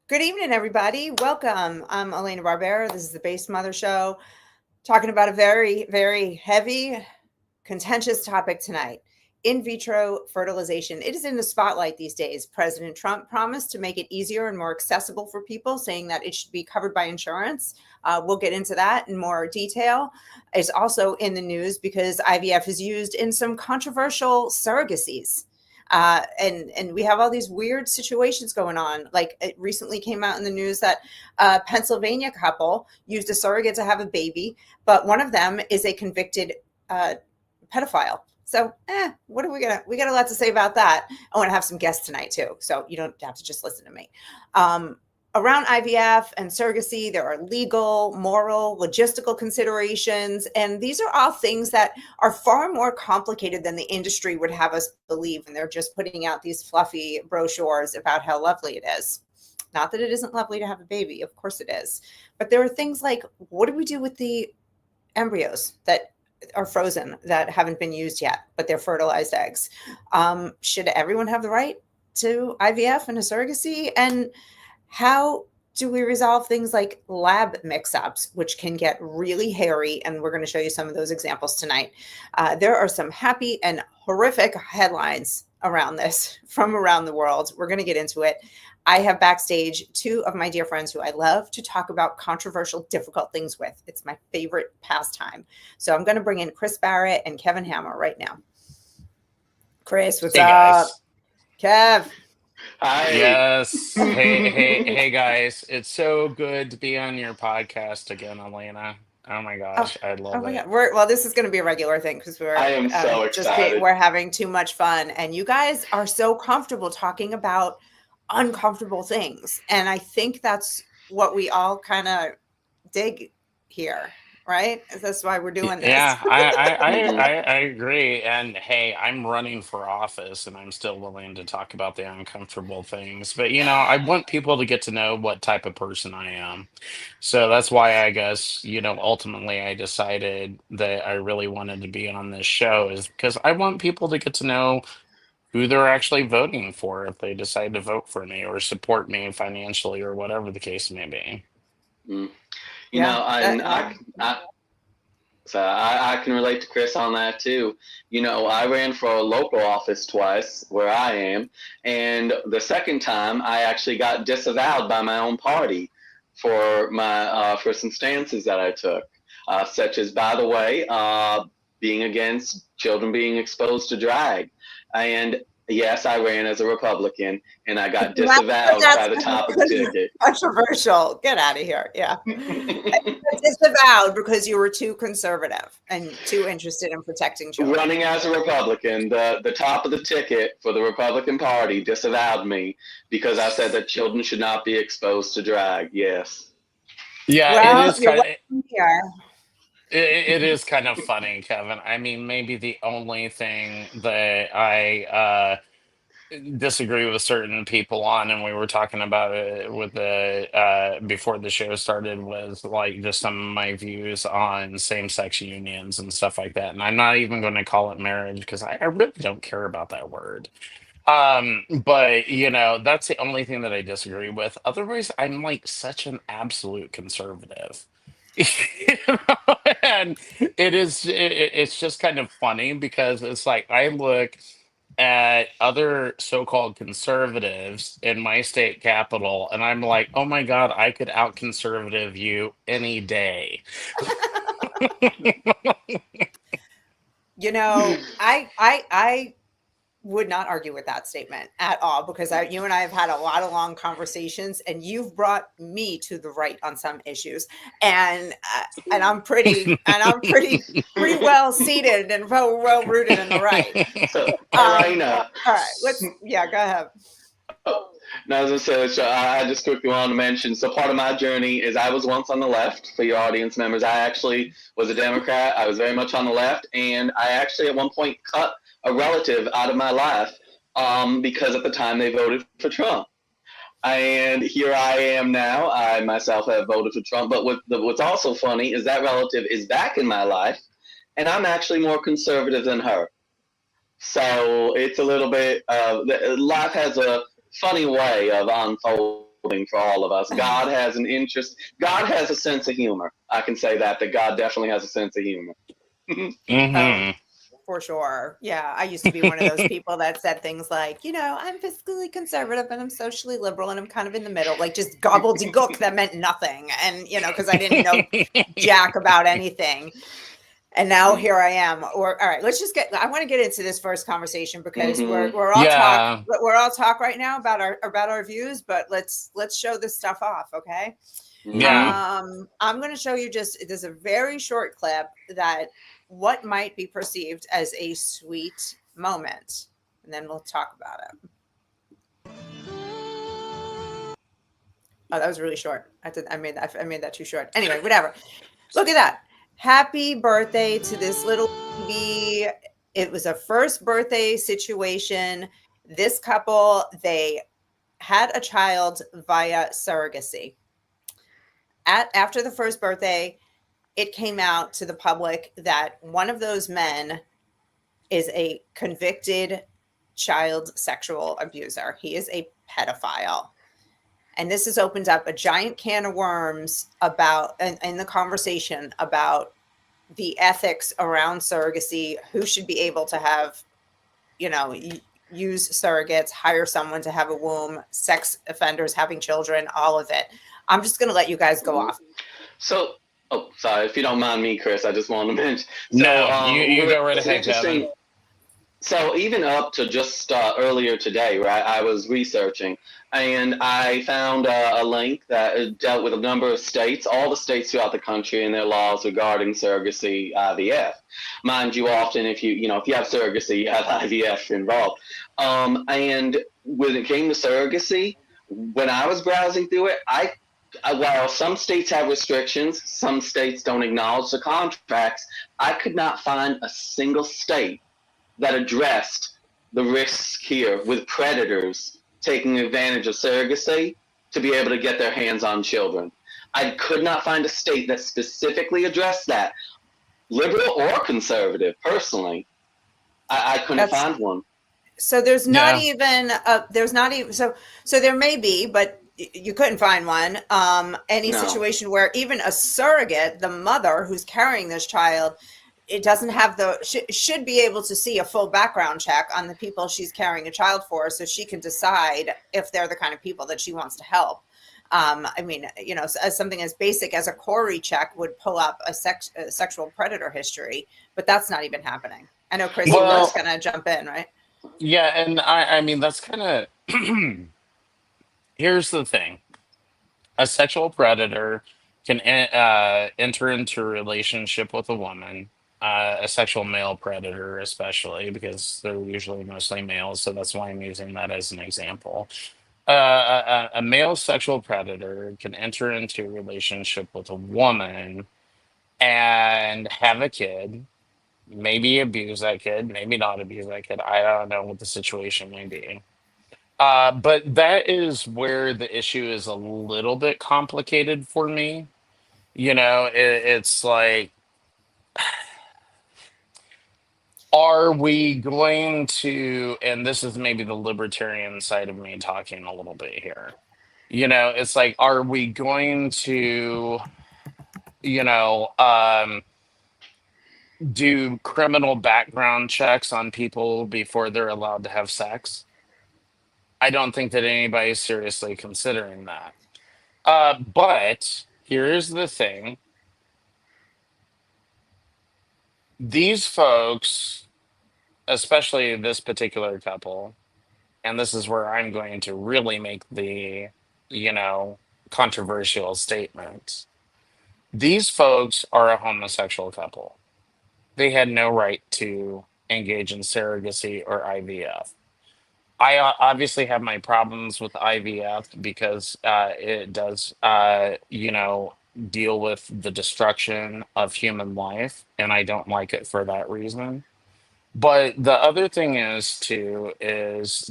Good evening, everybody. Welcome. I'm Elena Barbera. This is the Base Mother Show, talking about a very, very heavy, contentious topic tonight. In vitro fertilization. It is in the spotlight these days. President Trump promised to make it easier and more accessible for people, saying that it should be covered by insurance. We'll get into that in more detail. It's also in the news because IVF is used in some controversial surrogacies. And we have all these weird situations going on. Like it recently came out in the news that a Pennsylvania couple used a surrogate to have a baby, but one of them is a convicted pedophile. So, what are we got a lot to say about that. I want to have some guests tonight too, so you don't have to just listen to me. Around IVF and surrogacy, there are legal, moral, logistical considerations, and these are all things that are far more complicated than the industry would have us believe, and they're just putting out these fluffy brochures about how lovely it is. Not that it isn't lovely to have a baby, of course it is, but there are things like, what do we do with the embryos that are frozen, that haven't been used yet, but they're fertilized eggs? Should everyone have the right to IVF and a surrogacy? And how do we resolve things like lab mix-ups, which can get really hairy? And we're going to show you some of those examples tonight. There are some happy and horrific headlines around this from around the world. We're going to get into it. I have backstage two of my dear friends who I love to talk about controversial, difficult things with. It's my favorite pastime. So I'm going to bring in Chris Barrett and Kevin Hammer right now. Chris, what's up? Guys. Kev. Hi. Yes. Hey, guys. It's so good to be on your podcast again, Elena. Oh my gosh, I love it. Well, this is going to be a regular thing because I am so excited. We're having too much fun, and you guys are so comfortable talking about uncomfortable things, and I think that's what we all kind of dig here, right? That's why we're doing this. Yeah, I agree. And hey, I'm running for office and I'm still willing to talk about the uncomfortable things. But I want people to get to know what type of person I am. So that's why I guess, ultimately I decided that I really wanted to be on this show, is because I want people to get to know who they're actually voting for if they decide to vote for me or support me financially or whatever the case may be. I can relate to Chris on that too. I ran for a local office twice where I am, and the second time I actually got disavowed by my own party for for some stances that I took, such as, by the way, being against children being exposed to drag. And yes, I ran as a Republican, and I got disavowed by the top of the ticket. Controversial. Get out of here. Yeah. Disavowed because you were too conservative and too interested in protecting children. Running as a Republican, the top of the ticket for the Republican Party disavowed me because I said that children should not be exposed to drag. Yes. Yeah, well, it is kind of. It is kind of funny, Kevin. I mean, maybe the only thing that I disagree with certain people on, and we were talking about it with the before the show started, was like just some of my views on same-sex unions and stuff like that. And I'm not even going to call it marriage because I really don't care about that word. But that's the only thing that I disagree with. Otherwise, I'm like such an absolute conservative. And it's just kind of funny because it's like I look at other so-called conservatives in my state capital and I'm like, oh my God, I could out conservative you any day. I would not argue with that statement at all because you and I have had a lot of long conversations, and you've brought me to the right on some issues, and I'm pretty well seated and well rooted in the right. Elena. All right, go ahead. No, I just quickly wanted to mention, so part of my journey is I was once on the left. For your audience members, I actually was a Democrat. I was very much on the left, and I actually at one point cut a relative out of my life because at the time they voted for Trump. And here I am now. I myself have voted for Trump, but what's also funny is that relative is back in my life, and I'm actually more conservative than her. So it's a little bit, life has a funny way of unfolding thing for all of us. God has an interest. God has a sense of humor. I can say that God definitely has a sense of humor. Mm-hmm. For sure. Yeah. I used to be one of those people that said things like, I'm fiscally conservative and I'm socially liberal and I'm kind of in the middle, like just gobbledygook that meant nothing. And, because I didn't know jack about anything. And now here I am. All right, I want to get into this first conversation because we're all talk right now about our views, but let's show this stuff off. Okay. Yeah. I'm going to show you there's a very short clip that what might be perceived as a sweet moment, and then we'll talk about it. Oh, that was really short. I made that too short. Anyway, whatever. Look at that. Happy birthday to this little baby. It was a first birthday situation. This couple, they had a child via surrogacy. After the first birthday, it came out to the public that one of those men is a convicted child sexual abuser. He is a pedophile. And this has opened up a giant can of worms in the conversation about the ethics around surrogacy, who should be able to have, use surrogates, hire someone to have a womb, sex offenders having children, all of it. I'm just going to let you guys go off. So, sorry, if you don't mind me, Chris, I just wanted to mention. No, you go right ahead, Kevin. So even up to just earlier today, right, I was researching and I found a link that dealt with a number of states, all the states throughout the country and their laws regarding surrogacy IVF. Mind you, often if you have surrogacy, you have IVF involved. And when it came to surrogacy, when I was browsing through it, while some states have restrictions, some states don't acknowledge the contracts, I could not find a single state that addressed the risks here with predators taking advantage of surrogacy to be able to get their hands on children. I could not find a state that specifically addressed that, liberal or conservative, personally. I couldn't find one. So there's not even so there may be, but you couldn't find one. Situation where even a surrogate, the mother who's carrying this child, it doesn't have should be able to see a full background check on the people she's carrying a child for, so she can decide if they're the kind of people that she wants to help. As something as basic as a Corey check would pull up a sexual predator history, but that's not even happening. I know, Chris, you were just gonna jump in, right? Yeah, and I mean that's kind of here's the thing: a sexual predator can enter into a relationship with a woman. A sexual male predator, especially because they're usually mostly males, so that's why I'm using that as an example. A male sexual predator can enter into a relationship with a woman and have a kid, maybe abuse that kid, maybe not abuse that kid. I don't know what the situation may be. But that is where the issue is a little bit complicated for me. It's like, are we going to, and this is maybe the libertarian side of me talking a little bit here. It's like, are we going to, do criminal background checks on people before they're allowed to have sex? I don't think that anybody's seriously considering that. But here's the thing. These folks, especially this particular couple, and this is where I'm going to really make the, controversial statement. These folks are a homosexual couple. They had no right to engage in surrogacy or IVF. I obviously have my problems with IVF because it does, deal with the destruction of human life, and I don't like it for that reason. But the other thing is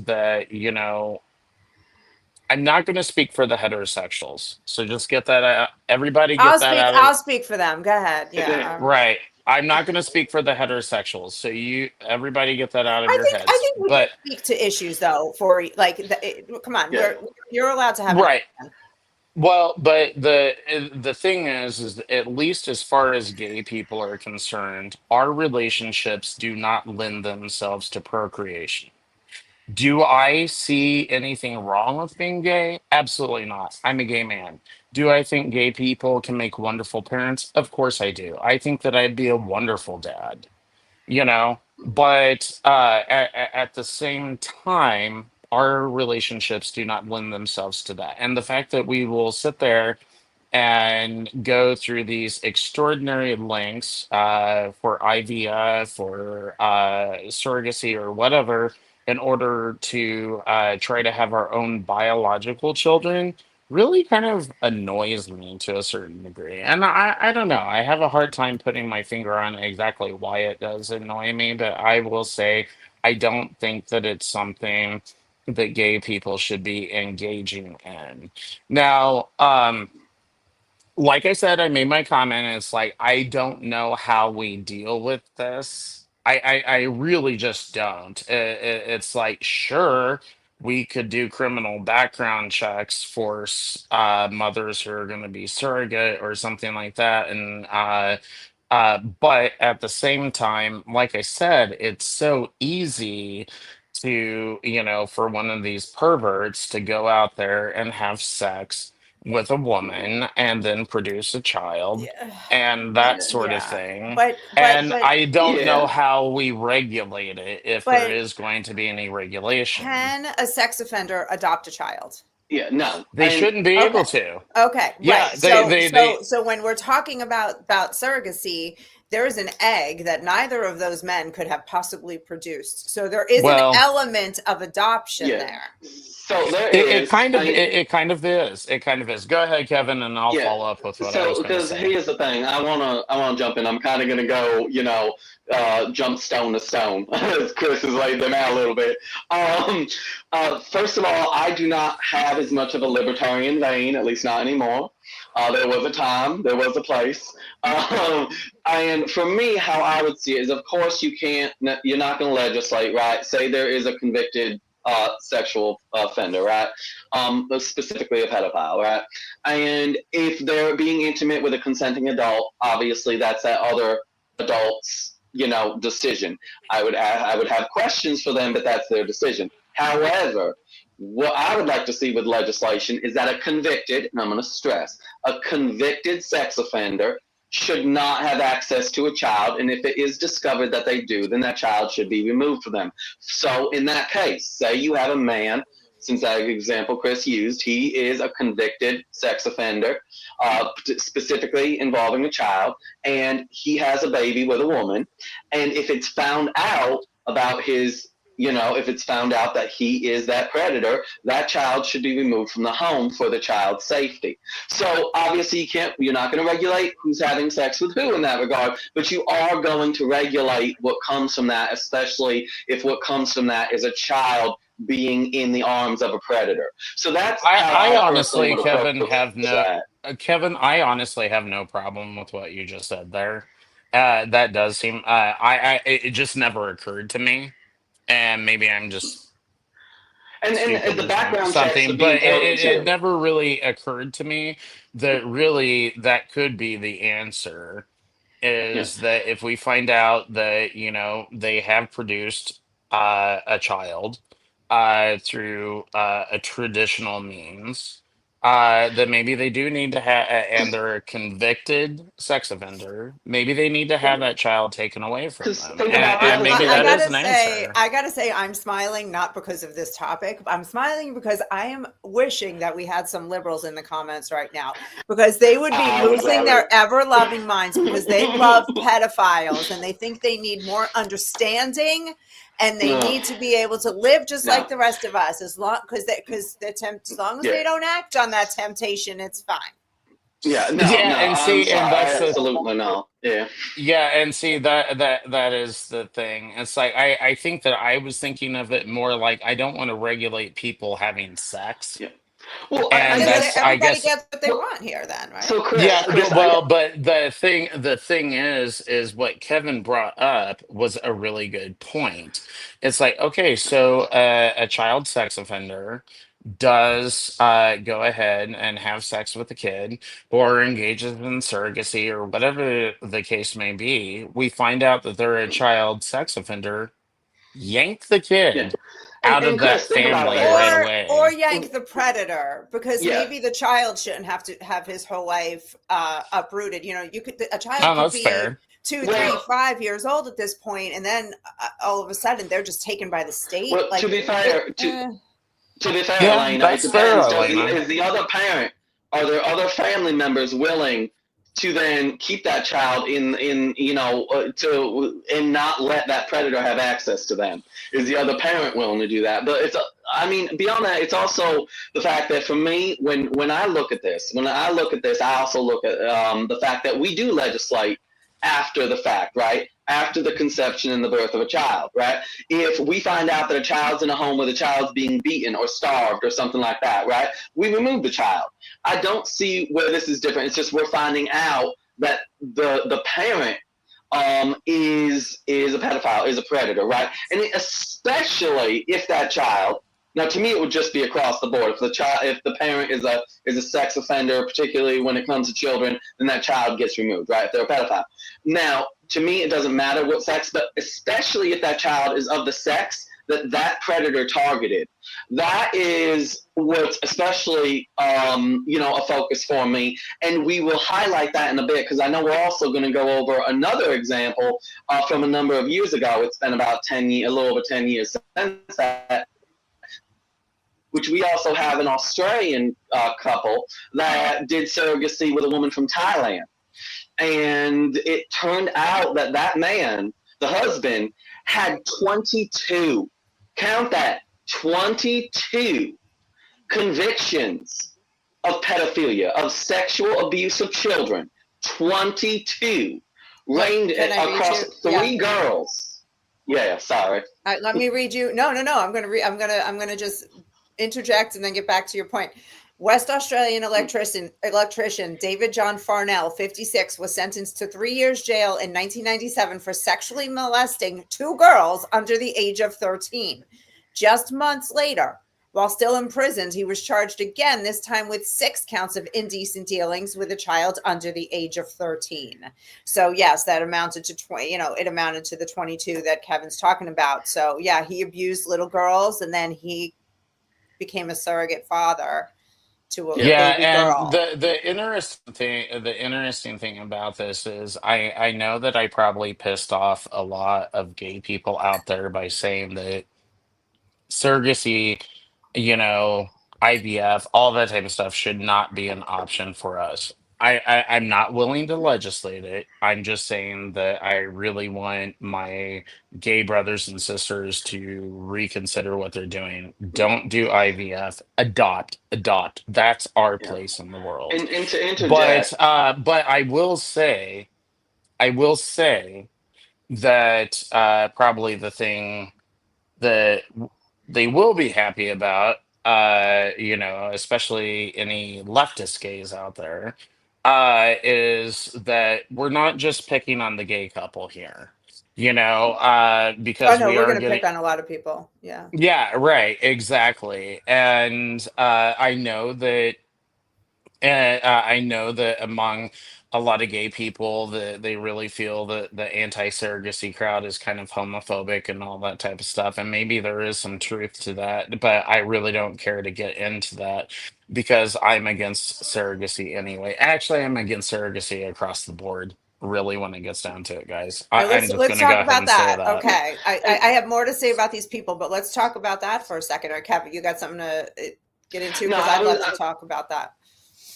that, I'm not going to speak for the heterosexuals. So just get that out. Everybody get that out. I'll speak for them. Go ahead. Yeah. Right. I'm not going to speak for the heterosexuals, so everybody get that out of your I heads. think we can But speak to issues though for like come on, Yeah. you're allowed to have an right, opinion. well, but the thing is at least as far as gay people are concerned, our relationships do not lend themselves to procreation. Do I see anything wrong with being gay? Absolutely not. I'm a gay man. Do I think gay people can make wonderful parents? Of course I do. I think that I'd be a wonderful dad, but at the same time, our relationships do not lend themselves to that. And the fact that we will sit there and go through these extraordinary lengths for IVF or surrogacy or whatever in order to try to have our own biological children really kind of annoys me to a certain degree. And I don't know. I have a hard time putting my finger on exactly why it does annoy me, but I will say I don't think that it's something that gay people should be engaging in. Now, like I said, I made my comment. And it's like I don't know how we deal with this. I really just don't. It's like sure we could do criminal background checks for mothers who are going to be surrogate or something like that, and but at the same time, like I said, it's so easy to for one of these perverts to go out there and have sex with a woman and then produce a child Yeah, and but that sort of yeah, thing. but And I don't know Yeah. how we regulate it if there but is going to be any regulation. can a sex offender adopt a child? Yeah. No. They shouldn't be Okay. able to. Okay, Yeah, right. they So they so they so when we're talking about surrogacy, there is an egg that neither of those men could have possibly produced. So there is an well, element of adoption Yeah. there. So there it is. kind of it kind of is. It kind of is. Go ahead, Kevin, and I'll Yeah. follow up with what I So was going to because say. here's the thing, I wanna jump in. I'm kind of gonna go, jump stone to stone, as Chris has laid them out a little bit. Um, First of all, I do not have as much of a libertarian vein, at least not anymore. There was a time, there was a place. And for me, how I would see it is, of course, you're not going to legislate, right? Say there is a convicted sexual offender, right? Specifically a pedophile, right? And if they're being intimate with a consenting adult, obviously that's that other adult's, decision. I would have questions for them, but that's their decision. However, what I would like to see with legislation is that a convicted, and I'm going to stress, a convicted sex offender should not have access to a child, and if it is discovered that they do, then that child should be removed from them. So in that case, say you have a man, since that example Chris used, he is a convicted sex offender, specifically involving a child, and he has a baby with a woman, and if it's found out about if it's found out that he is that predator, that child should be removed from the home for the child's safety. So obviously you're not going to regulate who's having sex with who in that regard, but you are going to regulate what comes from that, especially if what comes from that is a child being in the arms of a predator. So that's how I I personally honestly, would approach that. Kevin, I honestly have no problem with what you just said there. That does seem, it just never occurred to me, and maybe I'm just And stupid the or background checks something, would be but important it too. never really occurred to me that really that could be the answer Yeah. is that if we find out that they have produced a child through a traditional means, that maybe they do need to have, and they're a convicted sex offender, maybe they need to have that child taken away from Because them, think and, about and other maybe I that is things. an answer. gotta say, I'm smiling not because of this topic. I'm smiling because I am wishing that we had some liberals in the comments right now because they would be I would losing love their ever loving minds because they love it. pedophiles and they think they need more understanding and they No, need to be able to live just no. like the rest of us as long as long as Yeah. they don't act on that temptation, it's fine. Yeah, no, Yeah, no. and I'm see, and sorry. I that's the absolutely no. Yeah. Yeah, and see that is the thing. It's like I think that I was thinking of it more like I don't want to regulate people having sex. Yeah. Well, And that's, I everybody guess, gets what they want here, then, right? so yeah, Chris, well, but the thing is what Kevin brought up was a really good point. It's like, okay, so a child sex offender does go ahead and have sex with the kid or engages in surrogacy or whatever the case may be. We find out that they're a child sex offender, yank the yeah, kid out and of that Chris, think about family right this. Or away. yank the predator, because Yeah, maybe the child shouldn't have to have his whole life uprooted. You know, a child Oh, could that's be fair. 2, 3, well, 5 years old at this point, and then all of a sudden they're just taken by the state. well. To Like be it. fair, to be fair, Yeah, Elena, it that's fair, depends. Elena. Is the other parent, are there other family members willing to then keep that child in to and not let that predator have access to them? Is the other parent willing to do that? But I mean, beyond that, it's also the fact that for me, when I look at this, I also look at the fact that we do legislate after the fact, right? After the conception and the birth of a child, right? If we find out that a child's in a home where the child's being beaten or starved or something like that, right? We remove the child. I don't see where this is different. It's just we're finding out that the parent is a pedophile, is a predator, right? And especially if that child. Now, to me, it would just be across the board. If the parent is a sex offender, particularly when it comes to children, then that child gets removed, right? If they're a pedophile. Now, to me, it doesn't matter what sex, but especially if that child is of the sex that predator targeted. That is what's especially, a focus for me. And we will highlight that in a bit because I know we're also going to go over another example from a number of years ago. It's been about a little over 10 years since that, which we also have an Australian couple that did surrogacy with a woman from Thailand. And it turned out that man, the husband, had 22, count that, 22 convictions of pedophilia, of sexual abuse of children. 22 reigned across three girls. Yeah, sorry. Let me read you. No. I'm gonna just interject and then get back to your point. West Australian electrician David John Farnell, 56, was sentenced to 3 years jail in 1997 for sexually molesting 2 girls under the age of 13. Just months later, while still imprisoned, he was charged again, this time with 6 counts of indecent dealings with a child under the age of 13. So yes, that amounted to 20, it amounted to the 22 that Kevin's talking about. So yeah, he abused little girls and then he became a surrogate father to a baby And girl. the interesting thing about this is I know that I probably pissed off a lot of gay people out there by saying that surrogacy, you know, IVF, all that type of stuff should not be an option for us. I'm not willing to legislate it. I'm just saying that I really want my gay brothers and sisters to reconsider what they're doing. Don't do IVF. Adopt. That's our Yeah. place in the world. And to But interject, I will say that probably the thing that they will be happy about, especially any leftist gays out there, is that we're not just picking on the gay couple here, Oh because no, we we're are going to getting, pick on a lot of people. Yeah. yeah, right, exactly. And I know that among a lot of gay people that they really feel that the anti-surrogacy crowd is kind of homophobic and all that type of stuff. And maybe there is some truth to that, but I really don't care to get into that because I'm against surrogacy anyway. Actually, I'm against surrogacy across the board, really, when it gets down to it, guys. All right, I'm just let's gonna go talk ahead about and say that. that. yeah. Okay. And I have more to say about these people, but let's talk about that for a second. Or Kevin, you got something to get into? no, Because I'd love to talk about that.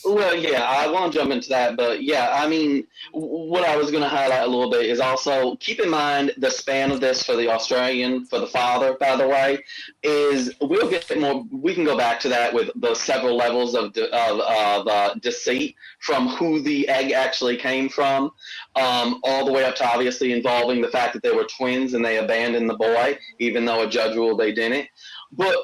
well, yeah, I want to jump into that, but yeah, I mean, what I was going to highlight a little bit is also keep in mind the span of this for the Australian, for the father, by the way, is we'll get more. We can go back to that with the several levels of deceit from who the egg actually came from, all the way up to obviously involving the fact that they were twins and they abandoned the boy, even though a judge ruled they didn't. But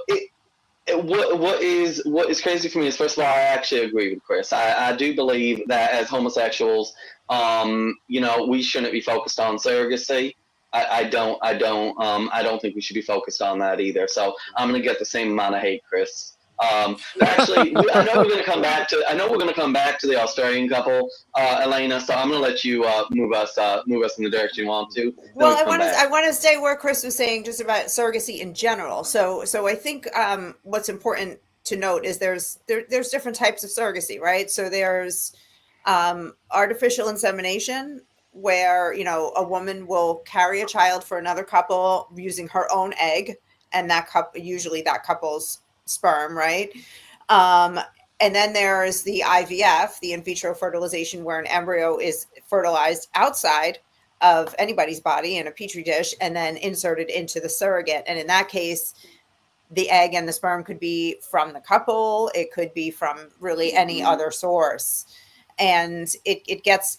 what is crazy for me is, first of all, I actually agree with Chris. I do believe that as homosexuals, we shouldn't be focused on surrogacy. I don't think we should be focused on that either. So I'm gonna get the same amount of hate, Chris. Actually, I know we're gonna come back to the Australian couple, Elena. So I'm gonna let you move us in the direction you want to. Well, I want to stay where Chris was saying just about surrogacy in general. So I think what's important to note is there's different types of surrogacy, right? So there's artificial insemination, where a woman will carry a child for another couple using her own egg, and that couple's sperm, right? And then there's the IVF, the in vitro fertilization, where an embryo is fertilized outside of anybody's body in a petri dish and then inserted into the surrogate. And in that case, the egg and the sperm could be from the couple. It could be from really any other source. And it gets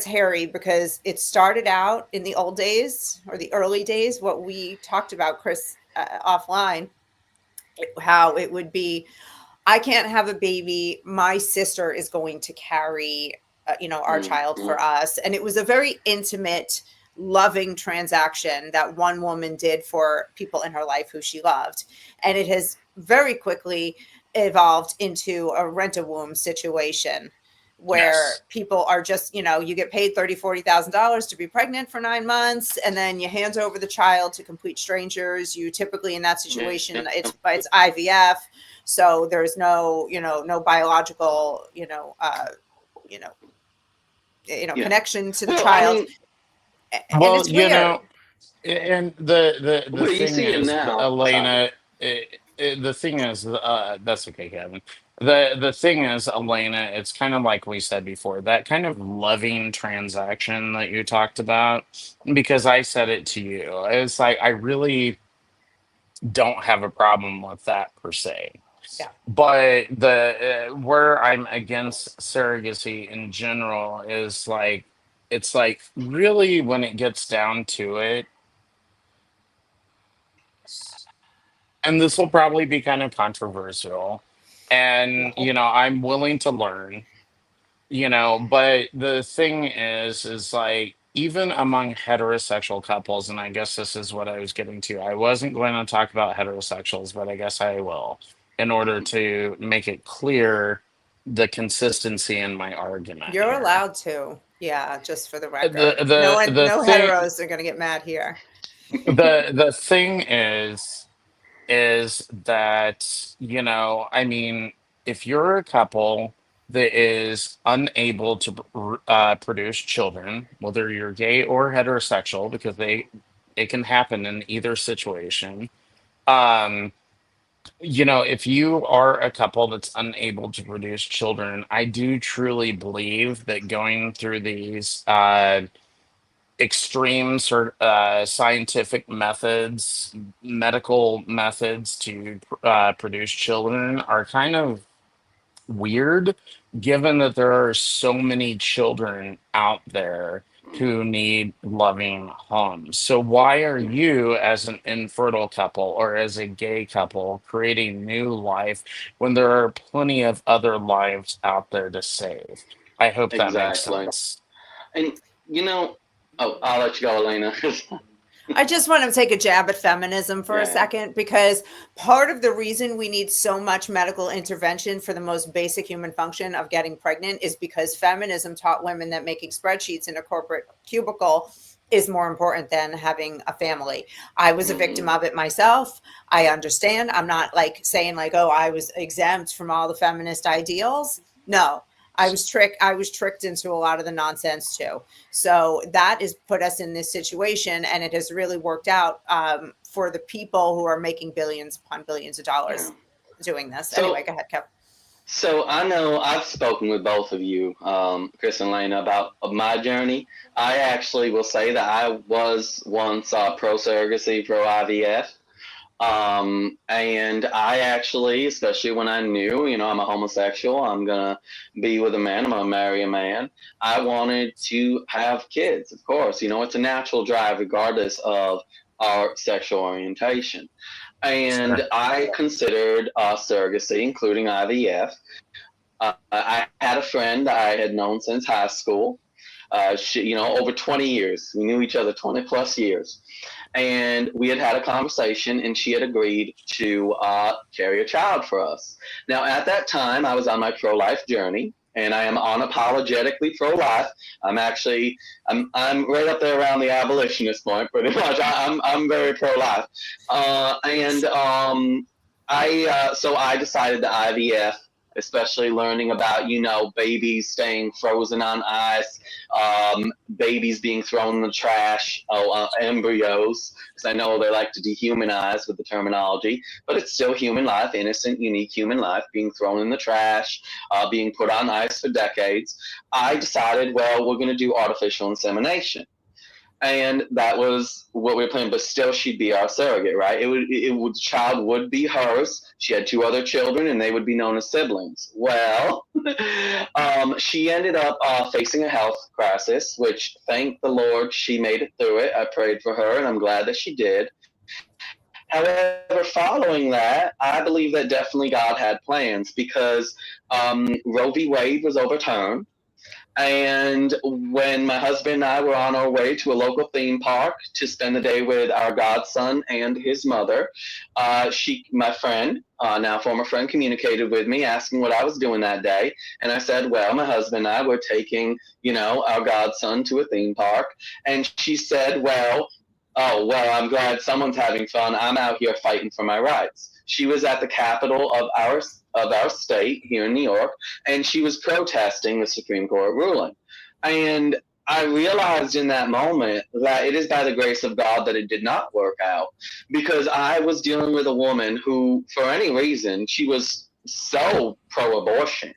hairy, because it started out in the old days, or the early days, what we talked about, Chris, offline, how it would be, I can't have a baby, my sister is going to carry our child for us. And it was a very intimate, loving transaction that one woman did for people in her life who she loved. And it has very quickly evolved into a rent-a-womb situation, where people are just, you get paid $30,000-$40,000 to be pregnant for 9 months, and then you hand over the child to complete strangers. You typically, in that situation, it's IVF, so there's no biological connection to the child. And it's weird. And the thing is, Elena, the thing is, that's okay, Kevin. The thing is, Elena, it's kind of like we said before, that kind of loving transaction that you talked about, because I said it to you. It's like, I really don't have a problem with that per se. Yeah. But where I'm against surrogacy in general is like, it's like, really, when it gets down to it, and this will probably be kind of controversial, and I'm willing to learn, but the thing is like, even among heterosexual couples, and I guess this is what I was getting to. I wasn't going to talk about heterosexuals, but I guess I will, in order to make it clear the consistency in my argument. You're here. allowed to. Yeah, just for the record. No heteros are going to get mad here. The thing is that, I mean, if you're a couple that is unable to produce children, whether you're gay or heterosexual, because it can happen in either situation. If you are a couple that's unable to produce children, I do truly believe that going through these extreme scientific methods, medical methods to produce children are kind of weird, given that there are so many children out there who need loving homes. So why are you, as an infertile couple or as a gay couple, creating new life when there are plenty of other lives out there to save? I hope that makes sense. And I'll let you go, Elena. I just want to take a jab at feminism for a second, because part of the reason we need so much medical intervention for the most basic human function of getting pregnant is because feminism taught women that making spreadsheets in a corporate cubicle is more important than having a family. I was a victim of it myself. I understand. I'm not like saying like, oh, I was exempt from all the feminist ideals. No. I was tricked into a lot of the nonsense too. So that has put us in this situation, and it has really worked out for the people who are making billions upon billions of dollars doing this. So, anyway, go ahead, Kev. So I know I've spoken with both of you, Chris and Elena, about my journey. I actually will say that I was once pro surrogacy, pro IVF. And I actually, especially when I knew, I'm a homosexual, I'm gonna be with a man, I'm gonna marry a man, I wanted to have kids, of course. It's a natural drive regardless of our sexual orientation. And Sure. I considered surrogacy, including IVF. I had a friend I had known since high school. Over 20 years. We knew each other 20 plus years. And we had a conversation, and she had agreed to carry a child for us. Now, at that time, I was on my pro life journey, and I am unapologetically pro life. I'm right up there around the abolitionist point, pretty much. I'm very pro life. So I decided the IVF, especially learning about, babies staying frozen on ice, babies being thrown in the trash, embryos, because I know they like to dehumanize with the terminology, but it's still human life, innocent, unique human life being thrown in the trash, being put on ice for decades. I decided, well, we're going to do artificial insemination. And that was what we were planning. But still, she'd be our surrogate, right? The child would be hers. She had two other children, and they would be known as siblings. Well, she ended up facing a health crisis, which, thank the Lord, she made it through it. I prayed for her, and I'm glad that she did. However, following that, I believe that definitely God had plans, because Roe v. Wade was overturned. And when my husband and I were on our way to a local theme park to spend the day with our godson and his mother, my friend, now former friend, communicated with me asking what I was doing that day. And I said, well, my husband and I were taking, our godson to a theme park. And she said, well, oh, well, I'm glad someone's having fun. I'm out here fighting for my rights. She was at the capital of our state here in New York, and she was protesting the Supreme Court ruling. And I realized in that moment that it is by the grace of God that it did not work out, because I was dealing with a woman who, for any reason, she was so pro-abortion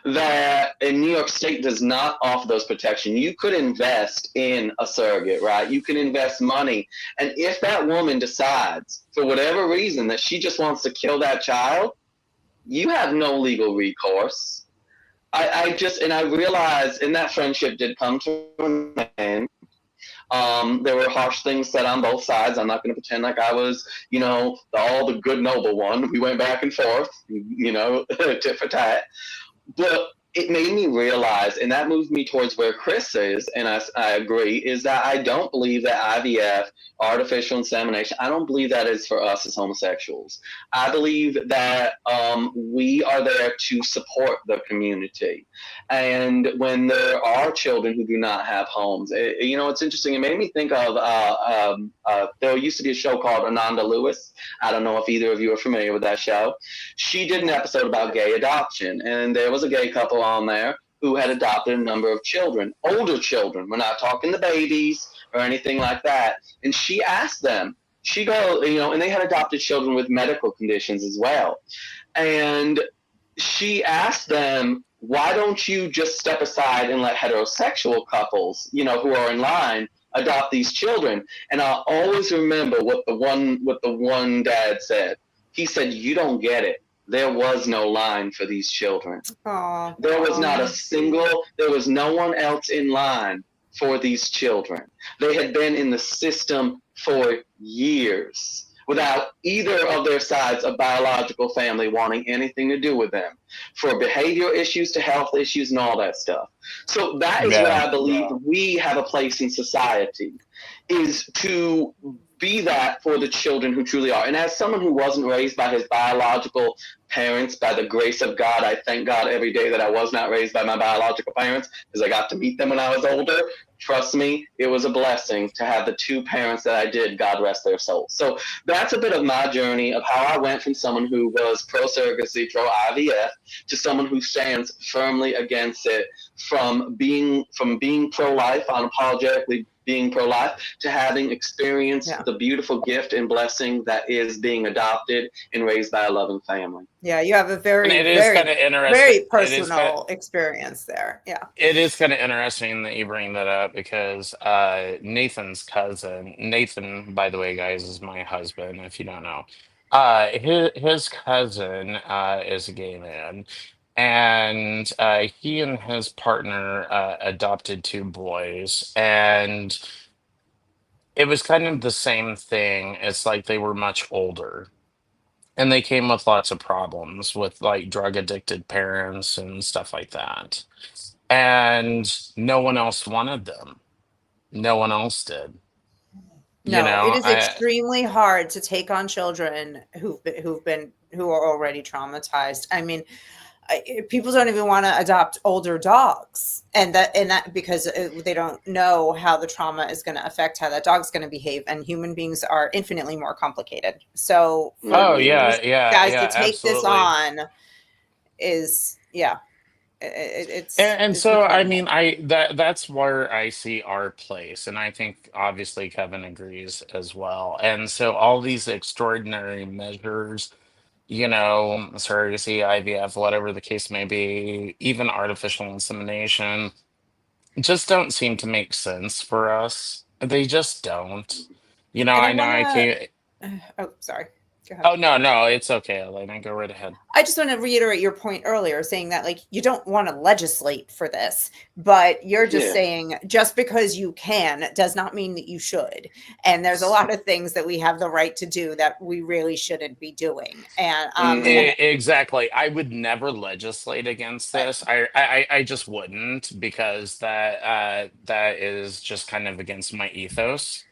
that in New York State does not offer those protections. You could invest in a surrogate, right? You can invest money. And if that woman decides, for whatever reason, that she just wants to kill that child, you have no legal recourse. I realized, and that friendship did come to an end. There were harsh things said on both sides. I'm not going to pretend like I was, all the good noble one. We went back and forth, tit for tat. But it made me realize, and that moved me towards where Chris is, and I agree, is that I don't believe that IVF, artificial insemination, I don't believe that is for us as homosexuals. I believe that we are there to support the community. And when there are children who do not have homes, it's interesting. It made me think of, there used to be a show called Ananda Lewis. I don't know if either of you are familiar with that show. She did an episode about gay adoption, and there was a gay couple on there who had adopted a number of children, older children. We're not talking the babies or anything like that. And she asked them, and they had adopted children with medical conditions as well. And she asked them, why don't you just step aside and let heterosexual couples, who are in line, adopt these children? And I'll always remember what the one dad said. He said, you don't get it. There was no line for these children. Aww. There was not a single, there was no one else in line for these children. They had been in the system for years without either of their sides of biological family wanting anything to do with them, for behavior issues to health issues and all that stuff. So that is what I believe we have a place in society, is to be that for the children who truly are. And as someone who wasn't raised by his biological parents, by the grace of God, I thank God every day that I was not raised by my biological parents, because I got to meet them when I was older. Trust me, it was a blessing to have the two parents that I did, God rest their souls. So that's a bit of my journey of how I went from someone who was pro-surrogacy, pro-IVF, to someone who stands firmly against it, from being pro-life, unapologetically being pro-life, to having experienced the beautiful gift and blessing that is being adopted and raised by a loving family. Yeah, you have a very personal experience there. Yeah. It is kind of interesting that you bring that up, because Nathan's cousin, Nathan, by the way, guys, is my husband, if you don't know. His cousin is a gay man, and he and his partner adopted two boys. And it was kind of the same thing. It's like they were much older. And they came with lots of problems with like drug addicted parents and stuff like that. And no one else wanted them. No one else did. You No, it know, is extremely hard to take on children who are already traumatized. I mean, people don't even want to adopt older dogs, and that because they don't know how the trauma is going to affect how that dog's going to behave, and human beings are infinitely more complicated. So for oh these yeah, yeah, guys to yeah, take this absolutely. on is, yeah, And it's so I incredible. mean that's where I see our place, and I think obviously Kevin agrees as well. And so all these extraordinary measures, you know, surrogacy, IVF, whatever the case may be, even artificial insemination, just don't seem to make sense for us. They just don't. You know, And I I know want I can't. to, oh, sorry, go ahead. Oh no, no, it's okay, Elena. Go right ahead. I just want to reiterate your point earlier, saying that like you don't want to legislate for this, but you're just Yeah. saying just because you can does not mean that you should. And there's a lot of things that we have the right to do that we really shouldn't be doing. And Exactly. I would never legislate against right, this. I just wouldn't because that is just kind of against my ethos,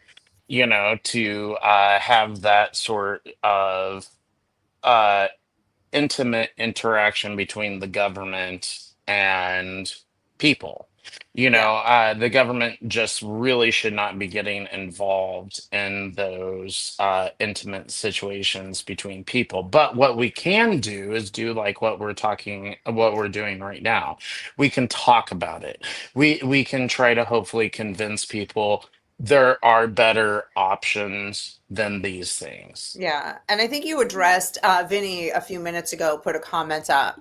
you know, to have that sort of uh intimate interaction between the government and people. You yeah, know, the government just really should not be getting involved in those intimate situations between people. But what we can do is do like what we're doing right now. We can talk about it. We can try to hopefully convince people there are better options than these things. yeah. And I think you addressed Vinny a few minutes ago, put a comment up,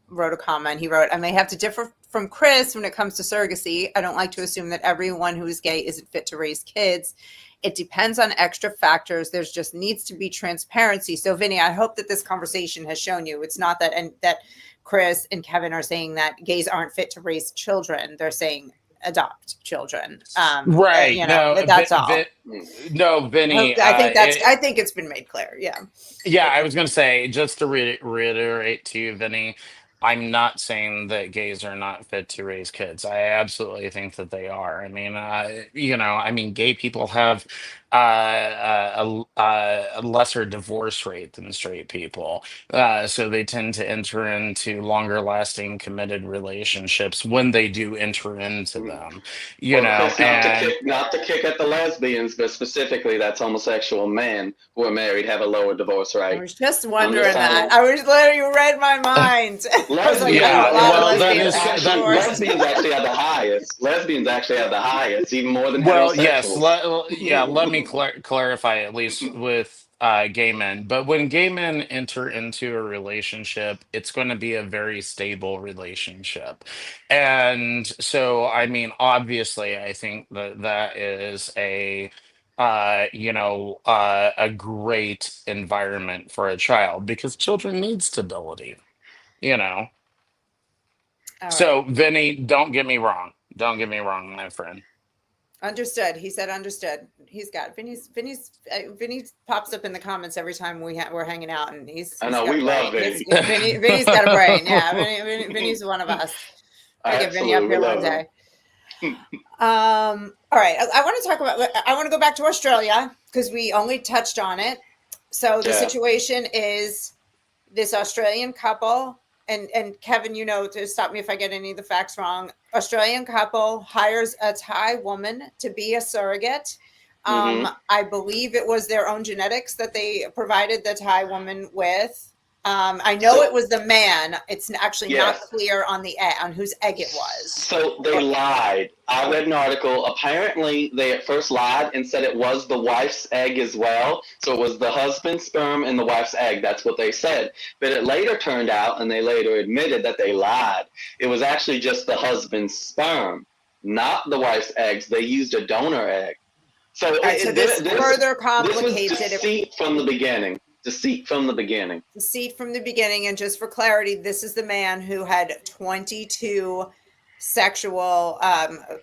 wrote a comment. He wrote, I may have to differ from Chris when it comes to surrogacy. I don't like to assume that everyone who is gay isn't fit to raise kids. It depends on extra factors. There's just needs to be transparency. So Vinny, I hope that this conversation has shown you it's not that, and that Chris and Kevin are saying that gays aren't fit to raise children. They're saying adopt children. Right. You know, No, that's all. no, Vinny. I think it's been made clear. Yeah. Yeah, I was going to say, just to reiterate to you, Vinny, I'm not saying that gays are not fit to raise kids. I absolutely think that they are. I mean, you know, I mean, gay people have a lesser divorce rate than straight people. So they tend to enter into longer lasting committed relationships when they do enter into them, you Well, know, Chris, and not to kick at the lesbians, but specifically that's homosexual men who are married have a lower divorce I rate. was just I'm just wondering trying that. to I was literally, you read my mind. I was like, lesbians. there's a yeah, lot of well, that lesbians is that get Actually, divorced. lesbians actually have the highest. Lesbians actually have the highest, even more than Well, yes. heterosexuals. Yeah, let me clarify at least with gay men. But when gay men enter into a relationship, it's going to be a very stable relationship. And so, I mean, obviously, I think that that is a great environment for a child because children need stability, you know. All right. So, Vinny, don't get me wrong. Don't get me wrong, my friend. Understood. He said understood. He's got Vinny pops up in the comments every time we're hanging out, and I he's know got we a love brain. it. Vinny's got a brain. Yeah, Vinny's one of us. I get Vinny up Absolutely, we here one love him. day. All right. I want to talk about. I want to go back to Australia because we only touched on it. So the Yeah. situation is this Australian couple, and Kevin, you know, to stop me if I get any of the facts wrong. Australian couple hires a Thai woman to be a surrogate. Mm-hmm. I believe it was their own genetics that they provided the Thai woman with. I know So it was the man. It's actually not yes. clear on the egg, on whose egg it was. So they lied. I read an article. Apparently, they at first lied and said it was the wife's egg as well. So it was the husband's sperm and the wife's egg. That's what they said. But it later turned out, and they later admitted that they lied. It was actually just the husband's sperm, not the wife's eggs. They used a donor egg. So, All right, so this further this was complicates it. deceit from the beginning. Deceit from the beginning. Deceit from the beginning. And just for clarity, this is the man who had 22 sexual,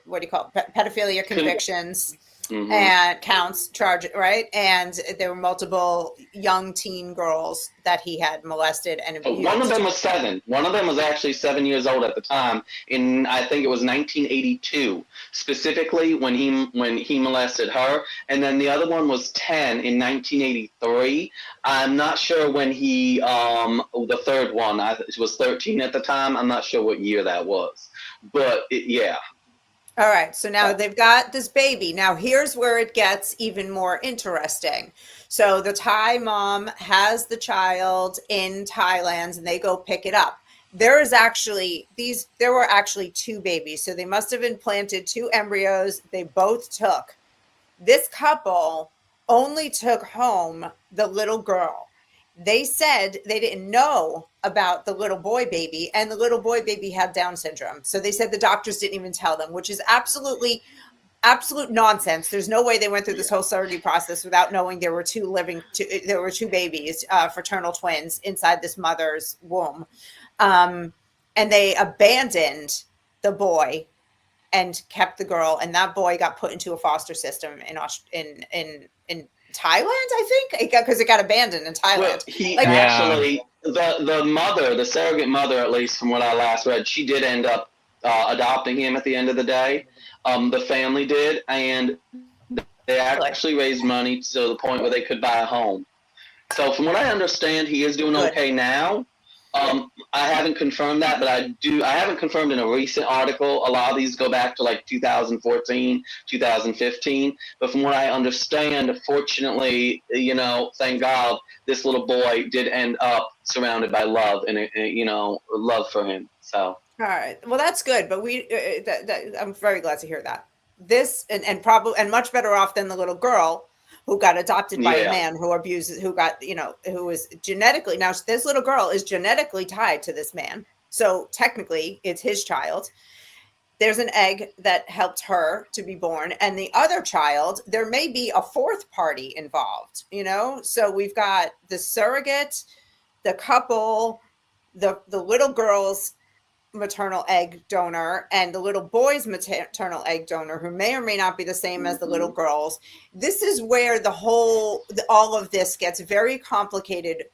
what do you call it, pedophilia convictions. and counts, charge, right? And there were multiple young teen girls that he had molested and abused. One of them was 7. One of them was actually 7 years old at the time. I think it was 1982, specifically when he molested her. And then the other one was 10 in 1983. I'm not sure when he the third one was 13 at the time. I'm not sure what year that was, but yeah. All right, so now they've got this baby. Now here's where it gets even more interesting. So the Thai mom has the child in Thailand and they go pick it up. There were actually 2 babies. So they must have implanted 2 embryos. They both took. This couple only took home the little girl. They said they didn't know about the little boy baby, and the little boy baby had Down syndrome. So they said the doctors didn't even tell them, which is absolute nonsense. There's no way they went through this whole surgery process without knowing there were 2 babies, fraternal twins inside this mother's womb. And they abandoned the boy and kept the girl, and that boy got put into a foster system in Thailand, I think, because it got abandoned in Thailand. Well, actually, the mother, the surrogate mother, at least from what I last read, she did end up adopting him at the end of the day. The family did, and they actually raised money to the point where they could buy a home. So from what I understand, he is doing okay now. I haven't confirmed that, but I haven't confirmed in a recent article. A lot of these go back to like 2014, 2015. But from what I understand, fortunately, thank God, this little boy did end up surrounded by love and, love for him. So. All right. Well, that's good. But I'm very glad to hear that. This and much better off than the little girl who got adopted by a man who was genetically, now this little girl is genetically tied to this man. So technically it's his child. There's an egg that helped her to be born. And the other child, there may be a 4th party involved, So we've got the surrogate, the couple, the little girl's maternal egg donor and the little boy's maternal egg donor, who may or may not be the same as the little girl's. This is where all of this gets very complicated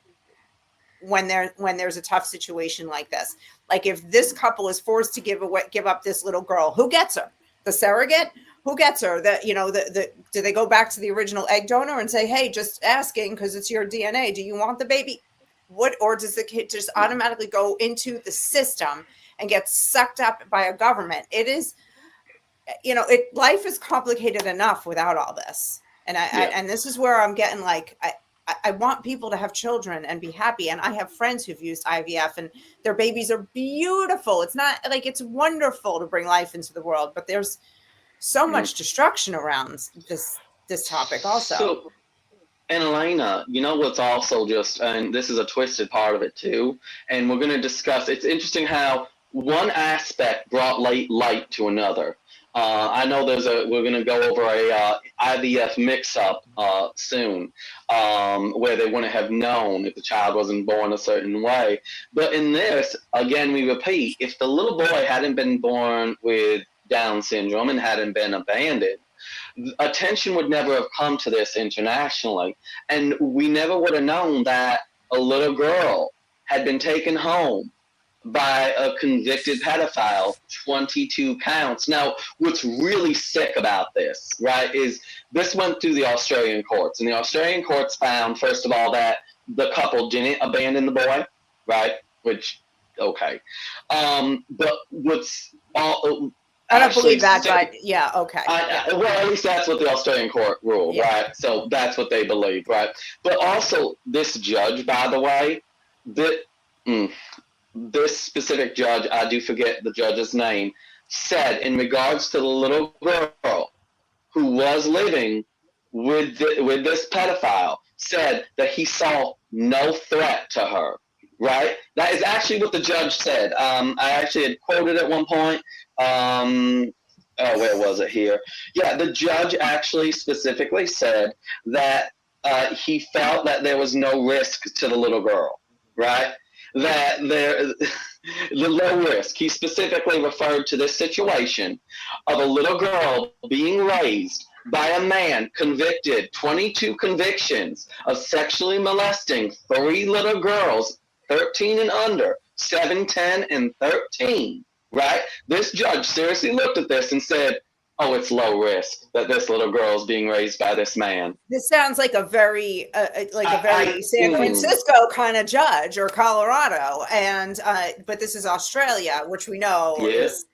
when there's a tough situation like this. Like if this couple is forced to give up this little girl, who gets her? The surrogate? Who gets her? Do they go back to the original egg donor and say, hey, just asking because it's your DNA, do you want the baby? Or does the kid just automatically go into the system and get sucked up by a government? It is, life is complicated enough without all this. And and this is where I'm getting like, I want people to have children and be happy. And I have friends who've used IVF and their babies are beautiful. It's not like, it's wonderful to bring life into the world, but there's so much destruction around this topic also. And Elena, what's also and this is a twisted part of it too, and we're going to discuss, it's interesting how one aspect brought light to another. I know we're going to go over a IVF mix-up soon, where they wouldn't have known if the child wasn't born a certain way. But in this, again, we repeat, if the little boy hadn't been born with Down syndrome and hadn't been abandoned, attention would never have come to this internationally. And we never would have known that a little girl had been taken home by a convicted pedophile, 22 counts. Now, what's really sick about this, right, is this went through the Australian courts. And the Australian courts found, first of all, that the couple didn't abandon the boy, right, which, okay. But what's all... I don't believe that, but yeah, okay. Well, at least that's what the Australian court ruled, right? So that's what they believe, right? But also, this judge, by the way, this specific judge, I do forget the judge's name, said in regards to the little girl who was living with this pedophile, said that he saw no threat to her, right? That is actually what the judge said. I actually had quoted at one point. Where was it here? Yeah, the judge actually specifically said that he felt that there was no risk to the little girl, right? That the low risk. He specifically referred to this situation of a little girl being raised by a man convicted, 22 convictions of sexually molesting 3 little girls, 13 and under, 7, 10, and 13, right? This judge seriously looked at this and said, oh, it's low risk that this little girl is being raised by this man. This sounds like a very San Francisco kind of judge, or Colorado, and but this is Australia, which we know is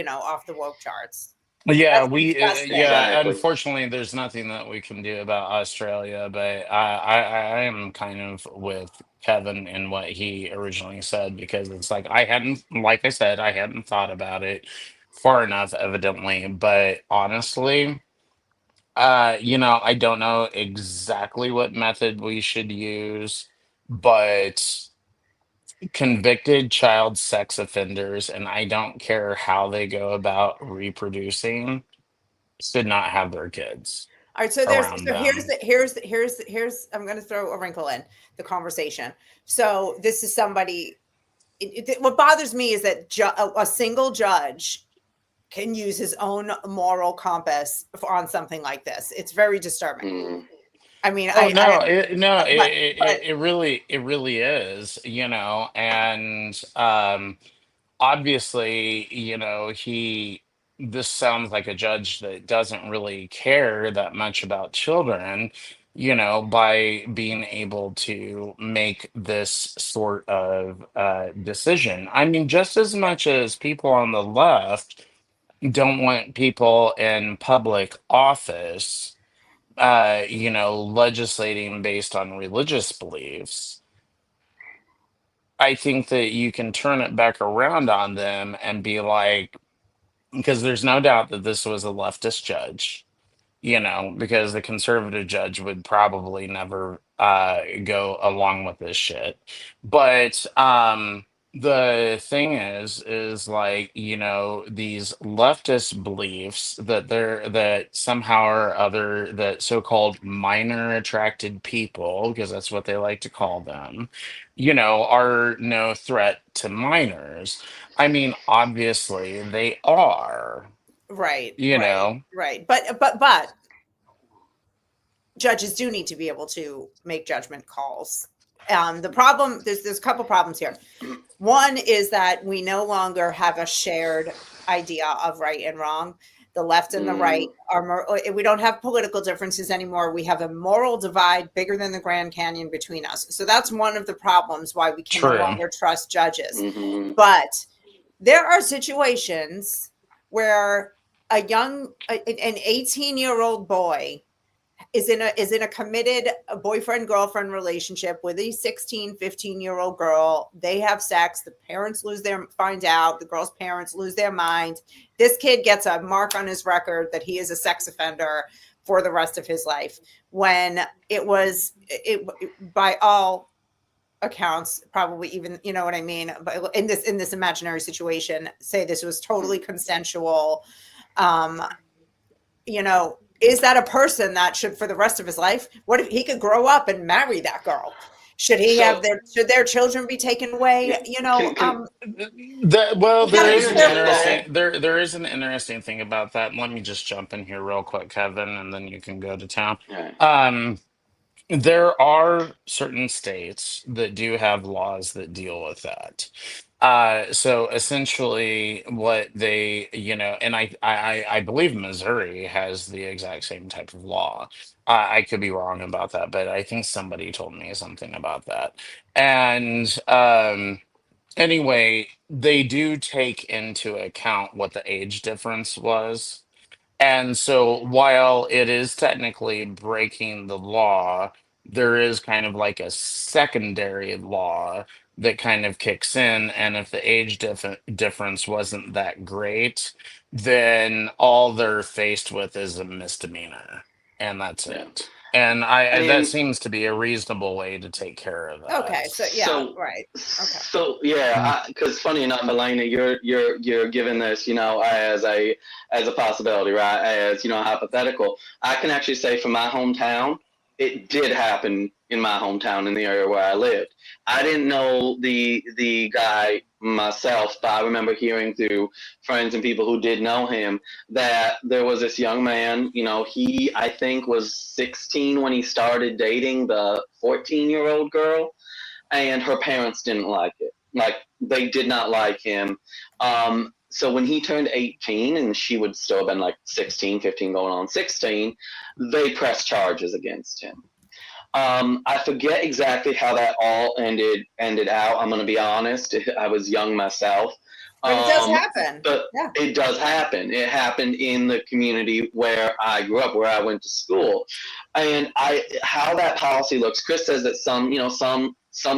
off the woke charts. Yeah, Exactly. unfortunately, there's nothing that we can do about Australia, but I am kind of with Kevin in what he originally said, because it's like like I said, I hadn't thought about it far enough, evidently. But honestly, I don't know exactly what method we should use, but convicted child sex offenders, and I don't care how they go about reproducing, should not have their kids All right, so around them. here's I'm going to throw a wrinkle in the conversation. So this is somebody. What bothers me is that a single judge can use his own moral compass on something like this. It's very disturbing. Mm. I mean, It really is, and obviously, this sounds like a judge that doesn't really care that much about children, by being able to make this sort of decision. I mean, just as much as people on the left don't want people in public office, legislating based on religious beliefs, I think that you can turn it back around on them and be like, because there's no doubt that this was a leftist judge, because the conservative judge would probably never go along with this shit. But the thing is like, these leftist beliefs that somehow or other, that so-called minor attracted people, because that's what they like to call them, are no threat to minors. I mean, obviously they are. right. But judges do need to be able to make judgment calls. The problem, there's a couple problems here. One is that we no longer have a shared idea of right and wrong. The left and the right we don't have political differences anymore. We have a moral divide bigger than the Grand Canyon between us. So that's one of the problems why we can no longer trust judges. Mm-hmm. But there are situations where an 18-year-old boy is in a committed boyfriend-girlfriend relationship with a 16, 15-year-old girl. They have sex. The parents find out. The girl's parents lose their mind. This kid gets a mark on his record that he is a sex offender for the rest of his life. When by all accounts, probably even, you know what I mean, but in this imaginary situation, say this was totally consensual. Is that a person that should, for the rest of his life, what if he could grow up and marry that girl? Should should their children be taken away? There is an interesting thing about that. Let me just jump in here real quick, Kevin, and then you can go to town. Right. There are certain states that do have laws that deal with that. So essentially, what they, and I believe Missouri has the exact same type of law. I could be wrong about that, but I think somebody told me something about that. And anyway, they do take into account what the age difference was. And so while it is technically breaking the law, there is kind of like a secondary law that kind of kicks in. And if the age difference wasn't that great, then all they're faced with is a misdemeanor. And that's it. And that seems to be a reasonable way to take care of that. Okay, right. Okay. So because funny enough, Elena, you're giving this, as a possibility, right? As hypothetical. I can actually say from my hometown, it did happen in my hometown in the area where I lived. I didn't know the guy myself, but I remember hearing through friends and people who did know him that there was this young man. He, I think, was 16 when he started dating the 14-year-old girl, and her parents didn't like it. Like, they did not like him. So when he turned 18, and she would still have been like 16, 15, going on 16, they pressed charges against him. I forget exactly how that all ended out. I'm going to be honest. I was young myself. But it does happen. But yeah. It does happen. It happened in the community where I grew up, where I went to school. And how that policy looks, Chris says that some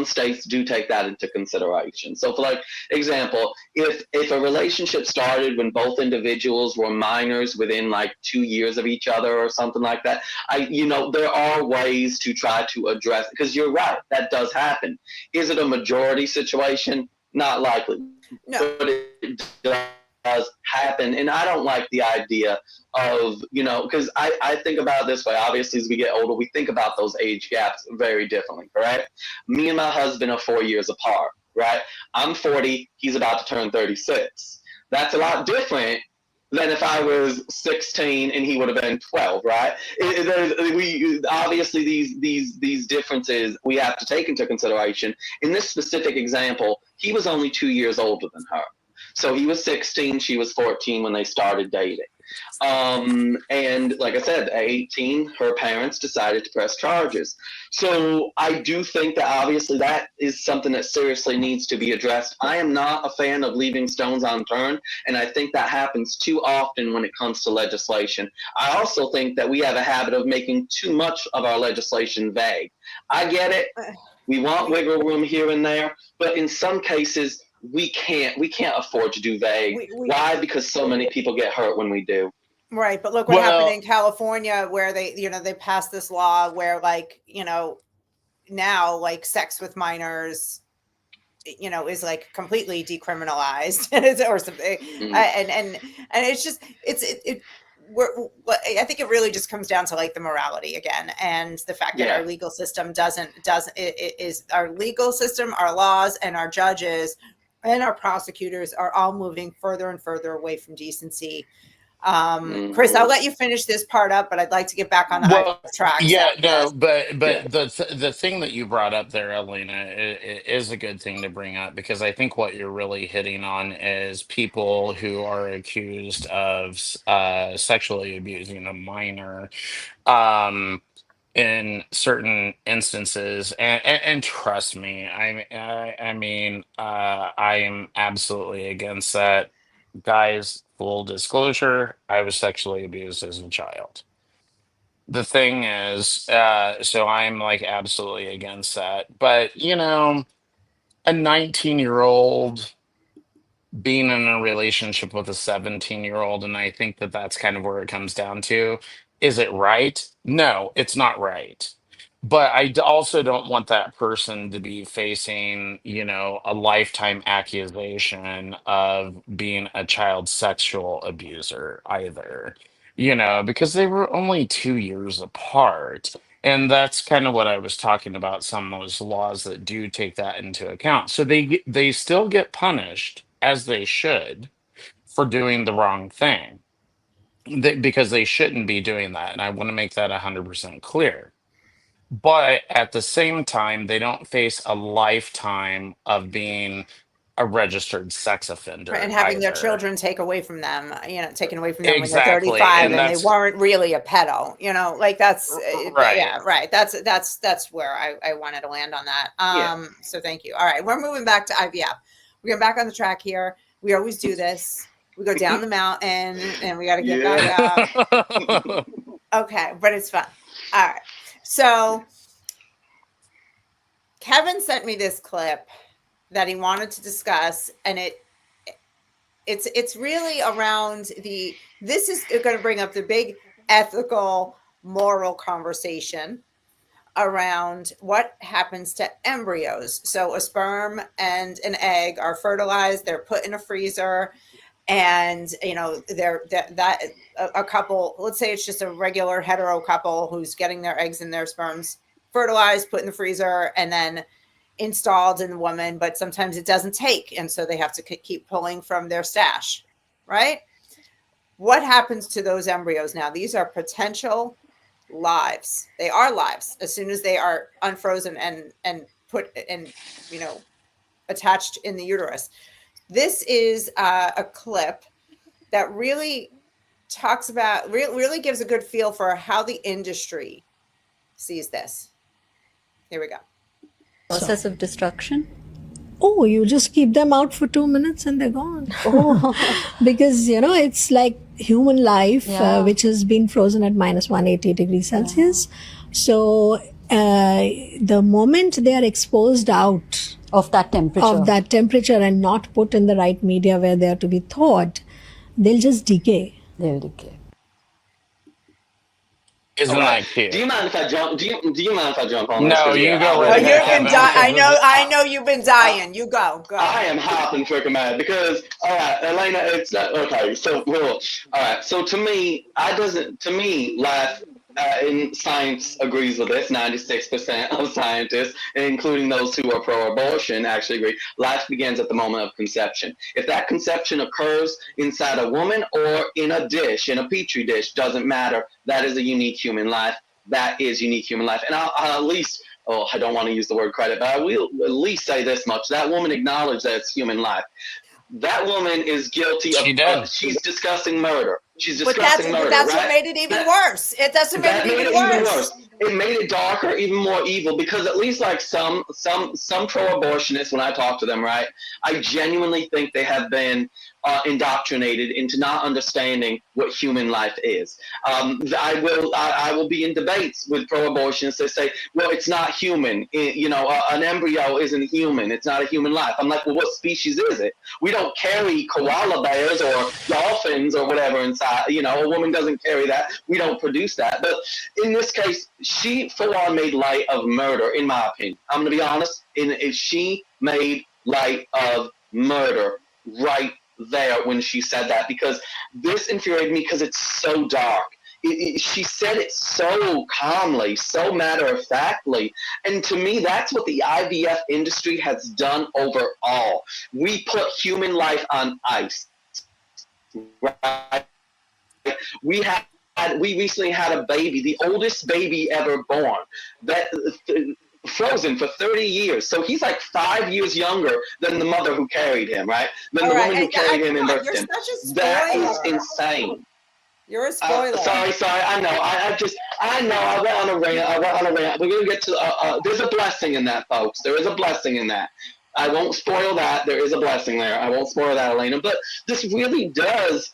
states do take that into consideration. So, for example, if a relationship started when both individuals were minors within 2 years of each other or something like that, there are ways to try to address it, because you're right, that does happen. Is it a majority situation? Not likely. No. But it does happen, and I don't like the idea of, because I think about it this way. Obviously, as we get older, we think about those age gaps very differently, correct? Me and my husband are 4 years apart, right? I'm 40, he's about to turn 36. That's a lot different than if I was 16 and he would have been 12, right? We obviously, these differences we have to take into consideration. In this specific example, he was only 2 years older than her. So he was 16, she was 14 when they started dating. And like I said, at 18, her parents decided to press charges. So I do think that obviously that is something that seriously needs to be addressed. I am not a fan of leaving stones unturned, and I think that happens too often when it comes to legislation. I also think that we have a habit of making too much of our legislation vague. I get it. We want wiggle room here and there, but in some cases, we can't afford to do vague. Why? Because so many people get hurt when we do. Right, but look what happened in California, where they passed this law where now sex with minors, is completely decriminalized or something. Mm-hmm. And it's just I think it really just comes down to the morality again, and the fact that our legal system is our legal system, our laws, and our judges and our prosecutors are all moving further and further away from decency. Chris, I'll let you finish this part up, but I'd like to get back on the track. The thing that you brought up there, Elena, is a good thing to bring up, because I think what you're really hitting on is people who are accused of sexually abusing a minor in certain instances, and trust me, I am absolutely against that. Guys, full disclosure, I was sexually abused as a child. The thing is, so I'm absolutely against that. But, a 19-year-old being in a relationship with a 17-year-old, and I think that that's kind of where it comes down to. Is it right? No, it's not right. But also don't want that person to be facing, a lifetime accusation of being a child sexual abuser either, because they were only 2 years apart. And that's kind of what I was talking about, some of those laws that do take that into account. So they still get punished, as they should, for doing the wrong thing, because they shouldn't be doing that. And I want to make that 100% clear. But at the same time, they don't face a lifetime of being a registered sex offender and having their children taken away from them when they're 35 and they weren't really a pedo, that's right. Yeah, right. That's where I wanted to land on that. So thank you. All right, we're moving back to IVF. We're getting back on the track here. We always do this. We go down the mountain and we got to get back up. Okay, but it's fun. All right. So Kevin sent me this clip that he wanted to discuss, and it's really around this is going to bring up the big ethical, moral conversation around what happens to embryos. So a sperm and an egg are fertilized, they're put in a freezer, and they're a couple, let's say it's just a regular hetero couple who's getting their eggs and their sperms fertilized, put in the freezer, and then installed in the woman, but sometimes it doesn't take. And so they have to keep pulling from their stash, right? What happens to those embryos now? These are potential lives. They are lives as soon as they are unfrozen and put and, you know, attached in the uterus. This is a clip that really talks about, really gives a good feel for how the industry sees this. Here we go. Process of destruction. Oh, you just keep them out for 2 minutes and they're gone. Oh. Because, you know, it's like human life, Yeah. which has been frozen at minus 180 degrees Celsius. So the moment they are exposed out Of that temperature. and not put in the right media where they are to be thawed, they'll just decay. They'll decay. Isn't that cute? Do you mind if I jump? Do you mind if I jump on this? No, 'Cause, you yeah, go I right Well, really- you've ahead, been Kevin. I know you've been dying. You go. I am hopping freaking mad because, all right, Elena, it's not okay. So, all right. So to me, life in science agrees with this. 96% of scientists, including those who are pro-abortion, actually agree. Life begins at the moment of conception. If that conception occurs inside a woman or in a dish, in a petri dish, doesn't matter. That is a unique human life. That is unique human life. And I'll at least, I don't want to use the word credit, but I will at least say this much. That woman acknowledged that it's human life. That woman is guilty of she's discussing murder. She's discussing murder. But that's right? what made it even worse. It doesn't make it even worse. It made it darker, even more evil, because at least like some pro-abortionists, when I talk to them, right, I genuinely think they have been indoctrinated into not understanding what human life is. I will be in debates with pro-abortionists that say, well, it's not human. An embryo isn't human. It's not a human life. I'm like, well, what species is it? We don't carry koala bears or dolphins or whatever inside. A woman doesn't carry that. We don't produce that. But in this case, she full on made light of murder, in my opinion. I'm going to be honest. She made light of murder right there when she said that, because this infuriated me because it's so dark. She said it so calmly, so matter-of-factly, and to me, that's what the IVF industry has done overall. We put human life on ice, right? We recently had a baby, the oldest baby ever born, that frozen for 30 years. So he's like 5 years younger than the mother who carried him, right? Than the woman who carried him and birthed him. That is insane. You're a spoiler. Sorry. I know. I went on a rant. We're going to get to, there's a blessing in that, folks. There is a blessing in that. I won't spoil that. There is a blessing there. I won't spoil that, Elena. But this really does,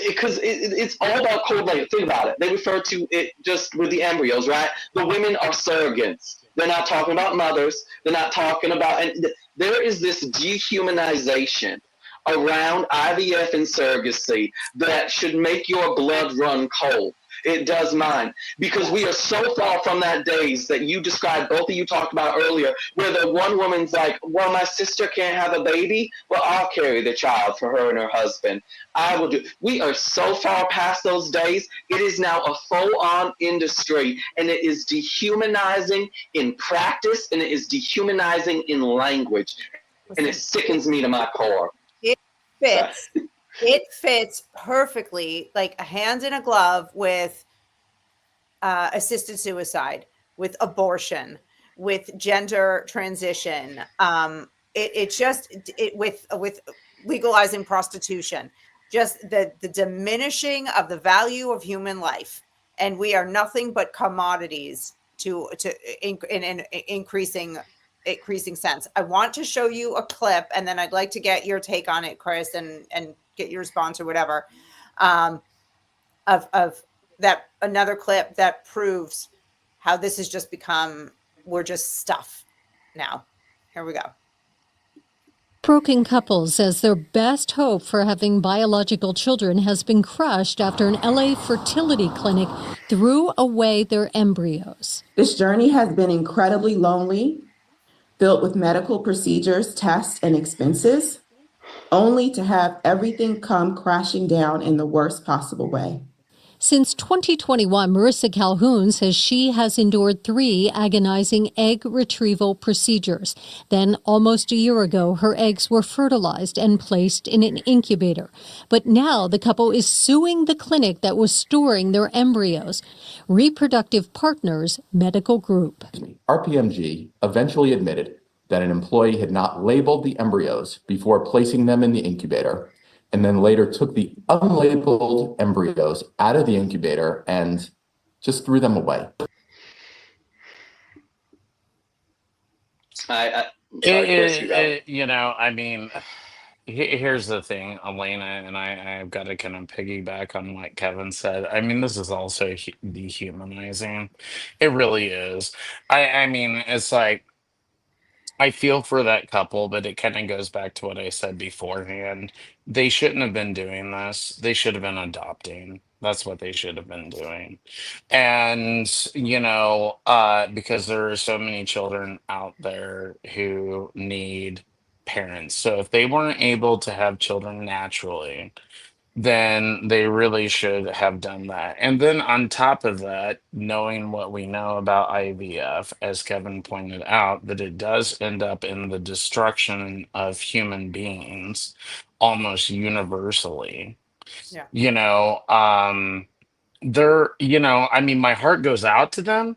because it's all about cold labor. Think about it. They refer to it just with the embryos, right? The women are surrogates. They're not talking about mothers. They're not talking about, and there is this dehumanization around IVF and surrogacy that should make your blood run cold. It does mine, because we are so far from that days that you described, both of you talked about earlier, where the one woman's like, well, my sister can't have a baby, well, I'll carry the child for her and her husband. I will do. We are so far past those days. It is now a full-on industry, and it is dehumanizing in practice, and it is dehumanizing in language, and it sickens me to my core. It fits perfectly, like a hand in a glove, with assisted suicide, with abortion, with gender transition. With legalizing prostitution, just the diminishing of the value of human life, and we are nothing but commodities in increasing sense. I want to show you a clip, and then I'd like to get your take on it, Chris, and get your response or whatever, of that, another clip that proves how this has just become, we're just stuff now. Here we go. Broken couple says their best hope for having biological children has been crushed after an LA fertility clinic threw away their embryos. This journey has been incredibly lonely, filled with medical procedures, tests, and expenses, only to have everything come crashing down in the worst possible way. Since 2021, Marissa Calhoun says she has endured 3 agonizing egg retrieval procedures. Then, almost a year ago, her eggs were fertilized and placed in an incubator. But now the couple is suing the clinic that was storing their embryos. Reproductive Partners Medical Group. RPMG eventually admitted that an employee had not labeled the embryos before placing them in the incubator, and then later took the unlabeled embryos out of the incubator and just threw them away. Sorry, Chris, you go. You know, I mean, here's the thing, Elena, and I've got to kind of piggyback on what Kevin said. I mean, this is also dehumanizing. It really is. I mean, it's like, I feel for that couple, but it kind of goes back to what I said beforehand. They shouldn't have been doing this. They should have been adopting. That's what they should have been doing. And, because there are so many children out there who need parents. So if they weren't able to have children naturally, then they really should have done that. And then on top of that, knowing what we know about IVF, as Kevin pointed out, that it does end up in the destruction of human beings almost universally. Yeah. I mean, my heart goes out to them,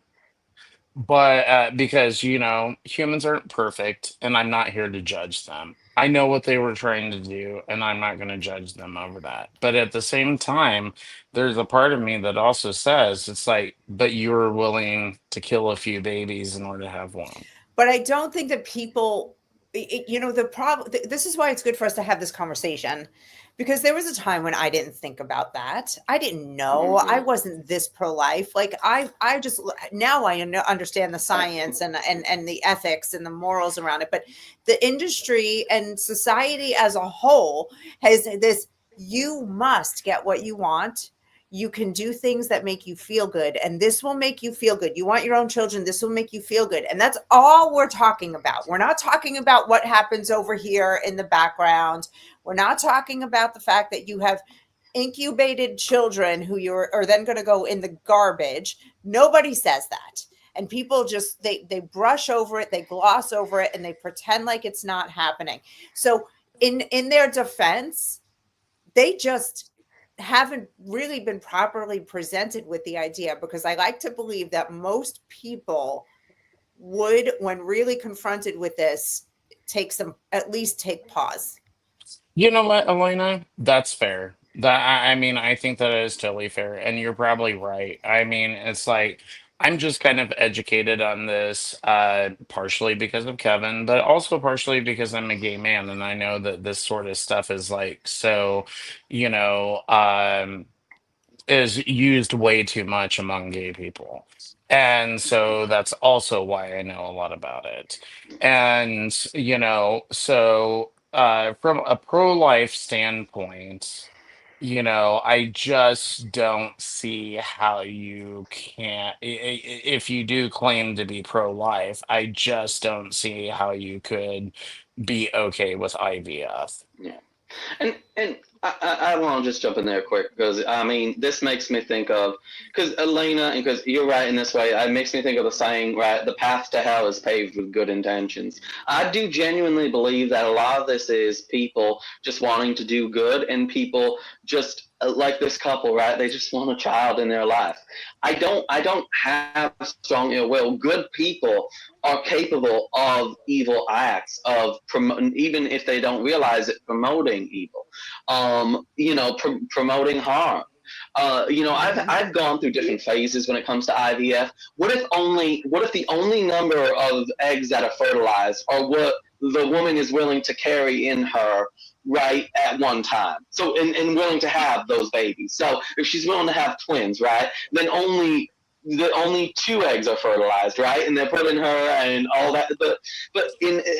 but because humans aren't perfect and I'm not here to judge them. I know what they were trying to do and I'm not going to judge them over that. But at the same time, there's a part of me that also says it's like, but you were willing to kill a few babies in order to have one. But I don't think that people, the problem, this is why it's good for us to have this conversation, because there was a time when I didn't think about that. I didn't know. I wasn't this pro-life. Like I just, now I understand the science and the ethics and the morals around it. But the industry and society as a whole has this, you must get what you want. You can do things that make you feel good, and this will make you feel good. You want your own children, this will make you feel good. And that's all we're talking about. We're not talking about what happens over here in the background. We're not talking about the fact that you have incubated children who are then going to go in the garbage. Nobody says that. And people just, they brush over it, they gloss over it, and they pretend like it's not happening. So in their defense, they just haven't really been properly presented with the idea, because I like to believe that most people would, when really confronted with this, at least take pause. You know what, Elena? That's fair. I mean, I think that is totally fair, and you're probably right. I mean, it's like I'm just kind of educated on this, partially because of Kevin, but also partially because I'm a gay man, and I know that this sort of stuff is like so, is used way too much among gay people. And so that's also why I know a lot about it. And, from a pro-life standpoint, I just don't see how you can't, if you do claim to be pro-life, I just don't see how you could be okay with IVF. Yeah. And I want to just jump in there quick, because I mean, this makes me think of, because Elena, and because you're right in this way, it makes me think of the saying, right, the path to hell is paved with good intentions. I do genuinely believe that a lot of this is people just wanting to do good, and people just like this couple, right? They just want a child in their life. I don't have strong ill will. Good people are capable of evil acts, of even if they don't realize it, promoting evil, promoting harm. I've gone through different phases when it comes to IVF. What if the only number of eggs that are fertilized are what the woman is willing to carry in her right at one time? So and willing to have those babies. So if she's willing to have twins, right, then only 2 eggs are fertilized, right? And they're put in her and all that.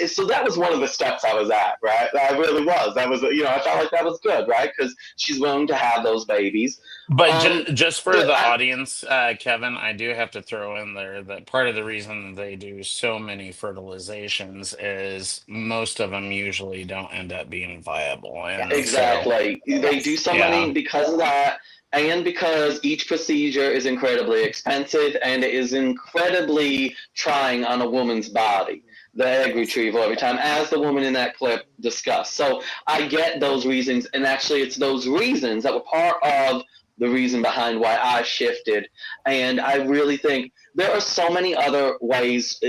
So that was one of the steps I was at, right? I really was. That was, I felt like that was good, right? Because she's willing to have those babies. But just for the audience, Kevin, I do have to throw in there that part of the reason they do so many fertilizations is most of them usually don't end up being viable. And exactly. They do so many because of that. and because each procedure is incredibly expensive and it is incredibly trying on a woman's body, the egg retrieval every time, as the woman in that clip discussed. So I get those reasons, and actually it's those reasons that were part of the reason behind why I shifted. And I really think there are so many other ways,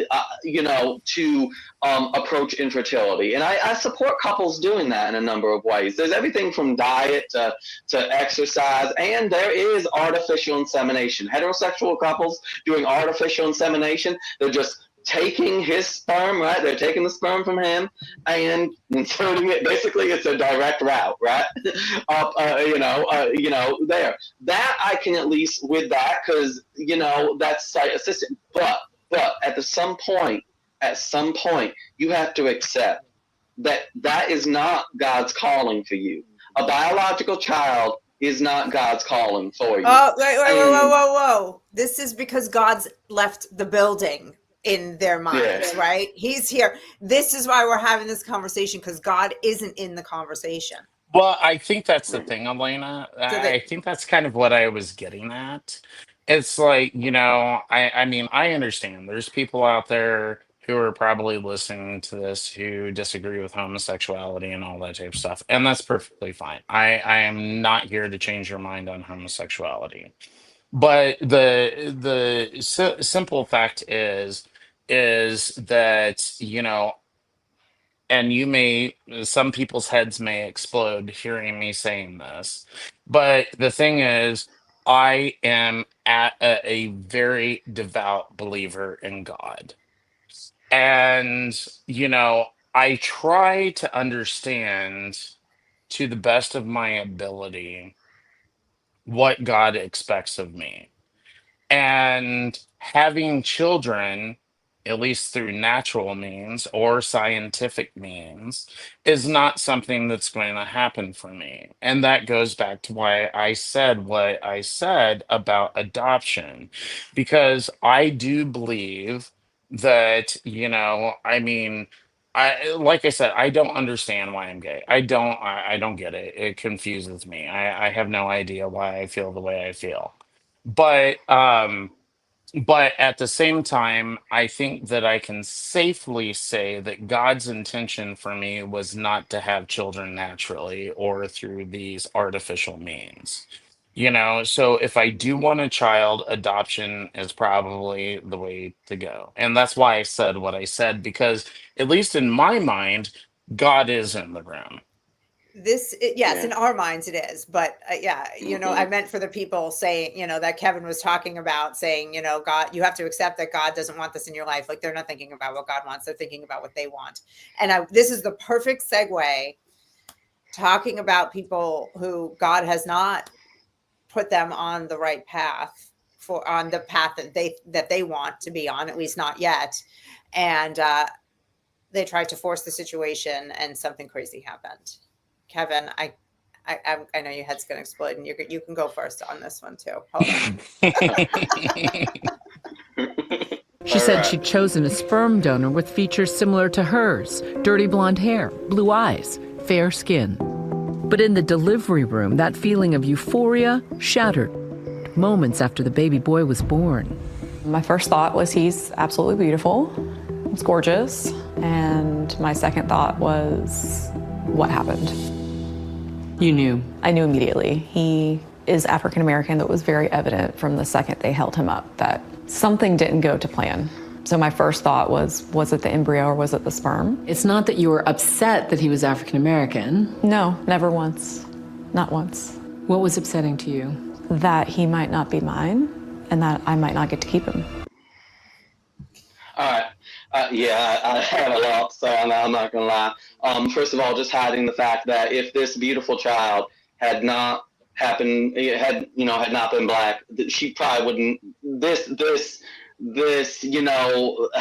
to approach infertility. And I support couples doing that in a number of ways. There's everything from diet to exercise, and there is artificial insemination. Heterosexual couples doing artificial insemination, they're just taking his sperm, right? They're taking the sperm from him and inserting it. Basically, it's a direct route, right? There. That I can at least with that, because that's site assisted. But at some point, you have to accept that is not God's calling for you. A biological child is not God's calling for you. Oh, wait, whoa. This is because God's left the building in their minds, right? He's here. This is why we're having this conversation, because God isn't in the conversation. Well, I think that's the thing, Elena. I think that's kind of what I was getting at. It's like, I mean, I understand there's people out there who are probably listening to this who disagree with homosexuality and all that type of stuff, and that's perfectly fine. I am not here to change your mind on homosexuality. But the simple fact is that, and some people's heads may explode hearing me saying this, but the thing is, I am a very devout believer in God. And, I try to understand to the best of my ability what God expects of me. And having children, at least through natural means or scientific means, is not something that's going to happen for me. And that goes back to why I said what I said about adoption, because I do believe that, like I said, I don't understand why I'm gay. I don't get it. It confuses me. I have no idea why I feel the way I feel. But at the same time, I think that I can safely say that God's intention for me was not to have children naturally or through these artificial means. So if I do want a child, adoption is probably the way to go. And that's why I said what I said, because at least in my mind, God is in the room. In our minds it is, but I meant for the people saying, that Kevin was talking about, saying, God, you have to accept that God doesn't want this in your life. Like, they're not thinking about what God wants, they're thinking about what they want. And this is the perfect segue, talking about people who God has not put them on the right path, on the path that they want to be on, at least not yet. And they tried to force the situation, and something crazy happened. Kevin, I know your head's going to explode, and you can go first on this one too. Hold on. She said she'd chosen a sperm donor with features similar to hers: dirty blonde hair, blue eyes, fair skin. But in the delivery room, that feeling of euphoria shattered moments after the baby boy was born. My first thought was, he's absolutely beautiful. It's gorgeous. And my second thought was, what happened? You knew? I knew immediately. He is African American. That was very evident from the second they held him up, that something didn't go to plan. So my first thought was it the embryo or was it the sperm? It's not that you were upset that he was African American. No, never once. Not once. What was upsetting to you? That he might not be mine and that I might not get to keep him. All right. I have a lot to say on that, I'm not going to lie. First of all, just hiding the fact that if this beautiful child had not happened, had not been black, she probably wouldn't,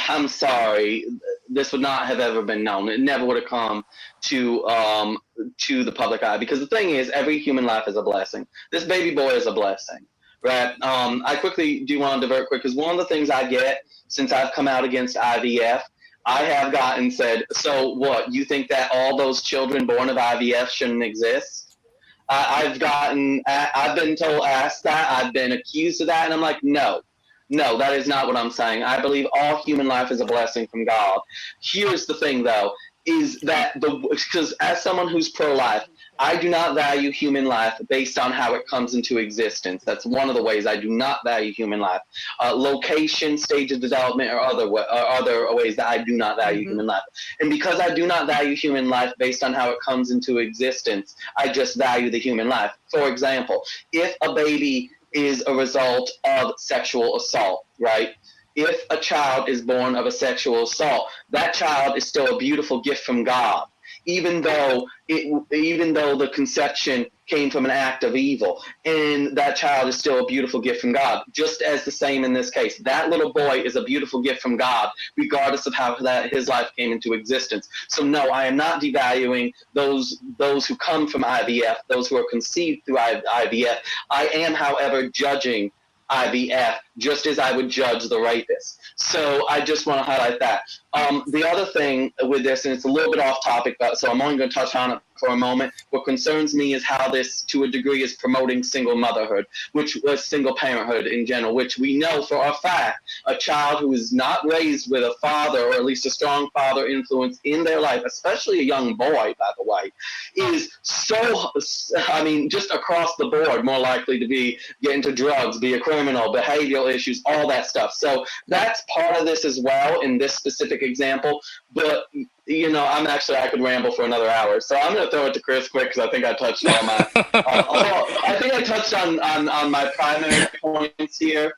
I'm sorry, this would not have ever been known. It never would have come to the public eye, because the thing is, every human life is a blessing. This baby boy is a blessing. Right. I quickly do want to divert quick, because one of the things I get since I've come out against IVF, I have gotten said, so what, you think that all those children born of IVF shouldn't exist? I've been told, asked that, I've been accused of that, and I'm like, no, that is not what I'm saying. I believe all human life is a blessing from God. Here's the thing, though, is that because as someone who's pro-life, I do not value human life based on how it comes into existence. That's one of the ways I do not value human life. Location, stage of development, or other ways that I do not value human life. And because I do not value human life based on how it comes into existence, I just value the human life. For example, if a baby is a result of sexual assault, right? If a child is born of a sexual assault, that child is still a beautiful gift from God, even though the conception came from an act of evil, and that child is still a beautiful gift from God. Just as the same in this case, that little boy is a beautiful gift from God, regardless of how his life came into existence. So no, I am not devaluing those who come from IVF, those who are conceived through IVF. I am, however, judging IVF just as I would judge the rapist. So I just want to highlight that. The other thing with this, and it's a little bit off topic, so I'm only going to touch on it for a moment. What concerns me is how this, to a degree, is promoting single motherhood, which was single parenthood in general, which we know for a fact a child who is not raised with a father, or at least a strong father influence in their life, especially a young boy, by the way, is so, just across the board, more likely to get into drugs, be a criminal, behavioral issues, all that stuff. So that's part of this as well in this specific example. But I could ramble for another hour, so I'm going to throw it to Chris quick because I think I touched on my. I think I touched on my primary points here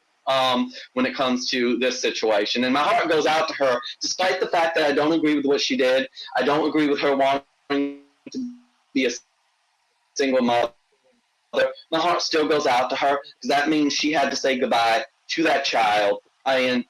when it comes to this situation, and my heart goes out to her, despite the fact that I don't agree with what she did. I don't agree with her wanting to be a single mother. My heart still goes out to her because that means she had to say goodbye to that child, and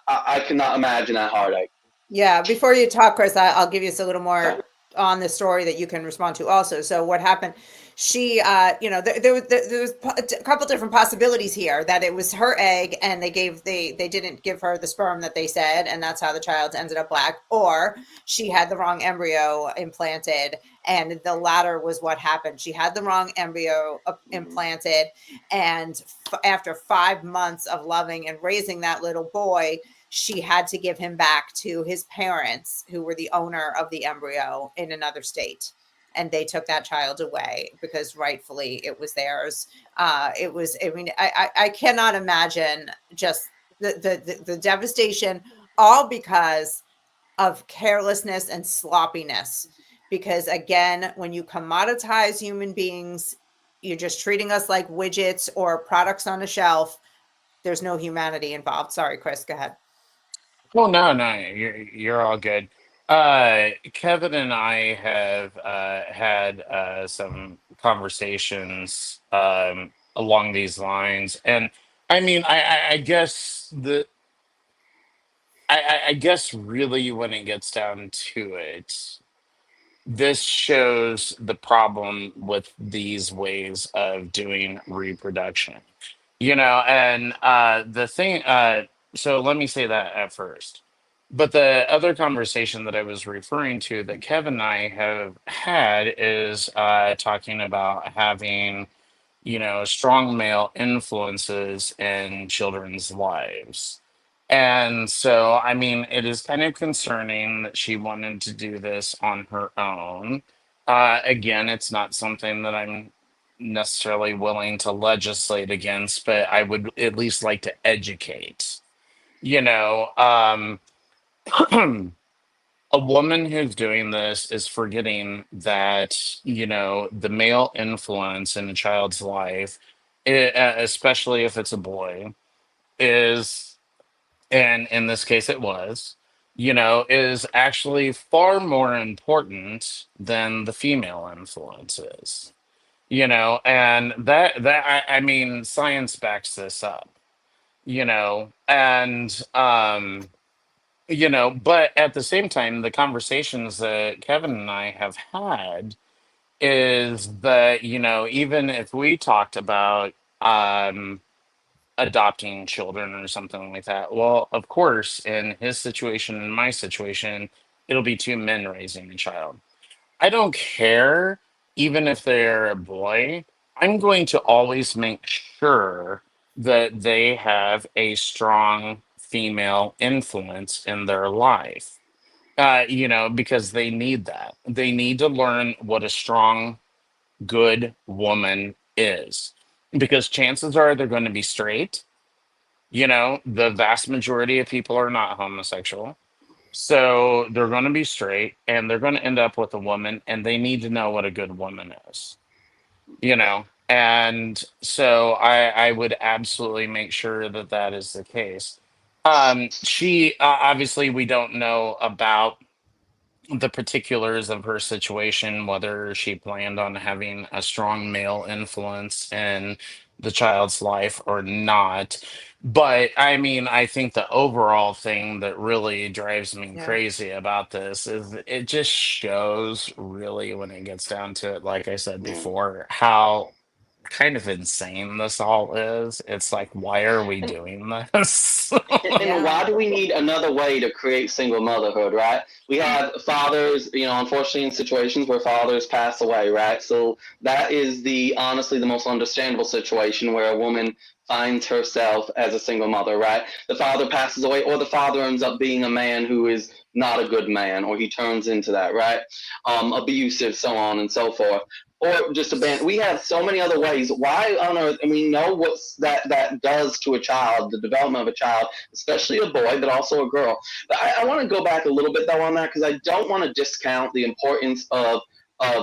I cannot imagine that heartache. Yeah, before you talk, Chris, I'll give you a little more on the story that you can respond to also. So what happened? She, there was a couple different possibilities here, that it was her egg and they didn't give her the sperm that they said, and that's how the child ended up black, or she had the wrong embryo implanted, and the latter was what happened. She had the wrong embryo implanted, and after 5 months of loving and raising that little boy, she had to give him back to his parents, who were the owner of the embryo in another state. And they took that child away because rightfully it was theirs. I cannot imagine just the devastation, all because of carelessness and sloppiness. Because again, when you commoditize human beings, you're just treating us like widgets or products on a shelf. There's no humanity involved. Sorry, Chris, go ahead. Well, no, you're all good. Kevin and I have had some conversations along these lines, and I guess I guess really when it gets down to it, this shows the problem with these ways of doing reproduction. And the thing, so let me say that at first. But the other conversation that I was referring to that Kevin and I have had is talking about having, strong male influences in children's lives. And so, it is kind of concerning that she wanted to do this on her own. Again, it's not something that I'm necessarily willing to legislate against, but I would at least like to educate. You know, um, a woman who's doing this is forgetting that, the male influence in a child's life, especially if it's a boy, is, and in this case it was, is actually far more important than the female influences. And science backs this up, and but at the same time, the conversations that Kevin and I have had is that, even if we talked about adopting children or something like that, well, of course, in his situation and my situation, it'll be two men raising a child. I don't care even if they're a boy, I'm going to always make sure that they have a strong female influence in their life. Because they need that. They need to learn what a strong, good woman is. Because chances are they're going to be straight. The vast majority of people are not homosexual. So they're going to be straight and they're going to end up with a woman, and they need to know what a good woman is. And so I would absolutely make sure that that is the case. She obviously, we don't know about the particulars of her situation, whether she planned on having a strong male influence in the child's life or not. But I mean, I think the overall thing that really drives me Yeah. crazy about this is it just shows, really, when it gets down to it, like I said before, how kind of insane this all is. It's like, why are we doing this? And why do we need another way to create single motherhood, right? We have fathers, unfortunately in situations where fathers pass away, right? So that is honestly the most understandable situation where a woman finds herself as a single mother, right? The father passes away, or the father ends up being a man who is not a good man, or he turns into that, right? Abusive, so on and so forth. Or just abandon. We have so many other ways. Why on earth? And we know what that does to a child, the development of a child, especially a boy, but also a girl. But I want to go back a little bit though on that, because I don't want to discount the importance of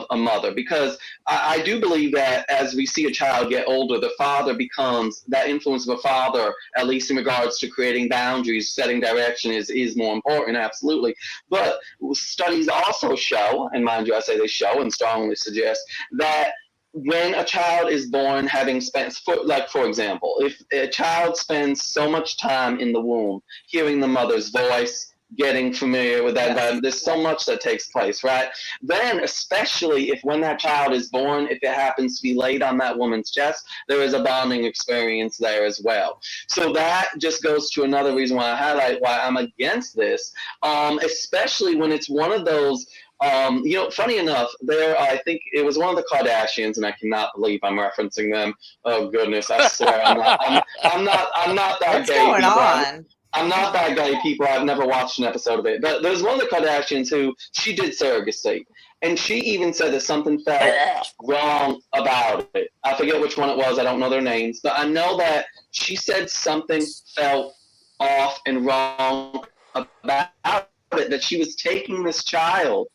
a mother, because I do believe that as we see a child get older, the father becomes that influence of a father, at least in regards to creating boundaries, setting direction, is more important, absolutely. But studies also show, and mind you, I say they show and strongly suggest that when a child is born having spent, for example, if a child spends so much time in the womb hearing the mother's voice, getting familiar with that environment, there's so much that takes place, right? Then, especially if when that child is born, if it happens to be laid on that woman's chest, there is a bonding experience there as well. So that just goes to another reason why I highlight why I'm against this, especially when it's one of those. Funny enough, I think it was one of the Kardashians, and I cannot believe I'm referencing them. Oh goodness, I swear I'm not. I'm not that What's gay. going on? I'm not that gay, people. I've never watched an episode of it. But there's one of the Kardashians who she did surrogacy, and she even said that something felt wrong about it. I forget which one it was. I don't know their names, but I know that she said something felt off and wrong about it. That she was taking this child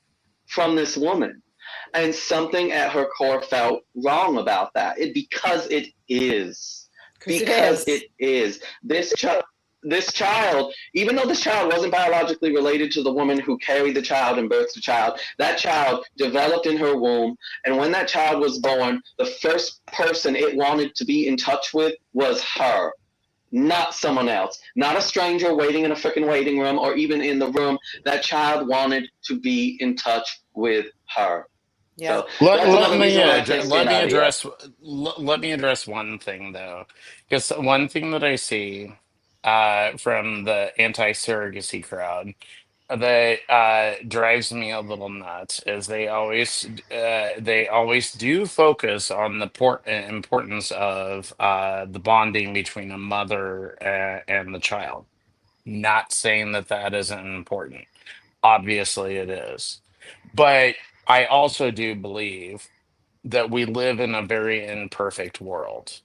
from this woman, and something at her core felt wrong about that. Because it is this child, even though this child wasn't biologically related to the woman who carried the child and birthed the child, that child developed in her womb. And when that child was born, the first person it wanted to be in touch with was her, not someone else, not a stranger waiting in a freaking waiting room or even in the room. That child wanted to be in touch with her. Yeah. So let me address one thing though, because one thing that I see from the anti-surrogacy crowd that drives me a little nuts is they always do focus on the importance of the bonding between a mother and the child. Not saying that that isn't important. Obviously, it is. But I also do believe that we live in a very imperfect world,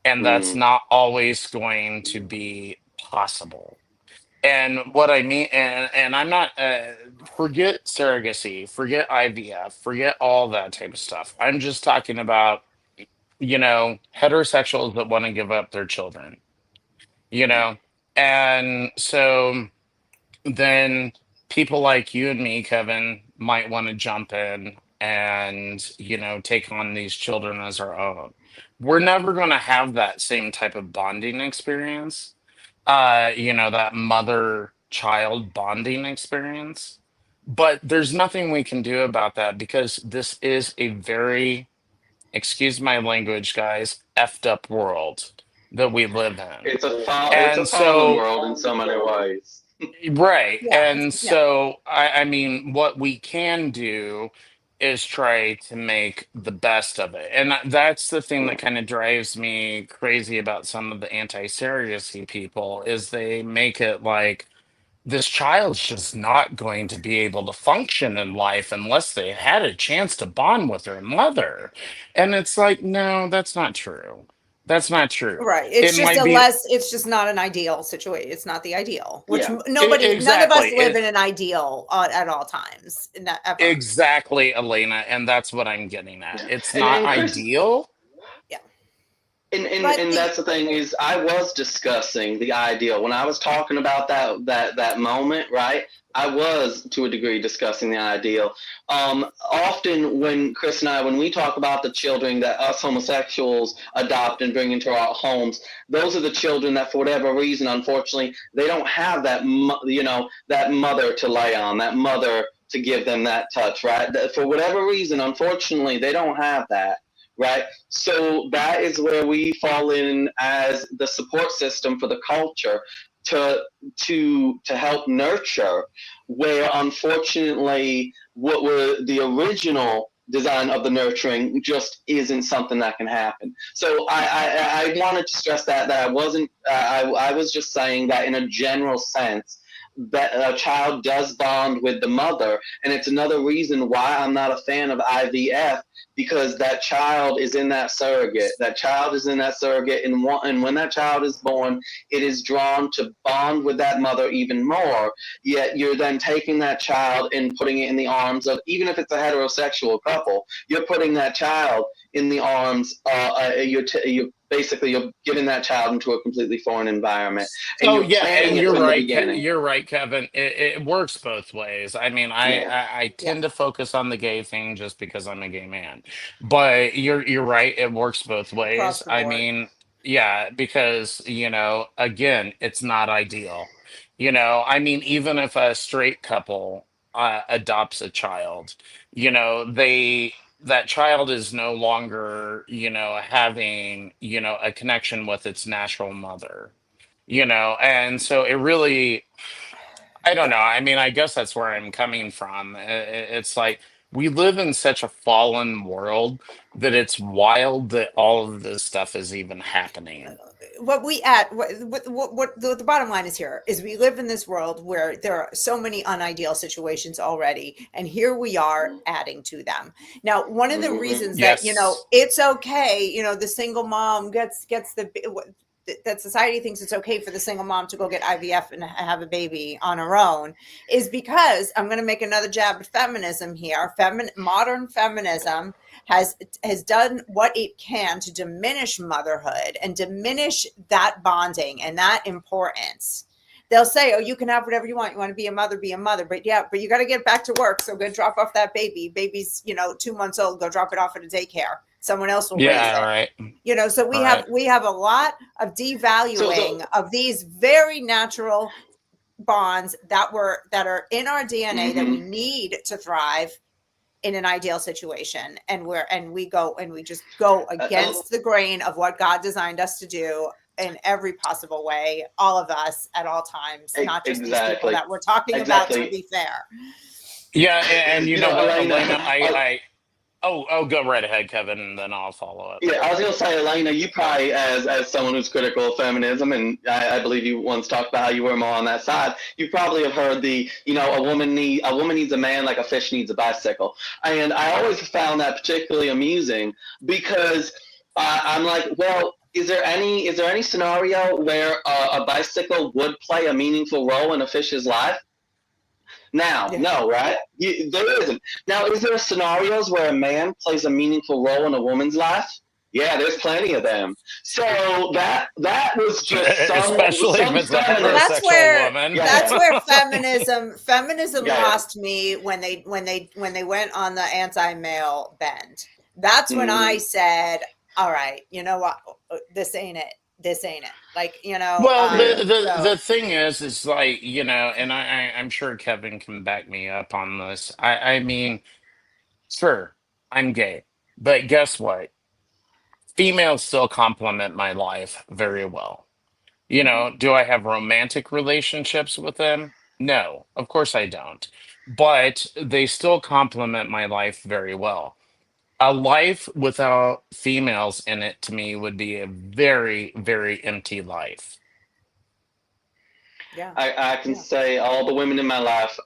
and that's not always going to be possible. And what I mean, and I'm not, forget surrogacy, forget IVF, forget all that type of stuff. I'm just talking about, heterosexuals that want to give up their children, you know? And so then people like you and me, Kevin, might want to jump in and, take on these children as our own. We're never going to have that same type of bonding experience, that mother child bonding experience. But there's nothing we can do about that because this is a very, excuse my language, guys, effed up world that we live in. It's a fallen And so, world in so many ways. right. Yeah. And so, I mean, what we can do is try to make the best of it. And that's the thing that kind of drives me crazy about some of the anti-surrogacy people is they make it like this child's just not going to be able to function in life unless they had a chance to bond with their mother. And it's like, no, that's not true. That's not true. Right. It It's just might be it's just not an ideal situation. It's not the ideal, which Yeah. none of us exactly. live in an ideal at all times. Ever. Exactly, Elena, and that's what I'm getting at. It's not And Chris, ideal. Yeah. and that's the thing is I was discussing the ideal when I was talking about that moment, right? I was to a degree discussing the ideal. Often when Chris and I, when we talk about the children that us homosexuals adopt and bring into our homes, those are the children that for whatever reason, unfortunately, they don't have that, that mother to lay on, that mother to give them that touch, right? For whatever reason, unfortunately, they don't have that. Right. So that is where we fall in as the support system for the culture to help nurture, where unfortunately what were the original design of the nurturing just isn't something that can happen. So I wanted to stress that I wasn't I was just saying that in a general sense that a child does bond with the mother, and it's another reason why I'm not a fan of IVF, because that child is in that surrogate. That child is in that surrogate, and when that child is born, it is drawn to bond with that mother even more. Yet you're then taking that child and putting it in the arms of, even if it's a heterosexual couple, you're putting that child in the arms. You're giving that child into a completely foreign environment, and So you're yeah, planning and it you're from the right. beginning. You're right, Kevin. It works both ways. I mean, Yeah. I tend to focus on the gay thing just because I'm a gay man, but you're right. It works both Across ways. the I board. mean, yeah, because again, it's not ideal. I mean, even if a straight couple adopts a child, they that child is no longer having a connection with its natural mother, and so it really, I don't know. I mean, I guess that's where I'm coming from. It's like we live in such a fallen world that it's wild that all of this stuff is even happening. What the bottom line is here is we live in this world where there are so many unideal situations already, and here we are adding to them. Now, one of the reasons that Yes. it's okay, the single mom gets that society thinks it's okay for the single mom to go get IVF and have a baby on her own is because I'm going to make another jab at feminism here. Modern feminism has done what it can to diminish motherhood and diminish that bonding and that importance. They'll say, oh, you can have whatever you want. You want to be a mother, but you got to get back to work. So go drop off that baby. Baby's 2 months old. Go drop it off at a daycare. Someone else will raise Yeah. it. Right. So we Right. have a lot of devaluing of these very natural bonds that are in our DNA that we need to thrive in an ideal situation, and we just go against the grain of what God designed us to do in every possible way, all of us at all times, not just these people that we're talking about, to be fair. Yeah, and you know what, Elena, Elena, oh, go right ahead, Kevin, and then I'll follow up. yeah, I was going to say, Elena, you probably, as someone who's critical of feminism, and I believe you once talked about how you were more on that side, you probably have heard a woman needs a man like a fish needs a bicycle. And I always found that particularly amusing because I'm like, well, is there any scenario where a bicycle would play a meaningful role in a fish's life? Now, no, right? There isn't. Now, is there scenarios where a man plays a meaningful role in a woman's life? Yeah, there's plenty of them. So that was just especially if it's a heterosexual woman. That's where feminism lost me when they went on the anti-male bend. That's when I said, all right, you know what? This ain't it. Like, Well, the thing is like, and I'm sure Kevin can back me up on this. I mean, sure, I'm gay, but guess what? Females still complement my life very well. Do I have romantic relationships with them? No, of course I don't. but they still complement my life very well. A life without females in it to me would be a very, very empty life. Yeah. I can say all the women in my life,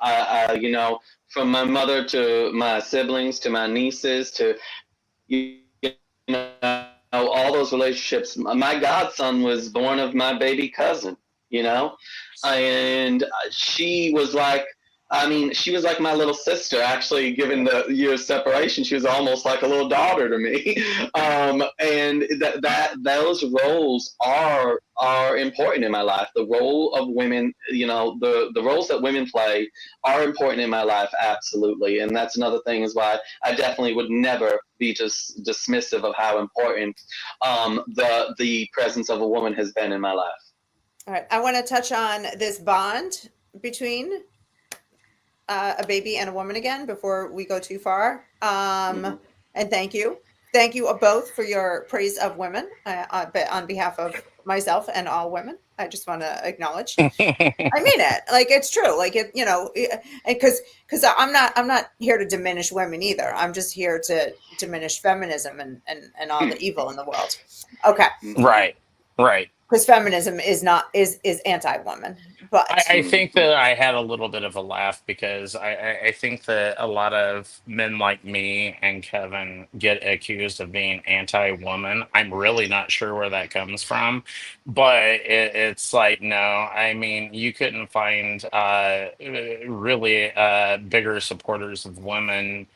from my mother to my siblings to my nieces to, you all those relationships. My godson was born of my baby cousin, and she was like, she was like my little sister. Actually, given the year's separation, she was almost like a little daughter to me. And those roles are important in my life. The role of women, the roles that women play are important in my life, absolutely. And that's another thing is why I definitely would never be just dismissive of how important the presence of a woman has been in my life. All right. I want to touch on this bond between a baby and a woman again before we go too far. And thank you. Thank you both for your praise of women on behalf of myself and all women. I just want to acknowledge. I mean it. Like, it's true. Like, it, because I'm not here to diminish women either. I'm just here to diminish feminism and all the evil in the world. Okay. Right. Because feminism is anti-woman. But I think that I had a little bit of a laugh because I think that a lot of men like me and Kevin get accused of being anti-woman. I'm really not sure where that comes from, but it's like, no, I mean, you couldn't find really bigger supporters of women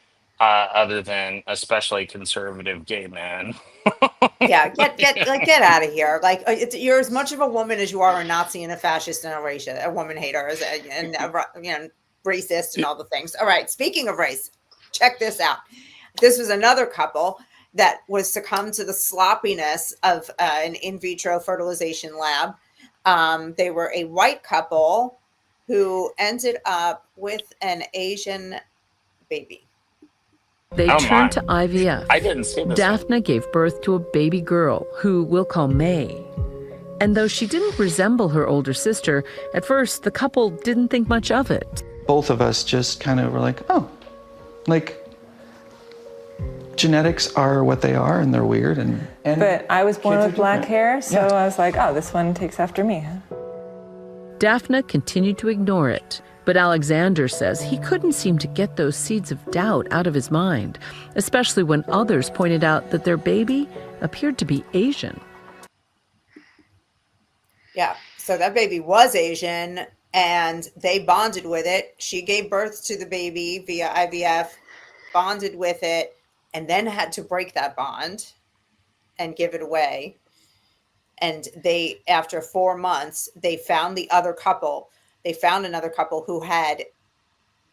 other than especially conservative gay men. Yeah, get out of here. Like, you're as much of a woman as you are a Nazi and a fascist and a woman hater and racist and all the things. All right, speaking of race, check this out. This was another couple that was succumbed to the sloppiness of an in vitro fertilization lab. They were a white couple who ended up with an Asian baby. They turned to IVF. I didn't see this. Daphne gave birth to a baby girl, who we'll call May. And though she didn't resemble her older sister, at first the couple didn't think much of it. Both of us just kind of were like, oh, like, genetics are what they are and they're weird. But I was born with black hair, so I was like, oh, this one takes after me. Daphne continued to ignore it. But Alexander says he couldn't seem to get those seeds of doubt out of his mind, especially when others pointed out that their baby appeared to be Asian. Yeah, so that baby was Asian, and they bonded with it. She gave birth to the baby via IVF, bonded with it, and then had to break that bond and give it away. And they, after 4 months, they found the other couple. They found another couple who had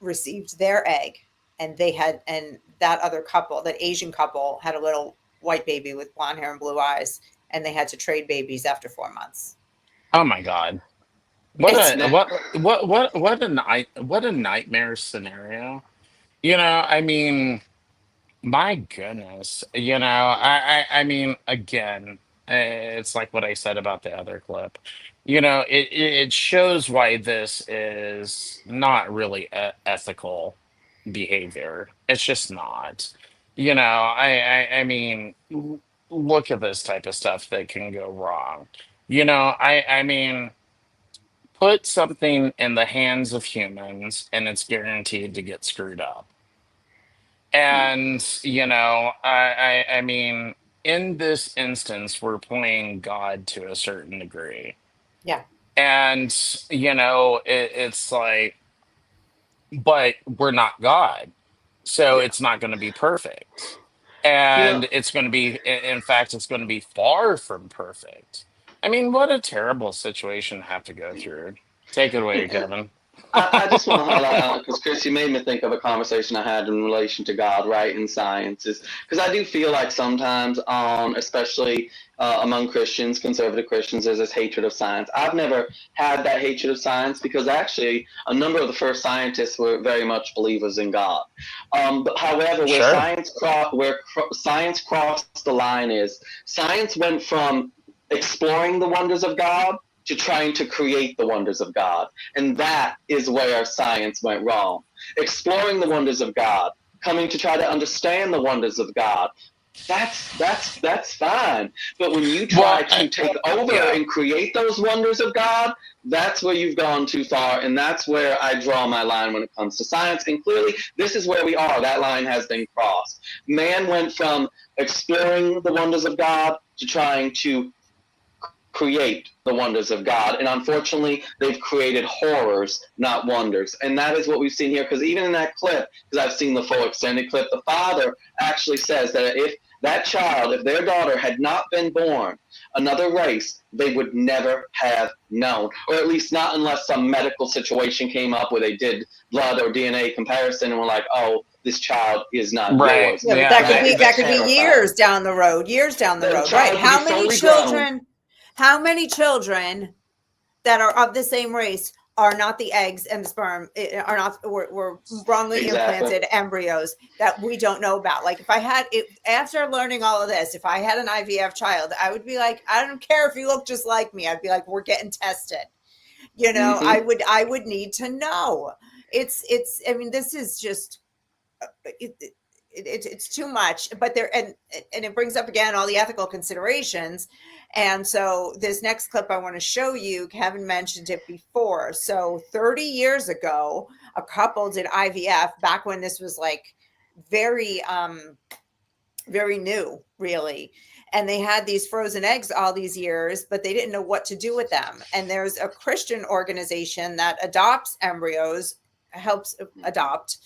received their egg, and that other couple, that Asian couple, had a little white baby with blonde hair and blue eyes, and they had to trade babies after 4 months. Oh my God. What a nightmare scenario. I mean, my goodness, I mean, again, it's like what I said about the other clip. It shows why this is not really ethical behavior. It's just not. I mean, look at this type of stuff that can go wrong. I mean, put something in the hands of humans and it's guaranteed to get screwed up. And, I mean, in this instance, we're playing God to a certain degree. Yeah. And, it's like, but we're not God. So it's not going to be perfect. And it's going to be, in fact, it's going to be far from perfect. I mean, what a terrible situation to have to go through. Take it away, Kevin. I just want to highlight, because Chris, you made me think of a conversation I had in relation to God, right, in science. Because I do feel like sometimes, especially among Christians, conservative Christians, there's this hatred of science. I've never had that hatred of science because actually a number of the first scientists were very much believers in God. But however, where science crossed the line is science went from exploring the wonders of God to trying to create the wonders of God. And that is where science went wrong. Exploring the wonders of God, coming to try to understand the wonders of God, that's fine. But when you try to take over and create those wonders of God, that's where you've gone too far. And that's where I draw my line when it comes to science. And clearly, this is where we are. That line has been crossed. Man went from exploring the wonders of God to trying to create the wonders of God. And unfortunately, they've created horrors, not wonders. And that is what we've seen here, because even in that clip, because I've seen the full extended clip, the father actually says that if that child, if their daughter had not been born another race, they would never have known, or at least not unless some medical situation came up where they did blood or DNA comparison and were like, oh, this child is not yours. Yeah, but that could be years down the road, right? How many children that are of the same race are not the eggs and the sperm, are not, were wrongly implanted embryos that we don't know about? Like after learning all of this, if I had an IVF child, I would be like, I don't care if you look just like me. I'd be like, we're getting tested. I would need to know. I mean, this is just, it's too much, but and it brings up again all the ethical considerations. And so this next clip I want to show you, Kevin mentioned it before. So 30 years ago, a couple did IVF back when this was like very new, really. And they had these frozen eggs all these years, but they didn't know what to do with them. And there's a Christian organization that adopts embryos, helps adopt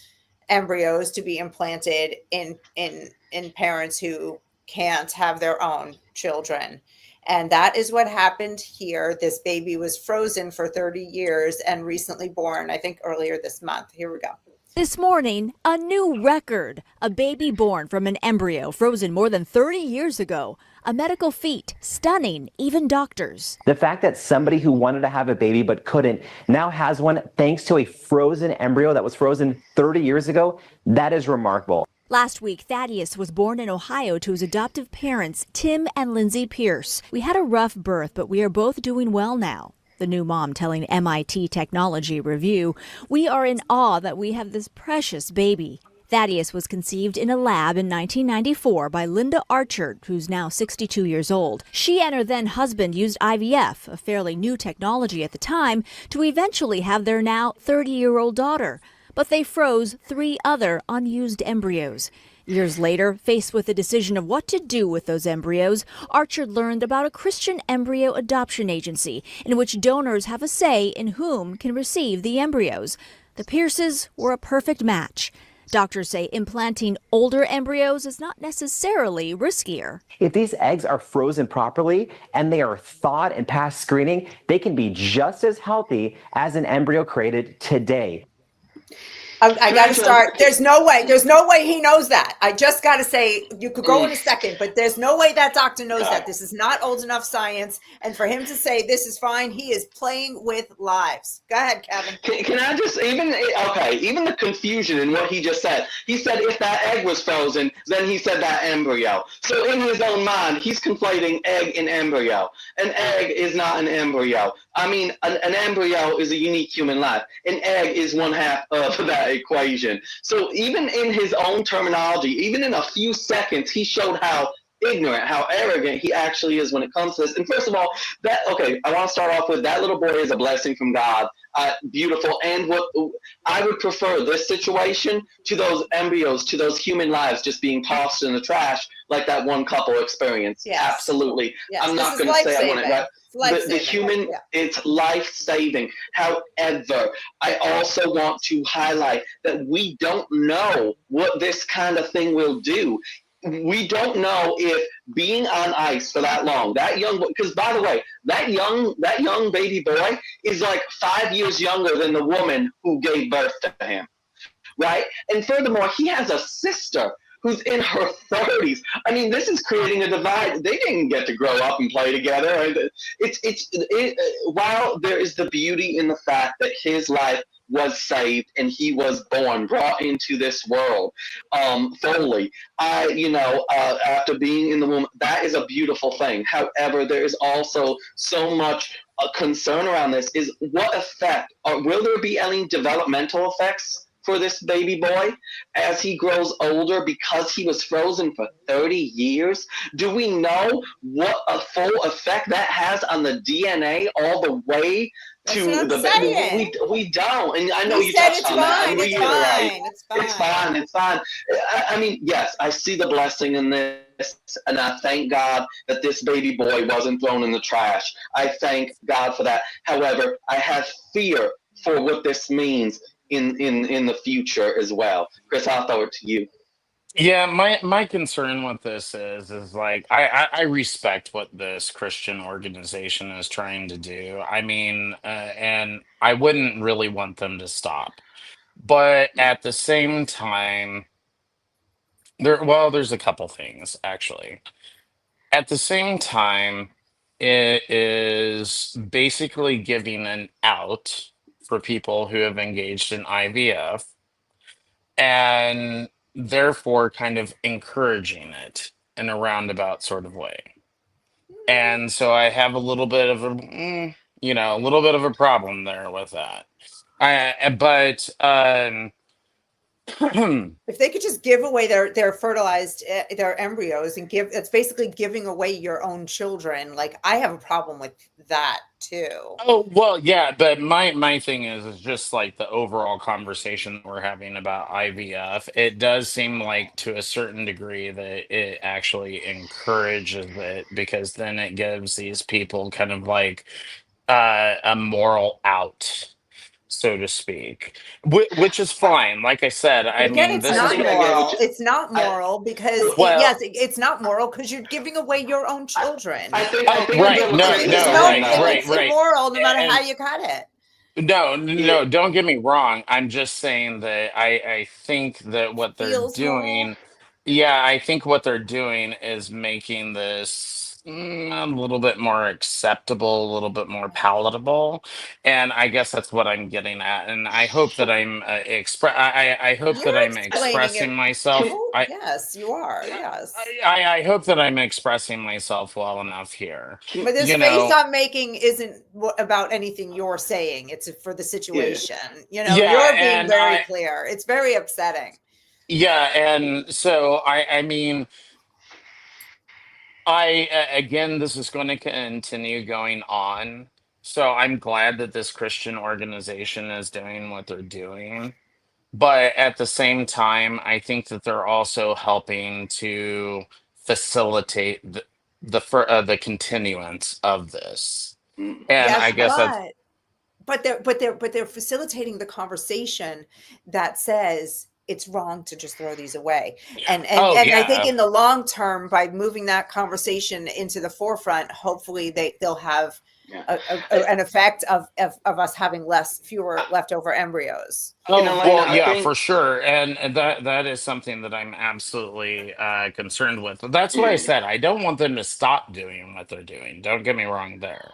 embryos to be implanted in parents who can't have their own children. And that is what happened here. This baby was frozen for 30 years and recently born, I think earlier this month. Here we go. This morning, a new record. A baby born from an embryo frozen more than 30 years ago. A medical feat, stunning, even doctors. The fact that somebody who wanted to have a baby but couldn't now has one thanks to a frozen embryo that was frozen 30 years ago, that is remarkable. Last week, Thaddeus was born in Ohio to his adoptive parents, Tim and Lindsay Pierce. We had a rough birth, but we are both doing well now. The new mom telling MIT Technology Review, we are in awe that we have this precious baby. Thaddeus was conceived in a lab in 1994 by Linda Archer, who's now 62 years old. She and her then husband used IVF, a fairly new technology at the time, to eventually have their now 30-year-old daughter. But they froze 3 other unused embryos. Years later, faced with the decision of what to do with those embryos, Archer learned about a Christian embryo adoption agency in which donors have a say in whom can receive the embryos. The Pierces were a perfect match. Doctors say implanting older embryos is not necessarily riskier. If these eggs are frozen properly and they are thawed and past screening, they can be just as healthy as an embryo created today. I got to start. There's no way he knows that. I just got to say, you could go in a second, but there's no way that doctor knows that. This is not old enough science. And for him to say this is fine, he is playing with lives. Go ahead, Kevin. Can I just, even the confusion in what he just said. He said if that egg was frozen, then he said that embryo. So in his own mind, he's conflating egg and embryo. An egg is not an embryo. I mean, an embryo is a unique human life. An egg is one half of that equation. So even in his own terminology, even in a few seconds, he showed how ignorant, how arrogant he actually is when it comes to this. And first of all, I want to start off with that little boy is a blessing from God. Beautiful. And what I would prefer this situation to those embryos, to those human lives just being tossed in the trash like that one couple experienced. Yes. Absolutely. Yes. I'm not going to say I want it right. The human, it's life-saving. However, I also want to highlight that we don't know what this kind of thing will do. We don't know if being on ice for that long, that young boy, because by the way, that young baby boy is like 5 years younger than the woman who gave birth to him, right? And furthermore, he has a sister who's in her 30s. I mean, this is creating a divide. They didn't get to grow up and play together. While there is the beauty in the fact that his life was saved and he was brought into this world fully. After being in the womb, that is a beautiful thing. However, there is also so much concern around this is what effect, or will there be any developmental effects for this baby boy as he grows older because he was frozen for 30 years? Do we know what a full effect that has on the DNA all the way to the baby? We don't. And I know you touched on that. It's fine. I mean, yes, I see the blessing in this, and I thank God that this baby boy wasn't thrown in the trash. I thank God for that. However, I have fear for what this means in the future as well. Chris, I'll throw it to you. Yeah, my concern with this is like I respect what this Christian organization is trying to do. I mean, and I wouldn't really want them to stop, but at the same time, there's a couple things actually. At the same time, it is basically giving an out for people who have engaged in IVF and therefore kind of encouraging it in a roundabout sort of way. And so I have a little bit of a little bit of a problem there with that. But if they could just give away their fertilized their embryos and it's basically giving away your own children. Like, I have a problem with that too. Oh, well, yeah, but my thing is just like the overall conversation we're having about IVF. It does seem like to a certain degree that it actually encourages it, because then it gives these people kind of like a moral out, so to speak, which is fine. Like I said, I again, mean, it's not moral. It's not moral because it's not moral because you're giving away your own children. Right. It's immoral no matter how you cut it. No, don't get me wrong. I'm just saying that I think that what they're doing, I think what they're doing is making this a little bit more acceptable, a little bit more palatable, and I guess that's what I'm getting at. And I hope that I'm I hope that I'm expressing myself. Yes, you are. Yes. I hope that I'm expressing myself well enough here. But this face I'm making isn't about anything you're saying. It's for the situation. You're being very clear. It's very upsetting. Yeah, and so I mean, again, this is going to continue going on. So I'm glad that this Christian organization is doing what they're doing. But at the same time, I think that they're also helping to facilitate the continuance of this. And I guess they're facilitating the conversation that says it's wrong to just throw these away. And I think in the long term, by moving that conversation into the forefront, hopefully they'll have an effect of us having fewer leftover embryos. For sure. And that is something that I'm absolutely concerned with. That's what I said. I don't want them to stop doing what they're doing. Don't get me wrong there.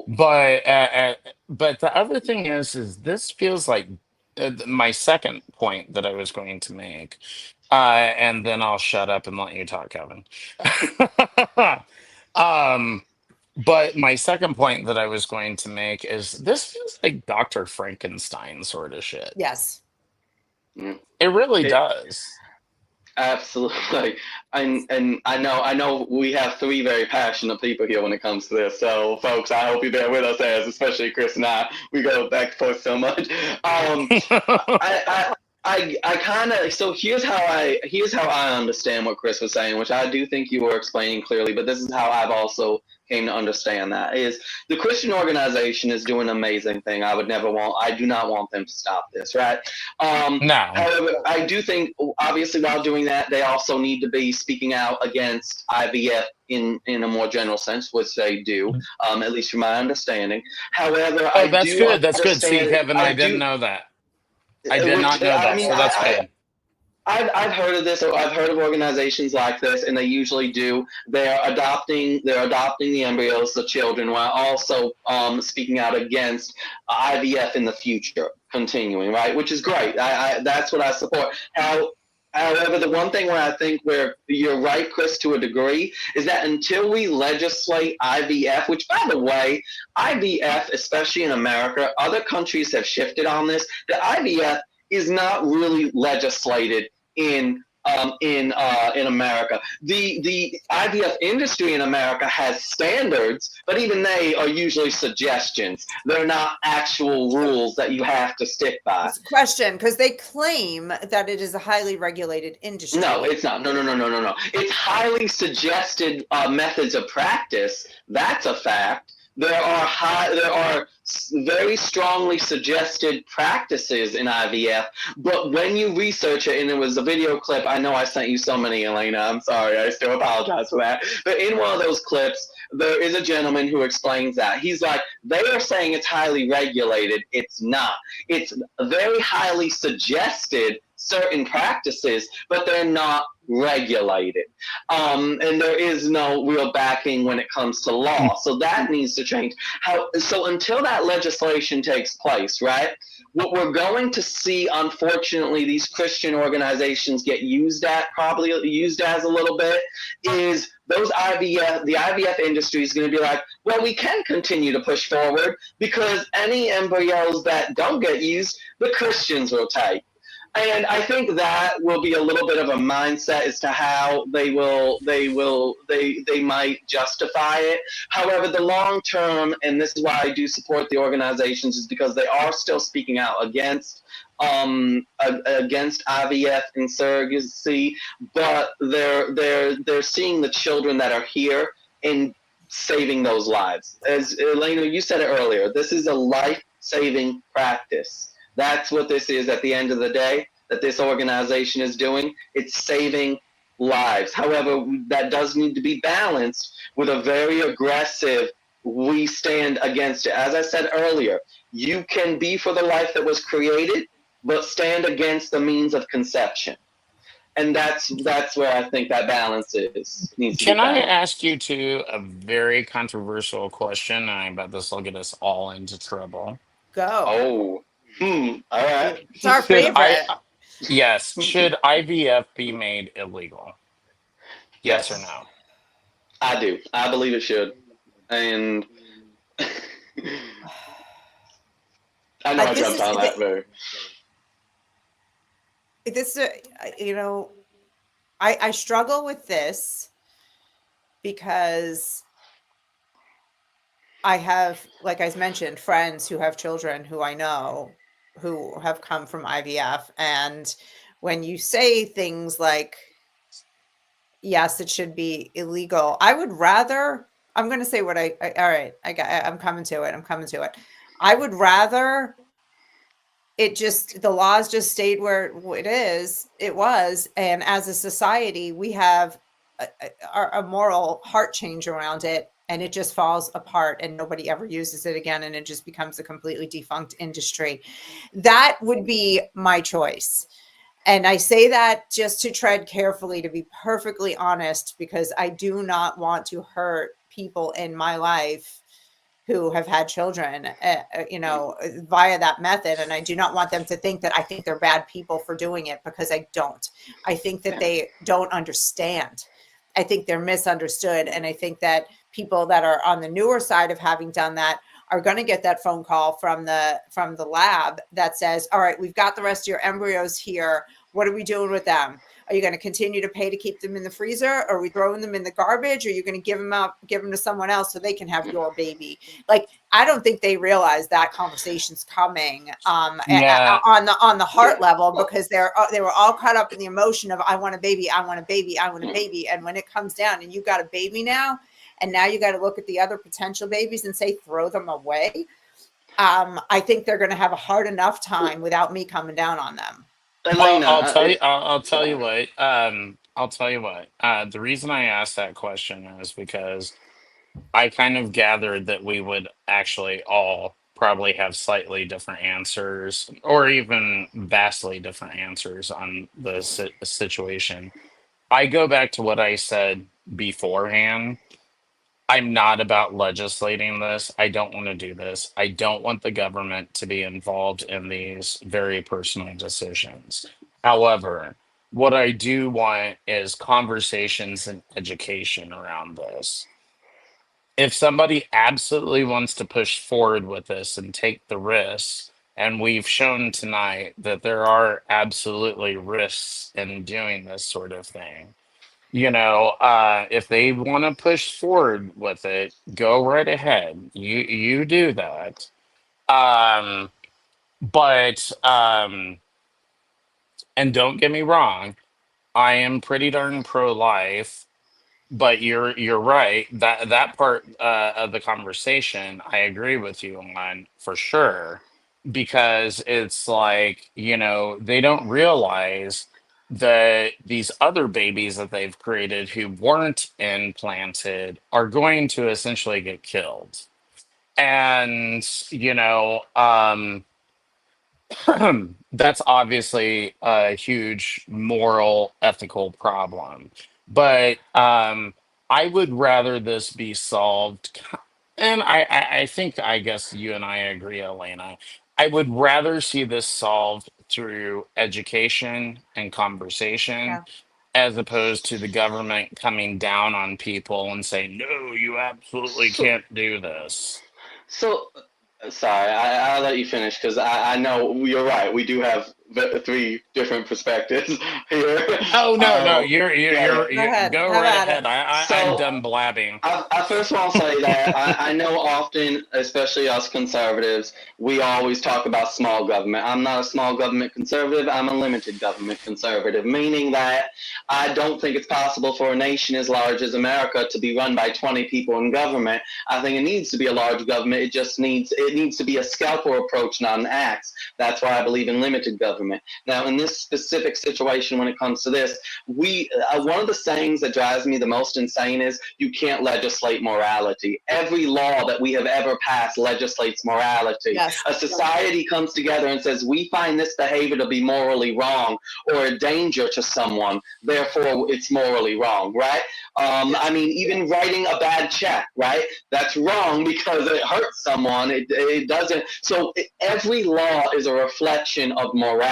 But the other thing is this feels like my second point that I was going to make, and then I'll shut up and let you talk, Kevin. But my second point that I was going to make is this feels like Dr. Frankenstein sort of shit. Yes. It really does. Absolutely. And I know we have three very passionate people here when it comes to this. So folks, I hope you bear with us, as especially Chris and I, we go back and forth so much. I kind of, so here's how I understand what Chris was saying, which I do think you were explaining clearly, but this is how I've also came to understand that is the Christian organization is doing an amazing thing. I do not want them to stop this, right? No. However, I do think obviously while doing that, they also need to be speaking out against IVF in a more general sense, which they do, at least from my understanding. However, that's good. That's good. See, Kevin, I didn't know that. I did not know that, so that's good. I've heard of this. I've heard of organizations like this, and they usually do. They're adopting the embryos, the children, while also speaking out against IVF in the future, continuing, right? Which is great. That's what I support. However, the one thing where I think where you're right, Chris, to a degree, is that until we legislate IVF, which, by the way, IVF, especially in America, other countries have shifted on this. The IVF is not really legislated in America. The IVF industry in America has standards, but even they are usually suggestions. They're not actual rules that you have to stick by. It's a question, because they claim that it is a highly regulated industry. No, it's not. No. It's highly suggested methods of practice. That's a fact. There are very strongly suggested practices in IVF, but when you research it, and it was a video clip, I know I sent you so many, Elena, I'm sorry, I still apologize for that, but in one of those clips, there is a gentleman who explains that. He's like, they are saying it's highly regulated. It's not. It's very highly suggested certain practices, but they're not regulated. And there is no real backing when it comes to law. So that needs to change. So until that legislation takes place, right, what we're going to see, unfortunately, these Christian organizations get probably used as a little bit, is the IVF industry is going to be like, well, we can continue to push forward because any embryos that don't get used, the Christians will take. And I think that will be a little bit of a mindset as to how they might justify it. However, the long term, and this is why I do support the organizations, is because they are still speaking out against IVF and surrogacy, but they're seeing the children that are here and saving those lives. As Elena, you said it earlier, this is a life-saving practice. That's what this is at the end of the day, that this organization is doing. It's saving lives. However, that does need to be balanced with a very aggressive, we stand against it. As I said earlier, you can be for the life that was created, but stand against the means of conception. And that's where I think that balance is. Can I ask you a very controversial question? I bet this will get us all into trouble. Go. Oh. All right. It's our favorite. Yes. Should IVF be made illegal? Yes or no? I do. I believe it should. And I know I jumped on that very. I struggle with this because I have, like I mentioned, friends who have children who I know who have come from IVF. And when you say things like, yes, it should be illegal, I would rather, I'm going to say what I'm coming to it. I would rather the laws just stayed where it was. And as a society, we have a moral heart change around it. And it just falls apart and nobody ever uses it again. And it just becomes a completely defunct industry. That would be my choice. And I say that just to tread carefully, to be perfectly honest, because I do not want to hurt people in my life who have had children, via that method. And I do not want them to think that I think they're bad people for doing it, because I don't. I think that they don't understand. I think they're misunderstood. And I think that people that are on the newer side of having done that are going to get that phone call from the lab that says, all right, we've got the rest of your embryos here. What are we doing with them? Are you going to continue to pay to keep them in the freezer? Or are we throwing them in the garbage? Or are you going to give them to someone else so they can have your baby? Like, I don't think they realize that conversation's coming on the heart level, because they were all caught up in the emotion of, I want a baby, I want a baby, I want a baby. And when it comes down and you got a baby now, and now you got to look at the other potential babies and say, throw them away. I think they're going to have a hard enough time without me coming down on them. Elena, I'll tell you what. The reason I asked that question is because I kind of gathered that we would actually all probably have slightly different answers, or even vastly different answers on the situation. I go back to what I said beforehand. I'm not about legislating this. I don't want to do this. I don't want the government to be involved in these very personal decisions. However, What I do want is conversations and education around this. If somebody absolutely wants to push forward with this and take the risks, and we've shown tonight that there are absolutely risks in doing this sort of thing, if they want to push forward with it, go right ahead. You do that. Um, but and don't get me wrong, I am pretty darn pro-life. But you're right, that part of the conversation, I agree with you on for sure, because it's like, they don't realize that these other babies that they've created who weren't implanted are going to essentially get killed. And, that's obviously a huge moral, ethical problem. But I would rather this be solved. And I think, I guess you and I agree, Elena. I would rather see this solved through education and conversation Yeah. as opposed to the government coming down on people and saying, no, you absolutely can't do this. So, sorry, I'll let you finish because I know you're right. We do have three different perspectives here. Oh no, you're Go ahead. go Have right at ahead. it. I'm done blabbing. I first want to say that I know often, especially us conservatives, we always talk about small government. I'm not a small government conservative. I'm a limited government conservative, meaning that I don't think it's possible for a nation as large as America to be run by 20 people in government. I think it needs to be a large government. It needs to be a scalpel approach, not an axe. That's why I believe in limited government. Now, in this specific situation, when it comes to this, one of the sayings that drives me the most insane is you can't legislate morality. Every law that we have ever passed legislates morality. Yes. A society comes together and says, we find this behavior to be morally wrong or a danger to someone, therefore it's morally wrong, right? I mean, even writing a bad check, right? That's wrong because it hurts someone. It doesn't. So every law is a reflection of morality.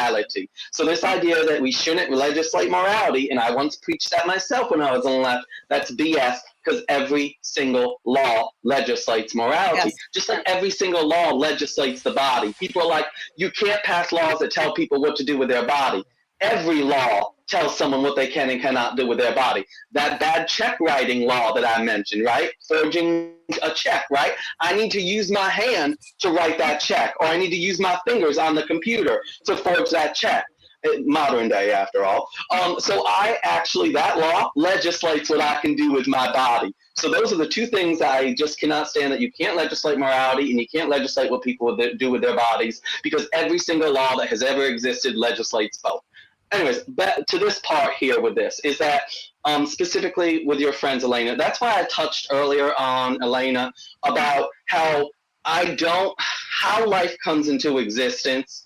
So this idea that we shouldn't legislate morality, and I once preached that myself when I was on the left, that's BS, because every single law legislates morality. Yes. Just like every single law legislates the body. People are like, you can't pass laws that tell people what to do with their body. Every law tells someone what they can and cannot do with their body. That bad check writing law that I mentioned, right? Forging a check, right? I need to use my hand to write that check, or I need to use my fingers on the computer to forge that check. Modern day, after all. So that law legislates what I can do with my body. So those are the two things I just cannot stand, that you can't legislate morality and you can't legislate what people do with their bodies, because every single law that has ever existed legislates both. Anyways, back to this part here with this, is that specifically with your friends, Elena, that's why I touched earlier on, Elena, about how life comes into existence.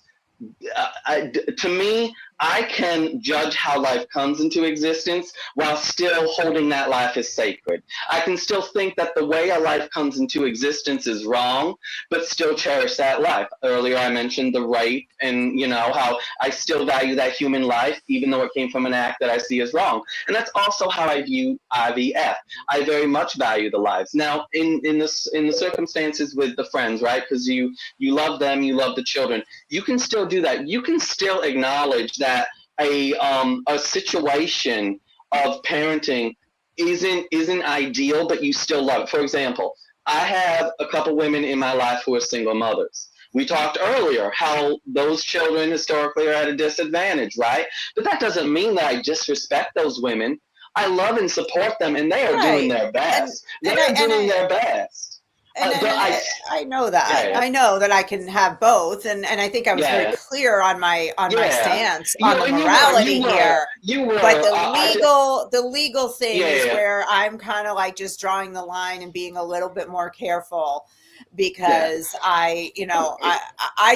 To me, I can judge how life comes into existence while still holding that life as sacred. I can still think that the way a life comes into existence is wrong, but still cherish that life. Earlier, I mentioned the right, and how I still value that human life, even though it came from an act that I see as wrong. And that's also how I view IVF. I very much value the lives. Now, in the circumstances with the friends, right? Because you love them, you love the children. You can still do that. You can still acknowledge that a situation of parenting isn't ideal, but you still love it. For example, I have a couple women in my life who are single mothers. We talked earlier how those children historically are at a disadvantage, right? But that doesn't mean that I disrespect those women. I love and support them, and they are doing their best. They're doing their best. I know that. Yeah. I know that I can have both, and I think I was very clear on my stance on the morality here. But the legal thing is where I'm kind of like just drawing the line and being a little bit more careful, because I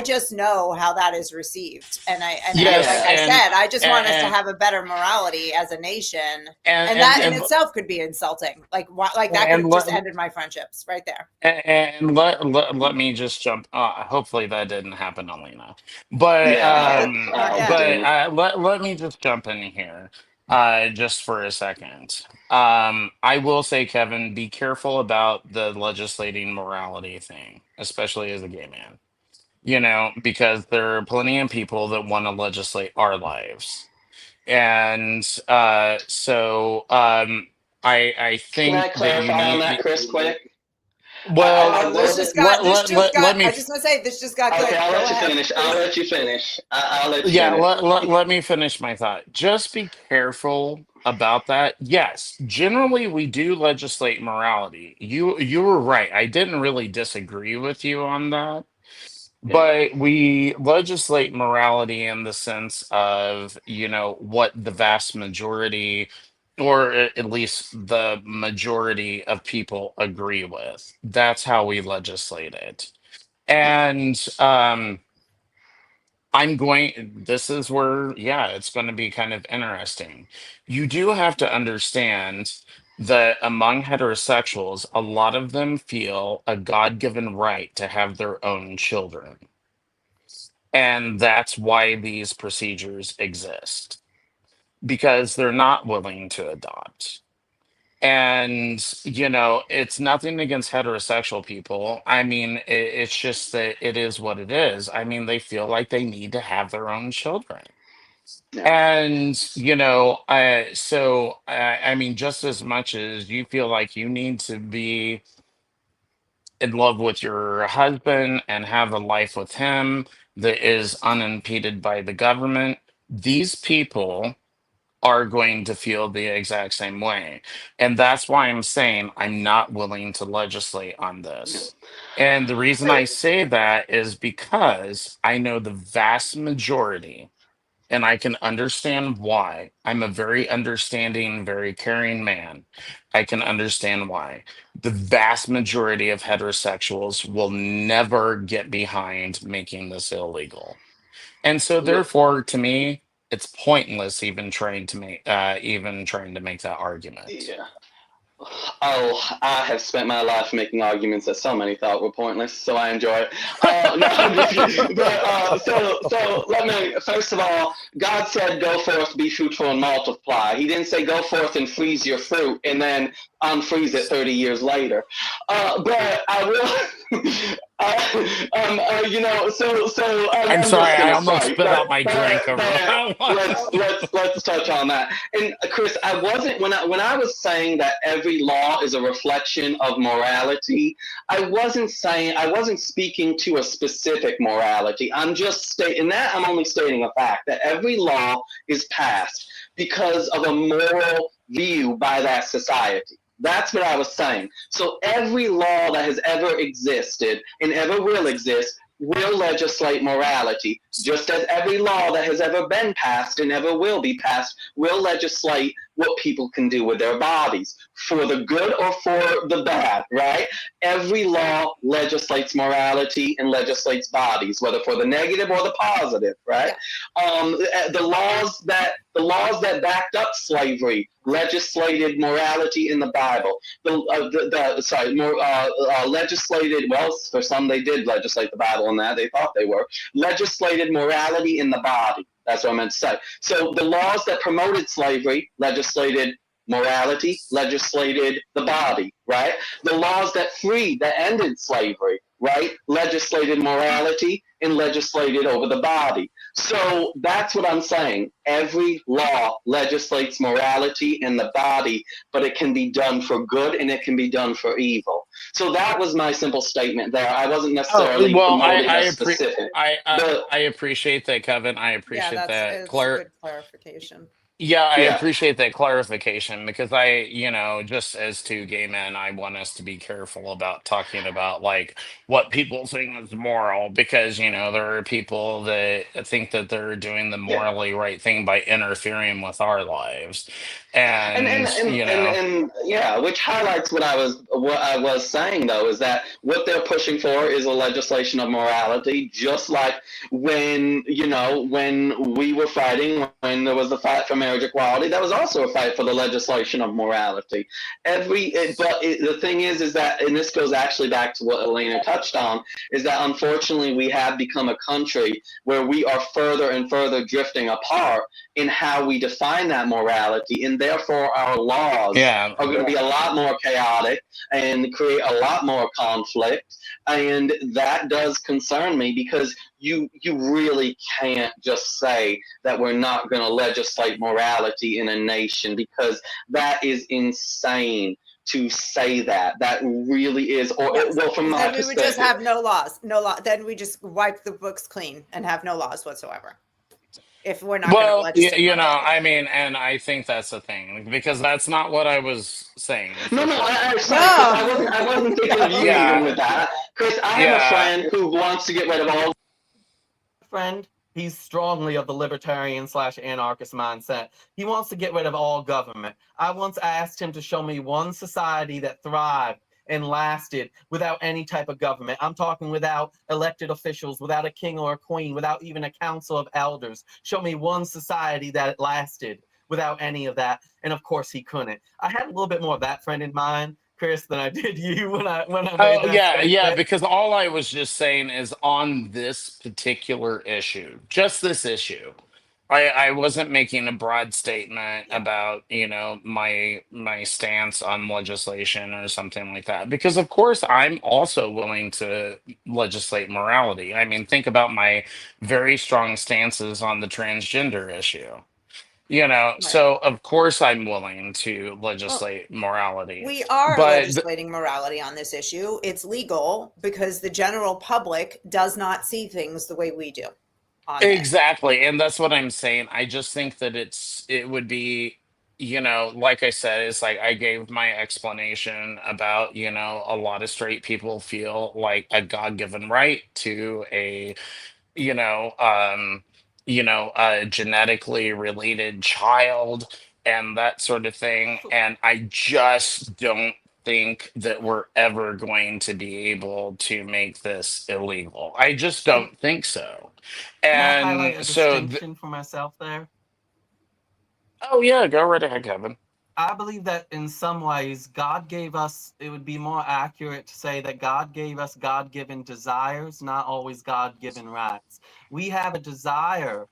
just know how that is received, and I said, I just want us to have a better morality as a nation, and that in itself could be insulting. Like that could have just ended my friendships right there. And let me just jump. Hopefully that didn't happen, Elena. But Yeah, let me just jump in here, just for a second. I will say, Kevin, be careful about the legislating morality thing, especially as a gay man. Because there are plenty of people that want to legislate our lives, and I can I think that you clarify on that, need. Chris, quick? Well, let I me. just want to say this just got good. Okay, I'll Go let you ahead, finish. I'll please. let you finish. I'll let you Yeah, finish. let me finish my thought. Just be careful about that. Yes, generally we do legislate morality. You were right. I didn't really disagree with you on that. Yeah. But we legislate morality in the sense of, what the vast majority, or at least the majority of people agree with. That's how we legislate it. And this is where, yeah, it's going to be kind of interesting. You do have to understand that among heterosexuals, a lot of them feel a God-given right to have their own children. And that's why these procedures exist, because they're not willing to adopt. And, it's nothing against heterosexual people. I mean, it's just that it is what it is. I mean, they feel like they need to have their own children. Yeah. And, I mean, just as much as you feel like you need to be in love with your husband and have a life with him that is unimpeded by the government, these people are going to feel the exact same way. And that's why I'm saying I'm not willing to legislate on this. And the reason I say that is because I know the vast majority, and I can understand why. I'm a very understanding, very caring man. I can understand why. The vast majority of heterosexuals will never get behind making this illegal. And so therefore, to me, it's pointless even trying to make that argument. Yeah. Oh, I have spent my life making arguments that so many thought were pointless, so I enjoy it. No, I'm just kidding. But so let me first of all, God said, "Go forth, be fruitful, and multiply." He didn't say, "Go forth and freeze your fruit and then unfreeze it 30 years later." But I will. I'm I'm sorry, just I gonna almost fight. spit out my drink over that one. Let's touch on that. And Chris, I wasn't when I was saying that every law is a reflection of morality. I wasn't speaking to a specific morality. I'm just stating that I'm only stating a fact that every law is passed because of a moral view by that society. That's what I was saying. So every law that has ever existed and ever will exist will legislate morality, just as every law that has ever been passed and ever will be passed will legislate what people can do with their bodies, for the good or for the bad, right? Every law legislates morality and legislates bodies, whether for the negative or the positive, right? The laws that backed up slavery legislated morality in the Bible. Legislated, well, for some they did legislate the Bible in that, they thought they were, legislated morality in the body. That's what I meant to say. So the laws that promoted slavery legislated morality, legislated the body, right? The laws that ended slavery, right, legislated morality and legislated over the body. So that's what I'm saying. Every law legislates morality in the body, but it can be done for good and it can be done for evil. So that was my simple statement there. I wasn't necessarily promoting a specific. I appreciate that, Kevin. I appreciate that. It's good clarification. Yeah, I appreciate that clarification, because just as two gay men, I want us to be careful about talking about like what people think is moral, because there are people that think that they're doing the morally right thing by interfering with our lives, and which highlights what what I was saying, though, is that what they're pushing for is a legislation of morality, just like when we were fighting, when there was the fight for marriage equality, that was also a fight for the legislation of morality. The thing is that, and this goes actually back to what Elena touched on, is that unfortunately we have become a country where we are further and further drifting apart in how we define that morality, and therefore our laws are going to be a lot more chaotic and create a lot more conflict. And that does concern me, because you really can't just say that we're not going to legislate morality in a nation, because that is insane to say that. That really is, well, from my perspective. Then we would just have no laws. Then we just wipe the books clean and have no laws whatsoever. If we're not going to legislate morality. I mean, and I think that's the thing, because that's not what I was saying. I wasn't thinking of you even with that. Chris, I have a friend who wants to get rid of all. He's strongly of the libertarian/anarchist mindset. He wants to get rid of all government. I once asked him to show me one society that thrived and lasted without any type of government. I'm talking without elected officials, without a king or a queen, without even a council of elders. Show me one society that lasted without any of that. And of course he couldn't. I had a little bit more of that friend in mind, Chris, than I did you when I made that statement. Because all I was just saying is, on this particular issue, just this issue, I wasn't making a broad statement about, my stance on legislation or something like that, because of course I'm also willing to legislate morality. I mean, think about my very strong stances on the transgender issue. So of course I'm willing to legislate morality. We are legislating morality on this issue. It's legal because the general public does not see things the way we do. Exactly. And that's what I'm saying. I just think that it would be, like I said, it's like I gave my explanation about, a lot of straight people feel like a God-given right to a genetically related child and that sort of thing. And I just don't think that we're ever going to be able to make this illegal. I just don't think so. Can I highlight a distinction for myself there? Oh yeah, go right ahead, Kevin. I believe that in some ways God gave us, it would be more accurate to say that God gave us God-given desires, not always God-given rights. We have a desire.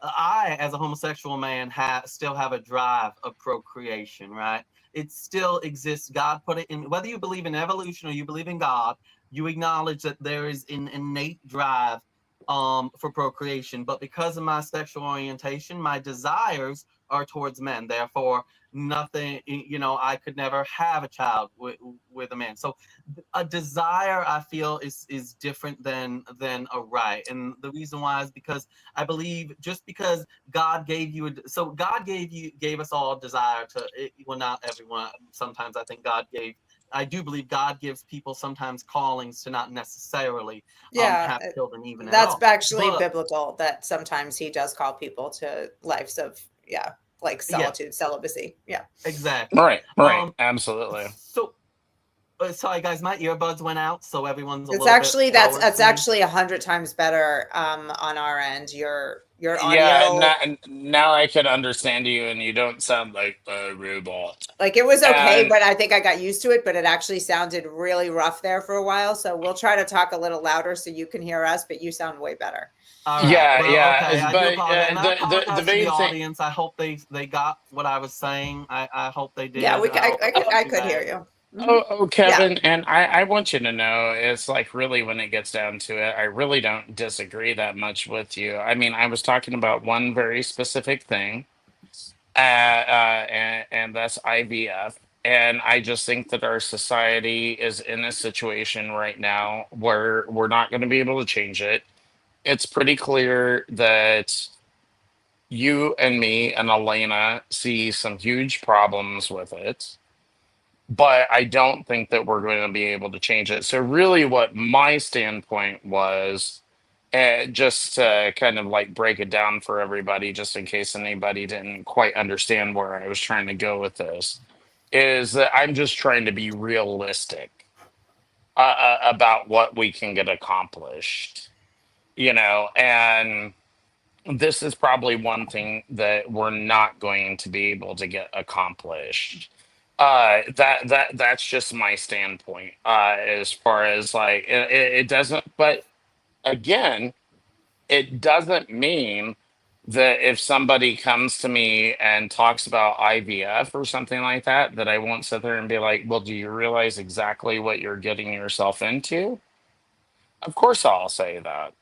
I, as a homosexual man, still have a drive of procreation, right? It still exists. God put it in, whether you believe in evolution or you believe in God, you acknowledge that there is an innate drive for procreation. But because of my sexual orientation, my desires are towards men. Therefore, nothing, I could never have a child with a man. So a desire, I feel, is different than a right. And the reason why is because I believe just because God gave you, God gave us all desire to, well, not everyone. Sometimes I do believe God gives people sometimes callings to not necessarily have children even at all. That's actually biblical, that sometimes he does call people to lives of, like solitude, celibacy. Yeah. Exactly. Right. Absolutely. So, sorry guys, my earbuds went out, so everyone's that's actually 100 times better on our end. Your audio. Yeah, now I can understand you, and you don't sound like a robot. Like, it was okay, but I think I got used to it, but it actually sounded really rough there for a while. So we'll try to talk a little louder so you can hear us, but you sound way better. Right. Okay. But the main audience, I hope they got what I was saying. I hope they did. Yeah, I could hear you. Oh, Kevin, and I want you to know, it's like, really, when it gets down to it, I really don't disagree that much with you. I mean, I was talking about one very specific thing, and that's IVF. And I just think that our society is in a situation right now where we're not going to be able to change it. It's pretty clear that you and me and Elena see some huge problems with it, but I don't think that we're going to be able to change it. So really what my standpoint was, just to kind of like break it down for everybody, just in case anybody didn't quite understand where I was trying to go with this, is that I'm just trying to be realistic about what we can get accomplished, and this is probably one thing that we're not going to be able to get accomplished. That's just my standpoint, as far as like it doesn't, but again, it doesn't mean that if somebody comes to me and talks about IVF or something like that, that I won't sit there and be like, well, do you realize exactly what you're getting yourself into? Of course I'll say that.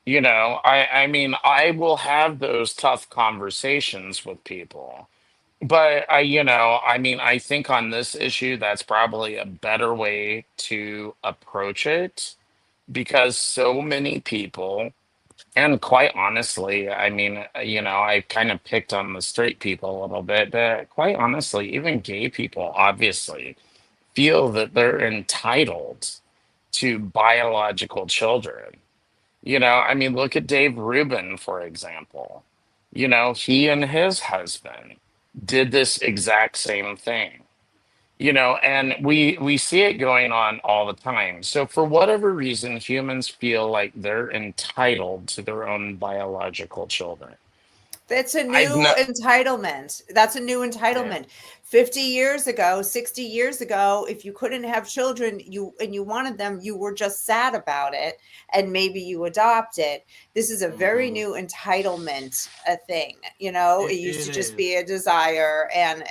I mean, I will have those tough conversations with people. But I mean, I think on this issue, that's probably a better way to approach it because so many people, and quite honestly, I mean, I kind of picked on the straight people a little bit, but quite honestly, even gay people obviously feel that they're entitled to biological children. I mean, look at Dave Rubin, for example. He and his husband did this exact same thing. And we see it going on all the time. So for whatever reason, humans feel like they're entitled to their own biological children. That's a new entitlement. That's a new entitlement. Yeah. 50 years ago, 60 years ago, if you couldn't have children, you wanted them, you were just sad about it, and maybe you adopted. This is a very new entitlement thing. It used to just be a desire, and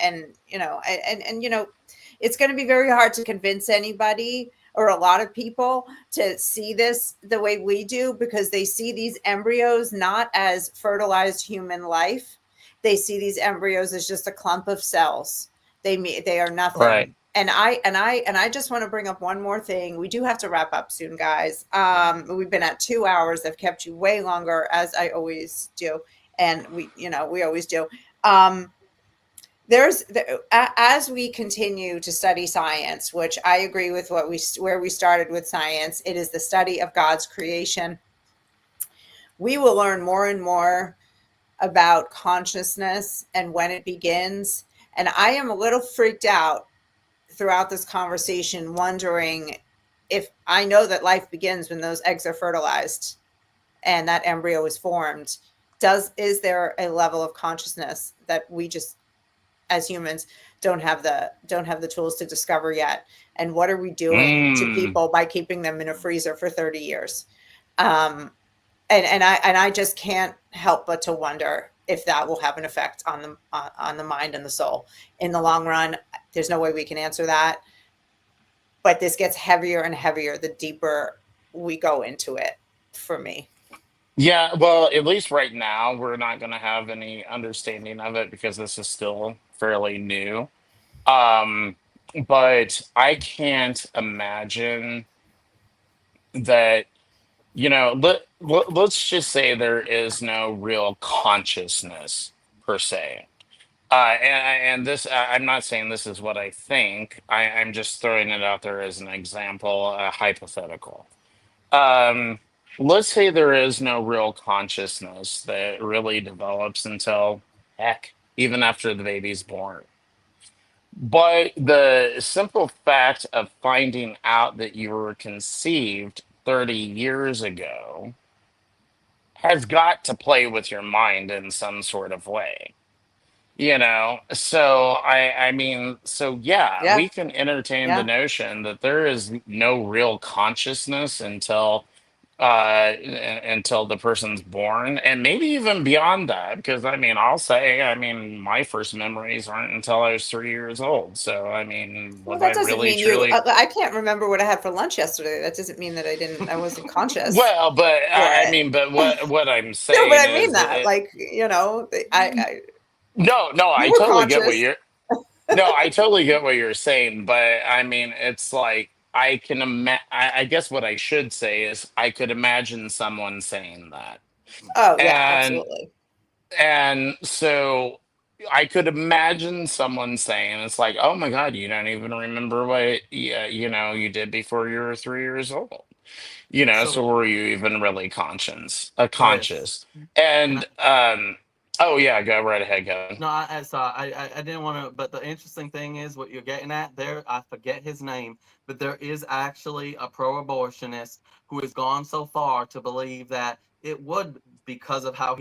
it's going to be very hard to convince anybody or a lot of people to see this the way we do, because they see these embryos not as fertilized human life. They see these embryos as just a clump of cells. They are nothing. Right. And I just want to bring up one more thing. We do have to wrap up soon, guys. We've been at 2 hours. I've kept you way longer, as I always do. And we always do. As we continue to study science, which I agree with where we started with science, it is the study of God's creation. We will learn more and more about consciousness and when it begins. And I am a little freaked out throughout this conversation, wondering if I know that life begins when those eggs are fertilized and that embryo is formed. Is there a level of consciousness that we just, as humans, don't have the tools to discover yet? And what are we doing to people by keeping them in a freezer for 30 years? And I just can't help but to wonder if that will have an effect on the mind and the soul in the long run. There's no way we can answer that, but this gets heavier and heavier the deeper we go into it, for me. Yeah, well, at least right now, we're not going to have any understanding of it because this is still fairly new. But I can't imagine that, let's just say there is no real consciousness per se. And this, I'm not saying this is what I think. I'm just throwing it out there as an example, hypothetical. Let's say there is no real consciousness that really develops until, heck, even after the baby's born. But the simple fact of finding out that you were conceived 30 years ago has got to play with your mind in some sort of way. So yeah, we can entertain the notion that there is no real consciousness until the person's born, and maybe even beyond that, because I'll say, my first memories aren't until I was 3 years old. So well, that doesn't mean I can't remember what I had for lunch yesterday. That doesn't mean that I wasn't conscious. Well, but but what I'm saying no, but I mean that, I totally get what you're I totally get what you're saying, but it's like I guess what I should say is I could imagine someone saying that. Oh, yeah, absolutely. And so I could imagine someone saying, it's like, oh my God, you don't even remember what you did before you were 3 years old. So were you even really conscious? And Oh yeah, go right ahead, Kevin. No, I didn't want to, but the interesting thing is what you're getting at there. I forget his name, but there is actually a pro-abortionist who has gone so far to believe that it would, because of how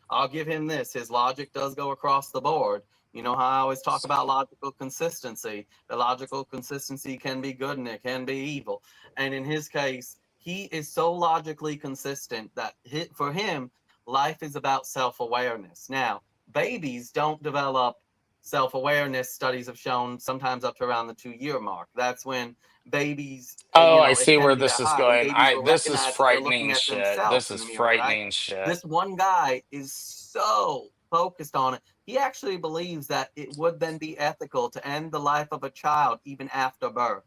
I'll give him this. His logic does go across the board. You know how I always talk about logical consistency. The logical consistency can be good and it can be evil. And in his case, he is so logically consistent that for him, life is about self-awareness. Now, babies don't develop self-awareness. Studies have shown sometimes up to around the 2-year mark. That's when babies, Oh, I it see can where be this that is high, when going. babies will This is recognize that they're looking frightening at shit. This themselves in is the mirror, right? frightening shit. This one guy is so focused on it. He actually believes that it would then be ethical to end the life of a child even after birth.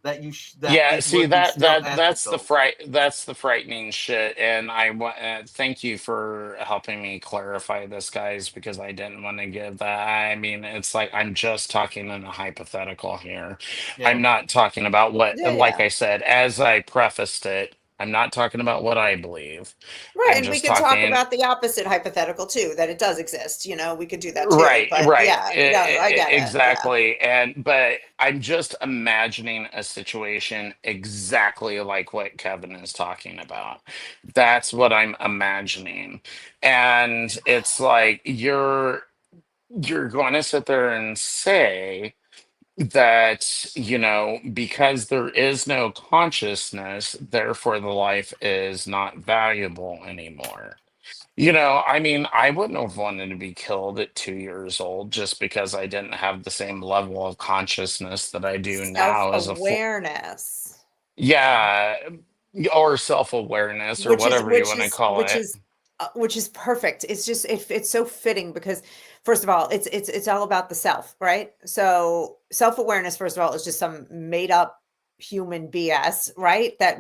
That Yeah, it see would be still that's the ethical. that's the frightening shit, and I want thank you for helping me clarify this, guys, because I didn't want to give that. I mean, it's like I'm just talking in a hypothetical here. I'm Yeah. not talking about what, like Yeah. I said, as I prefaced it. I'm not talking about what I believe. Right, I'm and we just could talk talking. about the opposite hypothetical too, that it does exist. We could do that too. Right, But right. yeah, no, I get it. Yeah. Exactly. But I'm just imagining a situation exactly like what Kevin is talking about. That's what I'm imagining. And it's like you're going to sit there and say that, because there is no consciousness, therefore the life is not valuable anymore. I mean, I wouldn't have wanted to be killed at 2 years old just because I didn't have the same level of consciousness that I do now as a full, Self-awareness. yeah, or self-awareness or which is whatever you which want to is call which it. is which is perfect. It's just it's so fitting because first of all, it's all about the self, right? So self-awareness, first of all, is just some made up human BS, right? That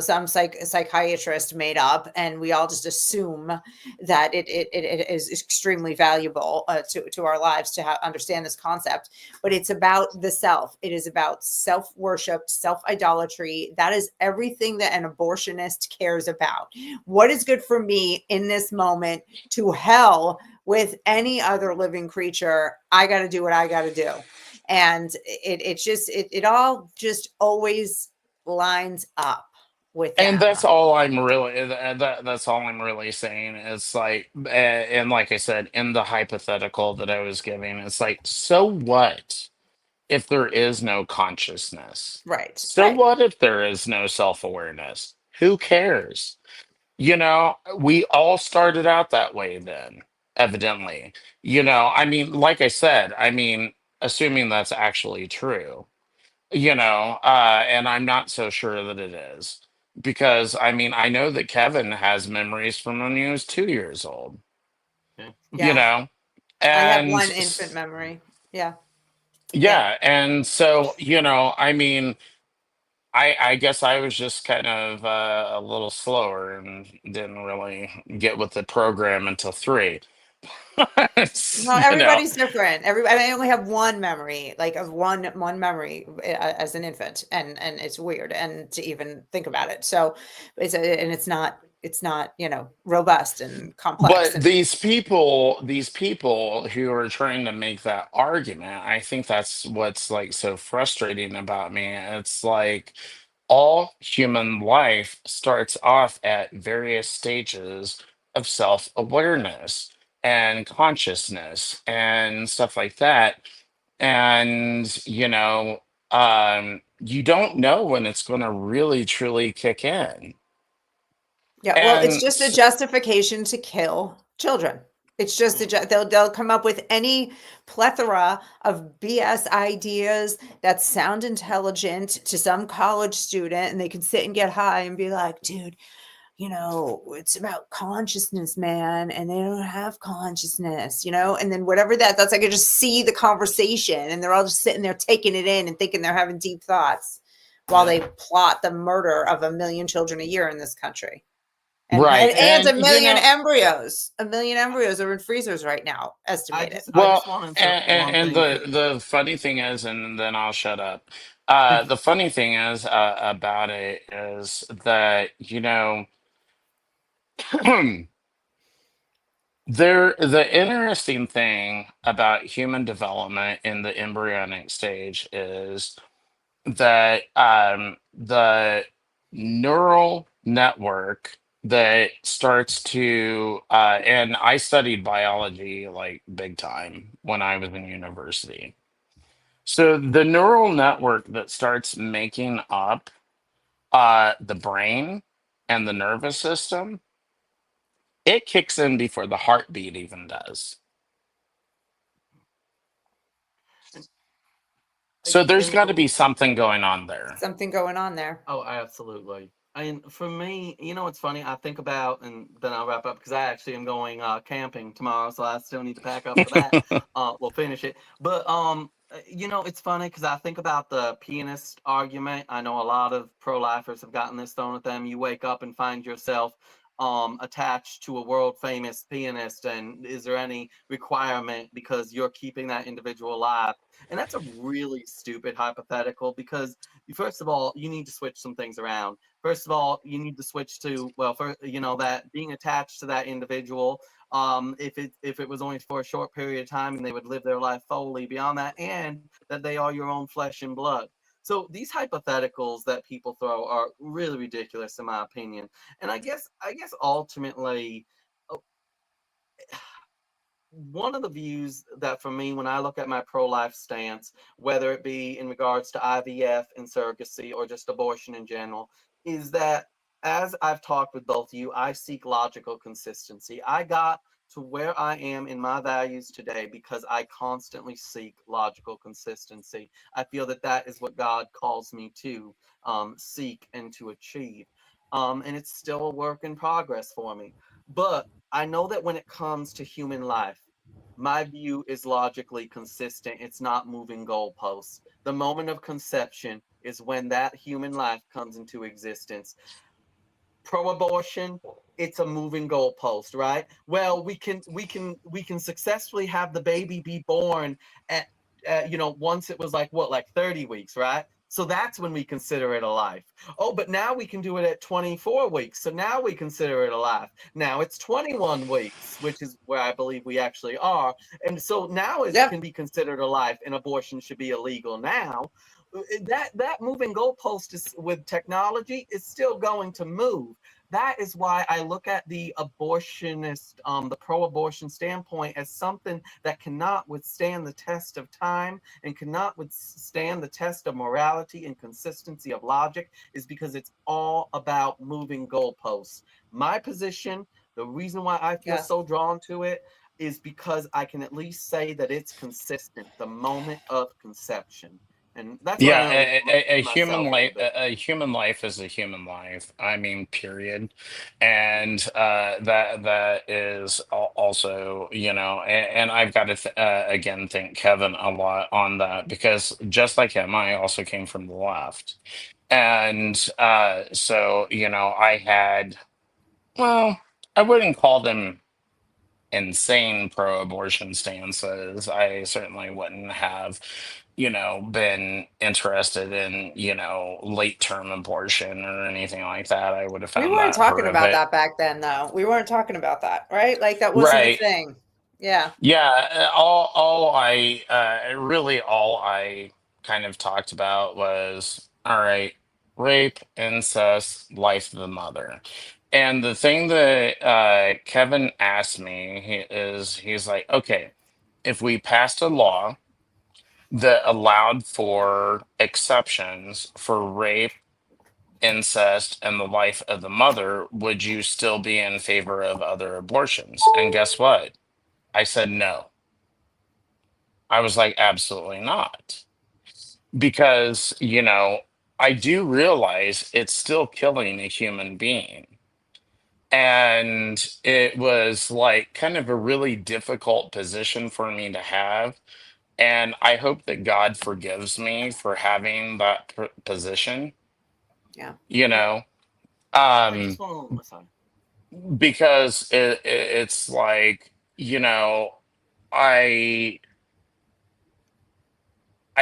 some psychiatrist made up, and we all just assume that it is extremely valuable to our lives to understand this concept. But it's about the self. It is about self-worship, self-idolatry. That is everything that an abortionist cares about. What is good for me in this moment? To hell with any other living creature. I got to do what I got to do. And it all just always lines up with And them. that's all I'm really that's all I'm really saying. It's like and like I said in the hypothetical that I was giving, it's like, so what if there is no consciousness? Right. So what if there is no self-awareness? Who cares? We all started out that way then, evidently. I mean, like I said, I mean, assuming that's actually true, and I'm not so sure that it is. Because, I mean, I know that Kevin has memories from when he was 2 years old, Yeah. I have and one infant memory. Yeah. yeah, and so, I mean, I guess I was just kind of a little slower and didn't really get with the program until three. No, you know, everybody's different. I only have one memory, like of one memory as an infant, and it's weird, and to even think about it. So, it's not robust and complex. but And these people who are trying to make that argument, I think that's what's like so frustrating about me. It's like all human life starts off at various stages of self-awareness and consciousness and stuff like that. And you don't know when it's going to really truly kick in. yeah, well, it's And just a justification to kill children. It's just they'll come up with any plethora of BS ideas that sound intelligent to some college student, and they can sit and get high and be like, dude, it's about consciousness, man, and they don't have consciousness, and then whatever that's like, I just see the conversation, and they're all just sitting there taking it in and thinking they're having deep thoughts while they plot the murder of 1 million children a year in this country. And right, a and million embryos. 1 million embryos are in freezers right now, estimated. I just want to insert and one thing. the funny thing is, and then I'll shut up. The funny thing is about it is that The interesting thing about human development in the embryonic stage is that the neural network that starts to and I studied biology like big time when I was in university. So the neural network that starts making up the brain and the nervous system, it kicks in before the heartbeat even does. So there's got to be something going on there. Something going on there. Oh, absolutely. And for me, you know, it's funny. I think about, and then I'll wrap up because I actually am going camping tomorrow, so I still need to pack up for that. We'll finish it. But you know, it's funny because I think about the pianist argument. I know a lot of pro-lifers have gotten this thrown at them. You wake up and find yourself attached to a world famous pianist, and is there any requirement because you're keeping that individual alive? And that's a really stupid hypothetical because first of all, you need to switch some things around. First of all, you need to switch to, well, for, you know, that being attached to that individual, if it was only for a short period of time and they would live their life fully beyond that, and that they are your own flesh and blood. So these hypotheticals that people throw are really ridiculous in my opinion. And I guess ultimately one of the views that for me, when I look at my pro-life stance, whether it be in regards to IVF and surrogacy or just abortion in general, is that as I've talked with both of you, I seek logical consistency. I got to where I am in my values today because I constantly seek logical consistency. I feel that that is what God calls me to seek and to achieve. And it's still a work in progress for me. But I know that when it comes to human life, my view is logically consistent. It's not moving goalposts. The moment of conception is when that human life comes into existence. Pro-abortion, it's a moving goalpost, right? Well, we can successfully have the baby be born at you know, once it was like 30 weeks, right? So that's when we consider it a life. Oh, but now we can do it at 24 weeks. So now we consider it a life. Now it's 21 weeks, which is where I believe we actually are. And so now it can be considered a life, and abortion should be illegal now. That moving goalpost is, with technology, is still going to move. That is why I look at the abortionist, the pro-abortion standpoint as something that cannot withstand the test of time and cannot withstand the test of morality and consistency of logic, is because it's all about moving goalposts. My position, the reason why I feel so drawn to it, is because I can at least say that it's consistent the moment of conception. And that's what Yeah, I know a human myself a life, little bit. a human life is a human life. I mean, period. And that is also, you know, and I've got to again thank Kevin a lot on that because just like him, I also came from the left, and so you know, I had, well, I wouldn't call them insane pro-abortion stances. I certainly wouldn't have, you know, been interested in, you know, late-term abortion or anything like that. I would have We found weren't that talking about horrific. that back then, though. We weren't talking about that, right? Like that wasn't a Right. thing. Yeah. Yeah, all I kind of talked about was, all right, rape, incest, life of the mother. And the thing that Kevin asked me he's like, okay, if we passed a law that allowed for exceptions for rape, incest, and the life of the mother, would you still be in favor of other abortions? And guess what? I said no. I was like, absolutely not. Because, you know, I do realize it's still killing a human being. And it was like kind of a really difficult position for me to have. And I hope that God forgives me for having that position, Yeah. you know, I just want to, sorry. because it's like, you know, I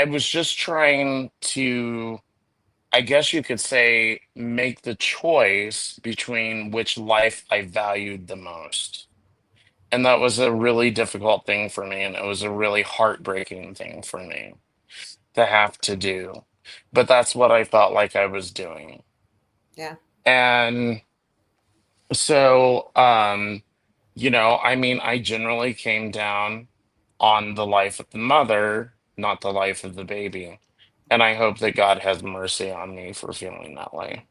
was just trying to, I guess you could say, make the choice between which life I valued the most. And that was a really difficult thing for me, and it was a really heartbreaking thing for me to have to do. But that's what I felt like I was doing. Yeah. And so, I mean, I generally came down on the life of the mother, not the life of the baby. And I hope that God has mercy on me for feeling that way.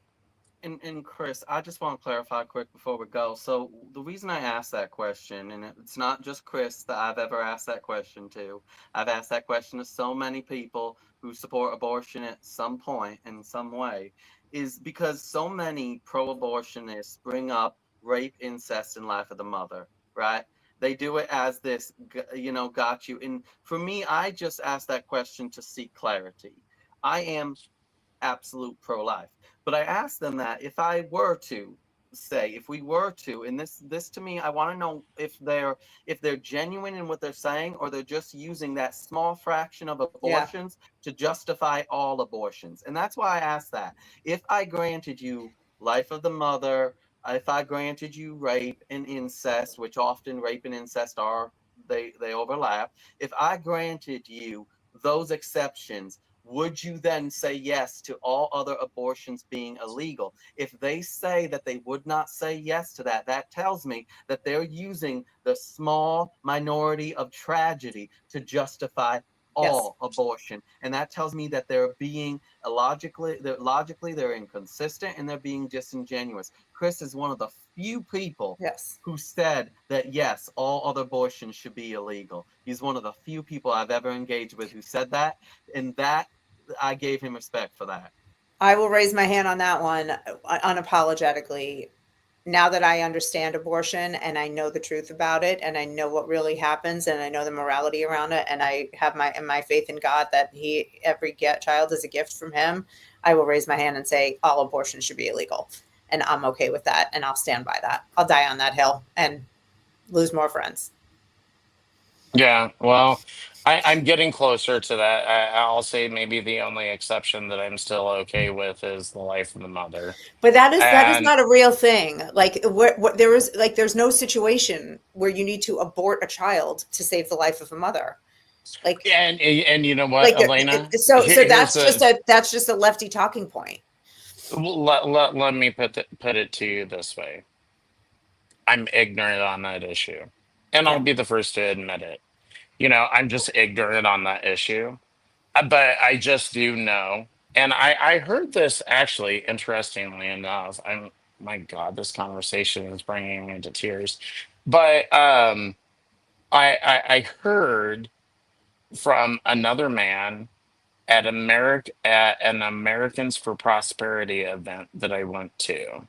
And Chris, I just want to clarify quick before we go. So the reason I asked that question, and it's not just Chris that I've ever asked that question to. I've asked that question to so many people who support abortion at some point in some way, is because so many pro-abortionists bring up rape, incest, and life of the mother, right? They do it as this, got you. And for me, I just asked that question to seek clarity. I am absolute pro-life. But I asked them that if I were to say, if we were to, and this to me, I want to know if they're genuine in what they're saying, or they're just using that small fraction of abortions to justify all abortions. And that's why I asked that. If I granted you life of the mother, if I granted you rape and incest, which often rape and incest they overlap, if I granted you those exceptions, would you then say yes to all other abortions being illegal? If they say that they would not say yes to that, that tells me that they're using the small minority of tragedy to justify all abortion. And that tells me that they're being they're inconsistent, and they're being disingenuous. Chris is one of the few people who said that yes, all other abortions should be illegal. He's one of the few people I've ever engaged with who said that, and that I gave him respect for that. I will raise my hand on that one unapologetically. Now that I understand abortion and I know the truth about it, and I know what really happens, and I know the morality around it, and I have my faith in God that every child is a gift from him, I will raise my hand and say all abortion should be illegal. And I'm okay with that. And I'll stand by that. I'll die on that hill and lose more friends. Yeah, well, I'm getting closer to that. I'll say maybe the only exception that I'm still okay with is the life of the mother. But that is not a real thing. Like there's no situation where you need to abort a child to save the life of a mother. Like, and you know what, Elena? So that's just a lefty talking point. Let me put it to you this way. I'm ignorant on that issue, and I'll be the first to admit it. I'm just ignorant on that issue. But I just do know. And I heard this actually, interestingly enough. My God, this conversation is bringing me to tears. But I heard from another man at an Americans for Prosperity event that I went to.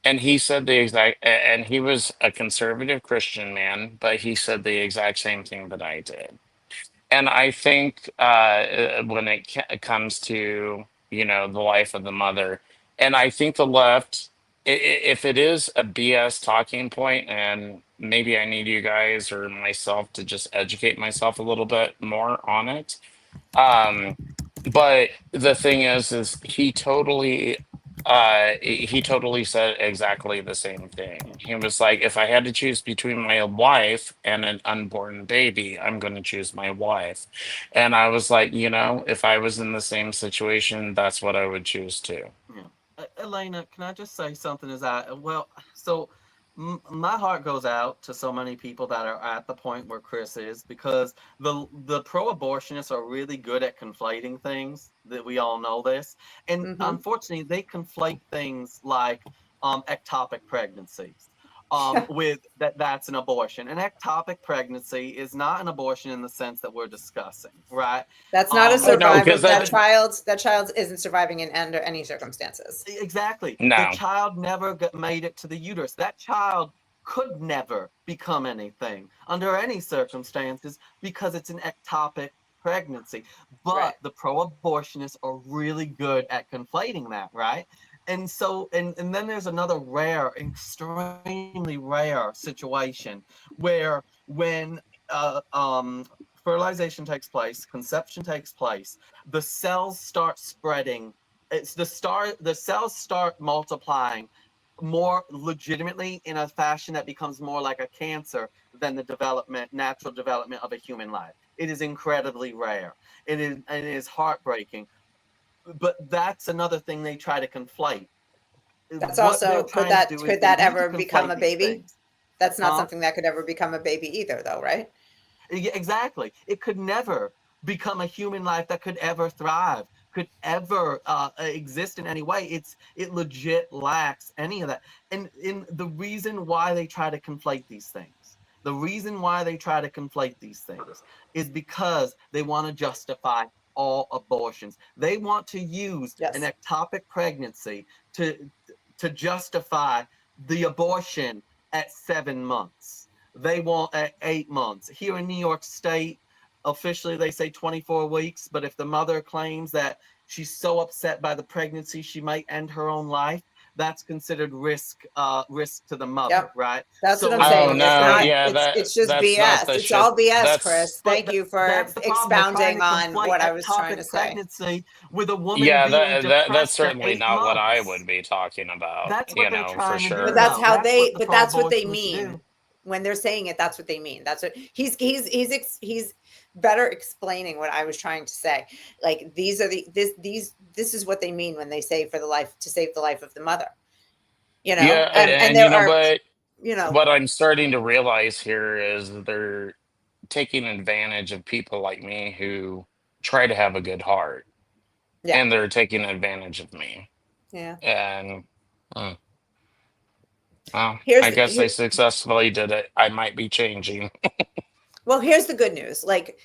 And he said and he was a conservative Christian man, but he said the exact same thing that I did. And I think when it comes to, the life of the mother, and I think the left, if it is a BS talking point, and maybe I need you guys or myself to just educate myself a little bit more on it. But the thing is he totally said exactly the same thing. He was like, if I had to choose between my wife and an unborn baby, I'm going to choose my wife. And I was like, if I was in the same situation, that's what I would choose too. Yeah. Elena, can I just say something? My heart goes out to so many people that are at the point where Chris is, because the pro-abortionists are really good at conflating things. That we all know this, and unfortunately, they conflate things like ectopic pregnancies. With that's an abortion. An ectopic pregnancy is not an abortion in the sense that we're discussing, right? That's not a survival. That child isn't surviving under any circumstances. Exactly. No. The child never made it to the uterus. That child could never become anything under any circumstances because it's an ectopic pregnancy. But the pro-abortionists are really good at conflating that, right? And so, and then there's another extremely rare situation where when fertilization takes place, conception takes place, the cells start spreading. The cells start multiplying more legitimately in a fashion that becomes more like a cancer than the natural development of a human life. It is incredibly rare. It is heartbreaking. But that's another thing they try to conflate. That's What also, they're trying to do is could they that need to ever become conflate a these baby? things. That's not something that could ever become a baby either, though, right? Yeah, exactly. It could never become a human life that could ever thrive, could ever exist in any way. It legit lacks any of that. And in the reason why they try to conflate these things, is because they want to justify all abortions. They want to use an ectopic pregnancy to justify the abortion at 7 months. They want at 8 months. Here in New York State, officially they say 24 weeks, but if the mother claims that she's so upset by the pregnancy she might end her own life, that's considered risk to the mother, right? That's So what I'm saying. it's no, not, yeah, It's just that's not BS. the It's all shit. BS, That's Chris. Thank you for that's the problem. They're trying expounding to on conflate what I was trying to ectopic say. pregnancy with a woman yeah, being that's depressed at certainly 8 not what I would months. be talking about. That's You what they're know, for trying to do, But sure. that's though. how That's what the that's what they pro-abortionists mean. do. When they're saying it, that's what they mean. That's what he's better explaining what I was trying to say. Like these are this is what they mean when they say to save the life of the mother. You know, Yeah, and and there you know are, what? you know, What I'm starting to realize here is they're taking advantage of people like me who try to have a good heart, yeah, and they're taking advantage of me. yeah. And mm, well, Here's I guess I here, successfully did it. I might be changing. well, here's the good news. Like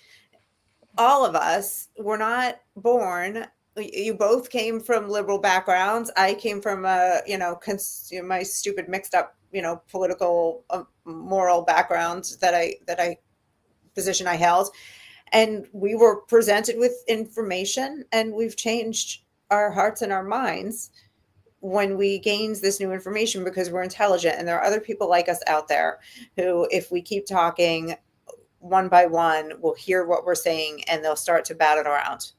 all of us were not born. You both came from liberal backgrounds. I came from a, my stupid mixed up, political, moral background that I position I held. And we were presented with information, and we've changed our hearts and our minds when we gained this new information because we're intelligent. And there are other people like us out there who, if we keep talking one by one, will hear what we're saying and they'll start to bat it around.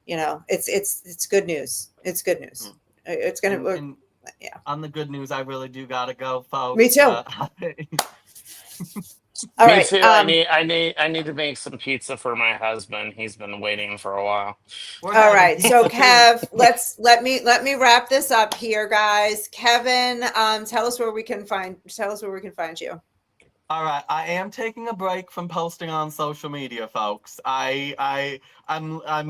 It's good news. It's good news. It's gonna and yeah. On the good news, I really do gotta go, folks. Me too. All Me right. too. I need to make some pizza for my husband. He's been waiting for a while. All right. So Kev, let me wrap this up here, guys. Kevin, tell us where we can find you. All right, I am taking a break from posting on social media, folks. I'm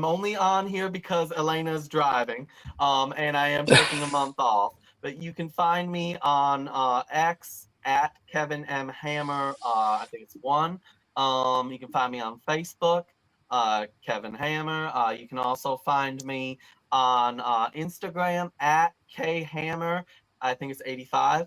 only on here because Elena's driving, and I am taking a month off. But you can find me on X at Kevin M Hammer. I think it's one. You can find me on Facebook, Kevin Hammer. You can also find me on Instagram at K Hammer. I think it's 85.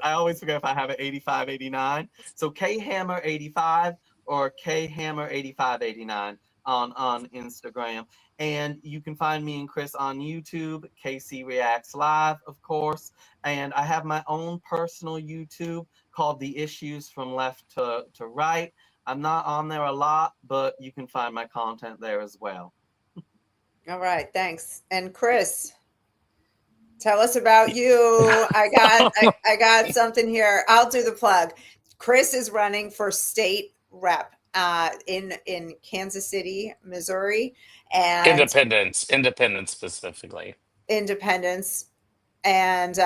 I always forget if I have it 85, 89. So K Hammer 85 or K Hammer 8589 on Instagram. And you can find me and Chris on YouTube, KC Reacts Live, of course. And I have my own personal YouTube called The Issues from Left to Right. I'm not on there a lot, but you can find my content there as well. All right, thanks. And Chris, tell us about you. I got something here. I'll do the plug. Chris is running for state rep in Kansas City, Missouri, and Independence specifically. Independence, and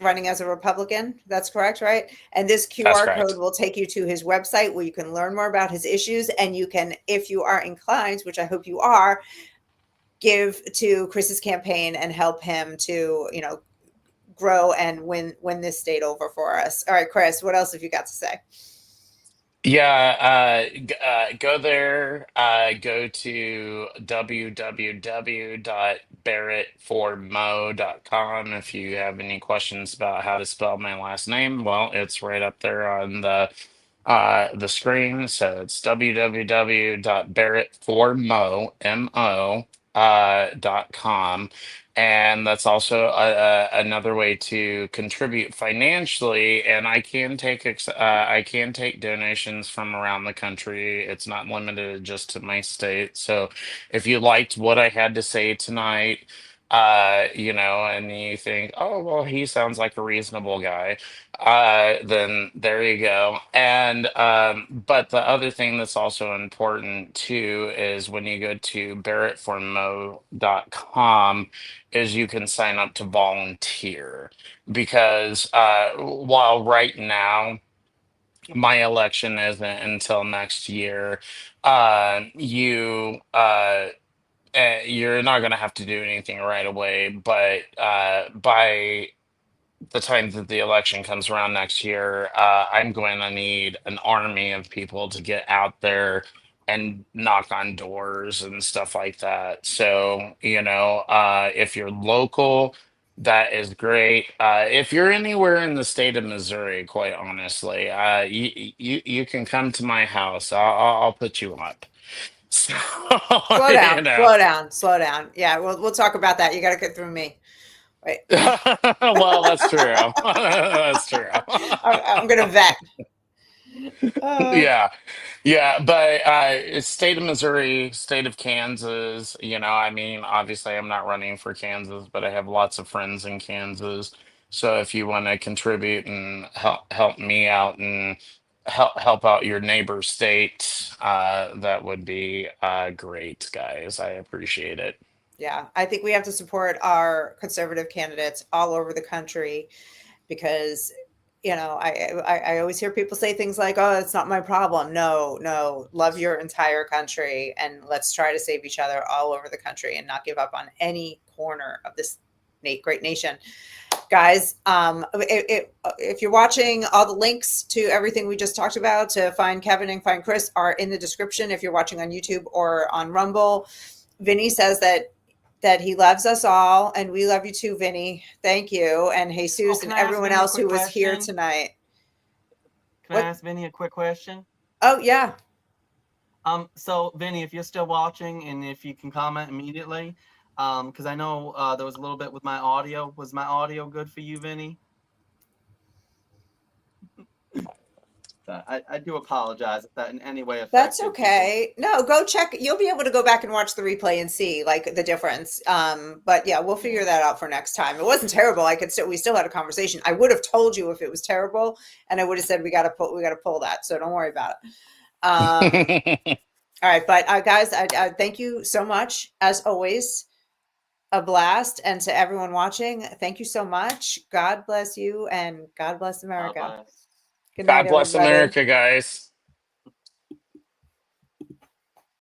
running as a Republican. That's correct, right? And this That's QR correct. code will take you to his website where you can learn more about his issues, and you can, if you are inclined, which I hope you are, give to Chris's campaign and help him to, grow and win this state over for us. All right, Chris, what else have you got to say? Yeah, go there. Go to www.barrettformo.com if you have any questions about how to spell my last name. Well, it's right up there on the screen. So it's www.barrettformo.com. And that's also another way to contribute financially. And I can take donations from around the country. It's not limited just to my state. So if you liked what I had to say tonight, and you think, oh, well, he sounds like a reasonable guy, then there you go. And but the other thing that's also important too is when you go to barrettformo.com is you can sign up to volunteer because while right now my election isn't until next year, you're not going to have to do anything right away, but by the time that the election comes around next year, I'm going to need an army of people to get out there and knock on doors and stuff like that. So, if you're local, that is great. If you're anywhere in the state of Missouri, quite honestly, you can come to my house. I'll put you up. So, Slow down, slow down, slow down. Yeah, we'll talk about that. You got to get through me. Wait. Well, that's true. That's true. I'm gonna vet. Yeah, but state of Missouri, state of Kansas, obviously I'm not running for Kansas, but I have lots of friends in Kansas. So if you want to contribute and help me out and help out your neighbor state, that would be great, guys. I appreciate it. Yeah, I think we have to support our conservative candidates all over the country because, I always hear people say things like, oh, it's not my problem. No, love your entire country and let's try to save each other all over the country and not give up on any corner of this great nation. Guys, if you're watching, all the links to everything we just talked about to find Kevin and find Chris are in the description if you're watching on YouTube or on Rumble. Vinny says that he loves us all, and we love you too, Vinny. Thank you. And Jesus and everyone else who was here tonight. Can I ask Vinny a quick question? Oh, yeah. So, Vinny, if you're still watching and if you can comment immediately, because I know there was a little bit with my audio. Was my audio good for you, Vinny? I do apologize if that in any way affected. That's okay. No, go check. You'll be able to go back and watch the replay and see like the difference. But yeah, we'll figure that out for next time. It wasn't terrible. We still had a conversation. I would have told you if it was terrible, and I would have said we got to pull that. So don't worry about it. All right, but guys, I thank you so much as always. A blast, and to everyone watching, thank you so much. God bless you, and God bless America. God bless America, guys.